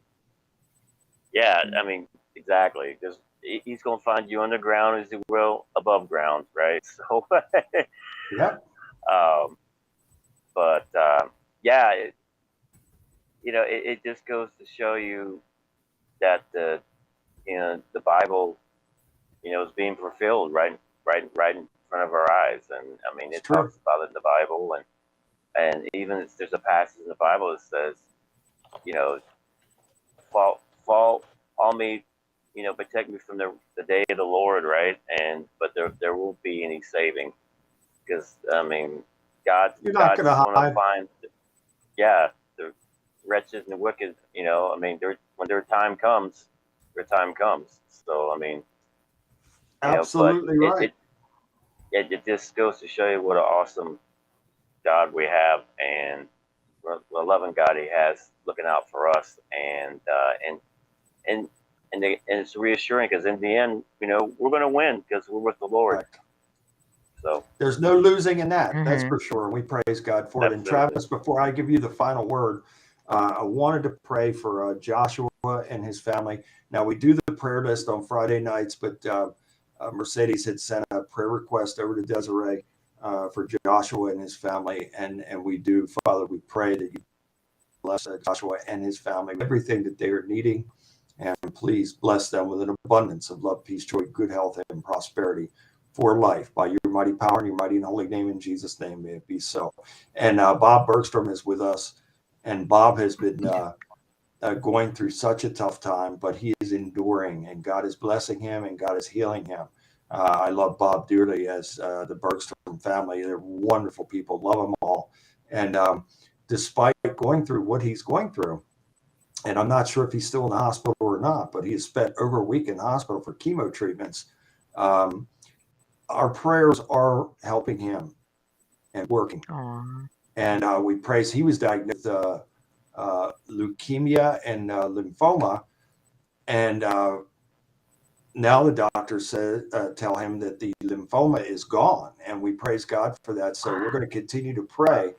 Yeah, I mean, exactly. He's going to find you underground as he will above ground, right? So, Yep. but yeah, it just goes to show you that the Bible, is being fulfilled right in front of our eyes, and I mean, It's it true. talks about it in the Bible, and even there's a passage in the Bible that says, you know, fall on me, protect me from the day of the Lord, right? But there won't be any saving, because I mean, You're not God's going to going to hide. find, yeah, the wretched and the wicked. I mean, when their time comes, their time comes. So I mean, Absolutely but right. it just goes to show you what an awesome God we have, and what a loving God He has looking out for us, and it's reassuring, because in the end, we're going to win because we're with the Lord. Right. So There's no losing in that. Mm-hmm. That's for sure. And we praise God for it. And absolutely. Travis, before I give you the final word, I wanted to pray for Joshua and his family. Now, we do the prayer list on Friday nights, but Mercedes had sent a prayer request over to Desiree for Joshua and his family. And we do, Father, we pray that you bless Joshua and his family, everything that they are needing. And please bless them with an abundance of love, peace, joy, good health, and prosperity for life by your mighty power and your mighty and holy name. In Jesus' name, may it be so. And Bob Bergstrom is with us. And Bob has been going through such a tough time, but he is enduring, and God is blessing him, and God is healing him. I love Bob dearly, as the Bergstrom family. They're wonderful people, love them all. And despite going through what he's going through, and I'm not sure if he's still in the hospital or not, but he has spent over a week in the hospital for chemo treatments. Our prayers are helping him and working. Aww. And we praise. He was diagnosed with leukemia and lymphoma, and now the doctors tell him that the lymphoma is gone, and we praise God for that. So we're going to continue to pray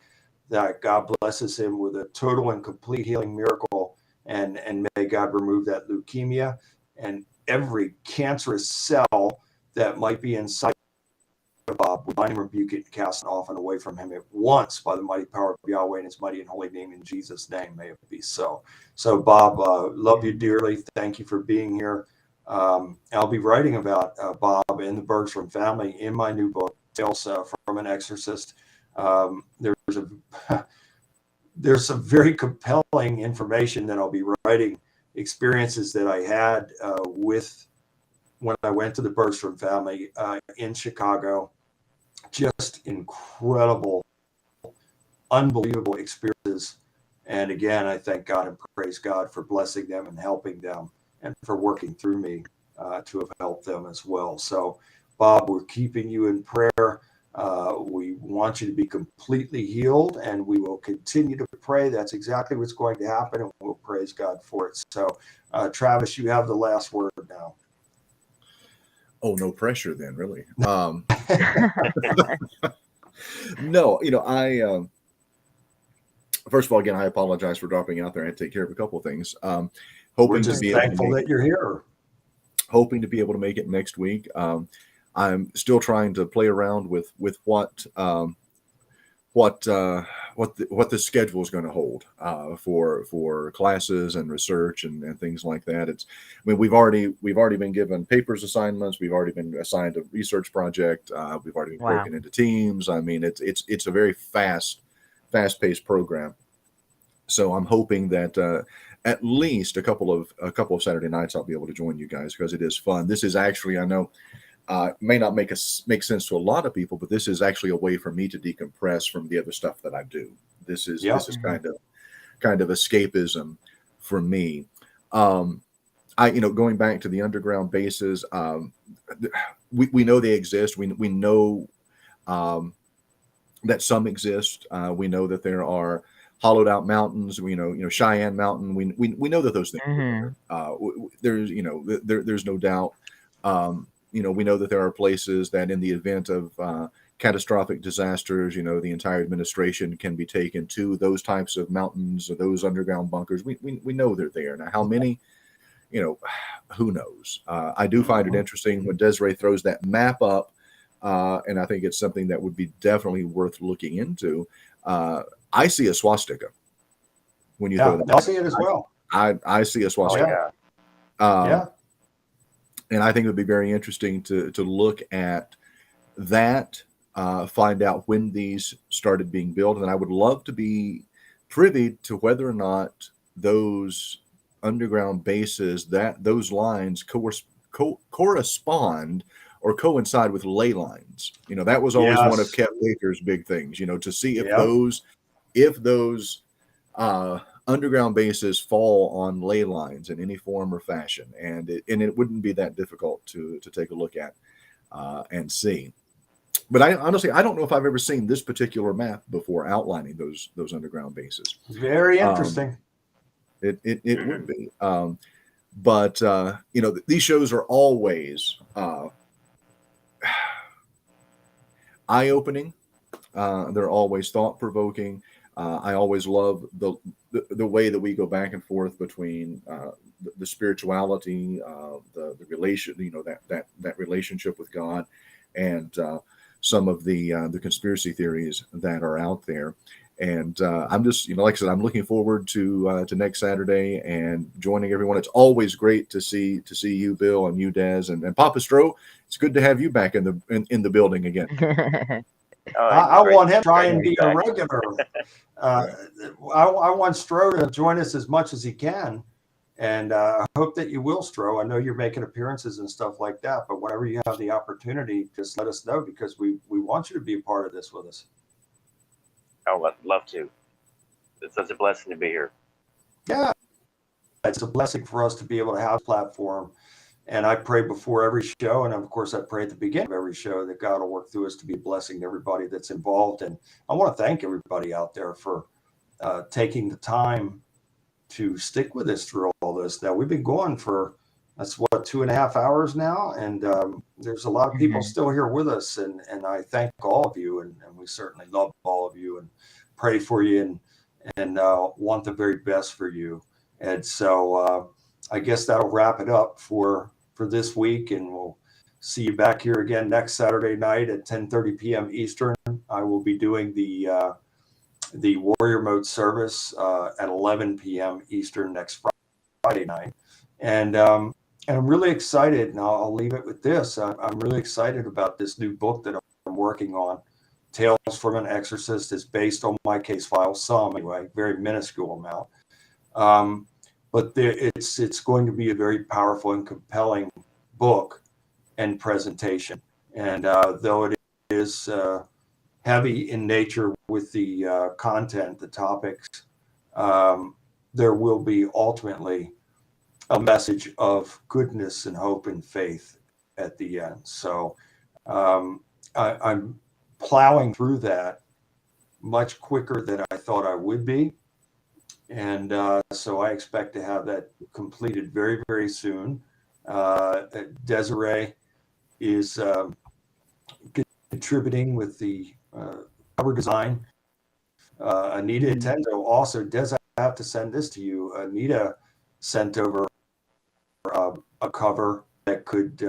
that God blesses him with a total and complete healing miracle, and may God remove that leukemia and every cancerous cell that might be inside of Bob. We bind and rebuke it and cast it off and away from him at once by the mighty power of Yahweh and his mighty and holy name. In Jesus' name, may it be so. So, Bob, love you dearly. Thank you for being here. I'll be writing about Bob and the Bergstrom family in my new book, Tales from an Exorcist. There's some very compelling information that I'll be writing, experiences that I had with when I went to the Bergstrom family in Chicago. Just incredible, unbelievable experiences. And again, I thank God and praise God for blessing them and helping them, and for working through me to have helped them as well. So, Bob, we're keeping you in prayer. We want you to be completely healed, and we will continue to pray. That's exactly what's going to happen, and we'll praise God for it. So, Travis, you have the last word now. Oh, no pressure then, really. No, I first of all, again, I apologize for dropping out there. I had to take care of a couple of things. We're Hoping just to be able thankful to that you're here. hoping to be able to make it next week. I'm still trying to play around with what the schedule is going to hold for classes and research and things like that. We've already been given papers assignments. We've already been assigned a research project. We've already been Wow. broken into teams. I mean, it's a very fast-paced program. So I'm hoping that at least a couple of Saturday nights I'll be able to join you guys, because it is fun. This is actually, I know, may not make sense to a lot of people, but this is actually a way for me to decompress from the other stuff that I do. This is kind of escapism for me. Going back to the underground bases, we know they exist. We know that some exist. We know that there are hollowed out mountains. Cheyenne Mountain. We know that those things Hmm. are there. There's no doubt. We know that there are places that in the event of catastrophic disasters, the entire administration can be taken to those types of mountains or those underground bunkers. We know they're there. Now, how many? Who knows? I do find it interesting when Desiree throws that map up, and I think it's something that would be definitely worth looking into. I see a swastika when you throw that. I see it as well. I see a Oh swastika. yeah. And I think it would be very interesting to look at that, find out when these started being built, and I would love to be privy to whether or not those underground bases, that those lines correspond or coincide with ley lines. That was always one of Kev Baker's big things. To see if those underground bases fall on ley lines in any form or fashion, and it wouldn't be that difficult to take a look at and see. But I honestly don't know if I've ever seen this particular map before outlining those underground bases. Very interesting. It would be. But these shows are always eye-opening. They're always thought-provoking. I always love the way that we go back and forth between the spirituality, the relation, that relationship with God, and some of the conspiracy theories that are out there. And I'm just, like I said, I'm looking forward to next Saturday and joining everyone. It's always great to see you, Bill, and you, Des, and Papa Stro. It's good to have you back in the building again. I want him to try and be a regular. I want Stro to join us as much as he can, and I hope that you will, Stro. I know you're making appearances and stuff like that, but whenever you have the opportunity, just let us know, because we want you to be a part of this with us. I would love to. It's such a blessing to be here. Yeah, it's a blessing for us to be able to have a platform. And I pray before every show, and of course I pray at the beginning of every show, that God will work through us to be a blessing to everybody that's involved. And I want to thank everybody out there for taking the time to stick with us through all this. Now, we've been going for, that's what, 2.5 hours now, and there's a lot of people still here with us, and I thank all of you, and we certainly love all of you and pray for you and want the very best for you. And so I guess that'll wrap it up for this week, and we'll see you back here again next Saturday night at 10:30 p.m. Eastern. I will be doing the Warrior Mode service at 11 p.m. Eastern next Friday night, and I'm really excited. And I'll leave it with this: I'm really excited about this new book that I'm working on. Tales from an Exorcist is based on my case file, some anyway, very minuscule amount. But it's going to be a very powerful and compelling book and presentation. And though it is heavy in nature with the content, the topics, there will be ultimately a message of goodness and hope and faith at the end. So I'm plowing through that much quicker than I thought I would be. And so I expect to have that completed very, very soon. Desiree is contributing with the cover design. Anita Tendo also, Des, I have to send this to you. Anita sent over a cover that could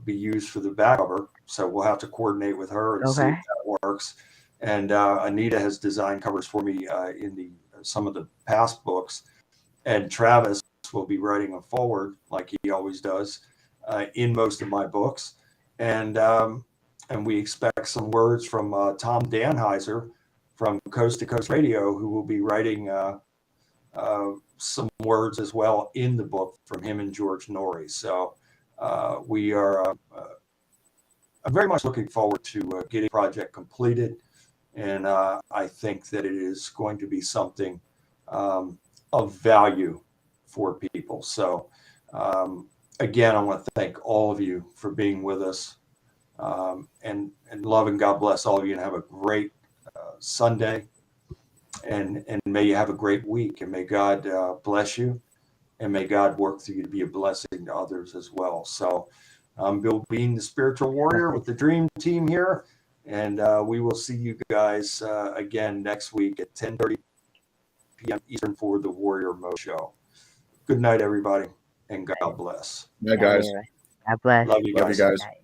be used for the back cover. So we'll have to coordinate with her and see if that works. And Anita has designed covers for me in some of the past books, and Travis will be writing a foreword like he always does in most of my books, and we expect some words from Tom Danheiser from Coast to Coast Radio, who will be writing some words as well in the book from him and George Norrie. So we are I'm very much looking forward to getting the project completed. And I think that it is going to be something of value for people. So again, I want to thank all of you for being with us, and love and God bless all of you, and have a great Sunday. and may you have a great week, and may God bless you, and may God work through you to be a blessing to others as well. So I'm Bill Bean, the spiritual warrior with the dream team here, and we will see you guys again next week at 10:30 p.m. Eastern for the Warrior Mode Show. Good night, everybody, and God bless. Yeah, guys. God bless. Love you Love you guys. guys. Night.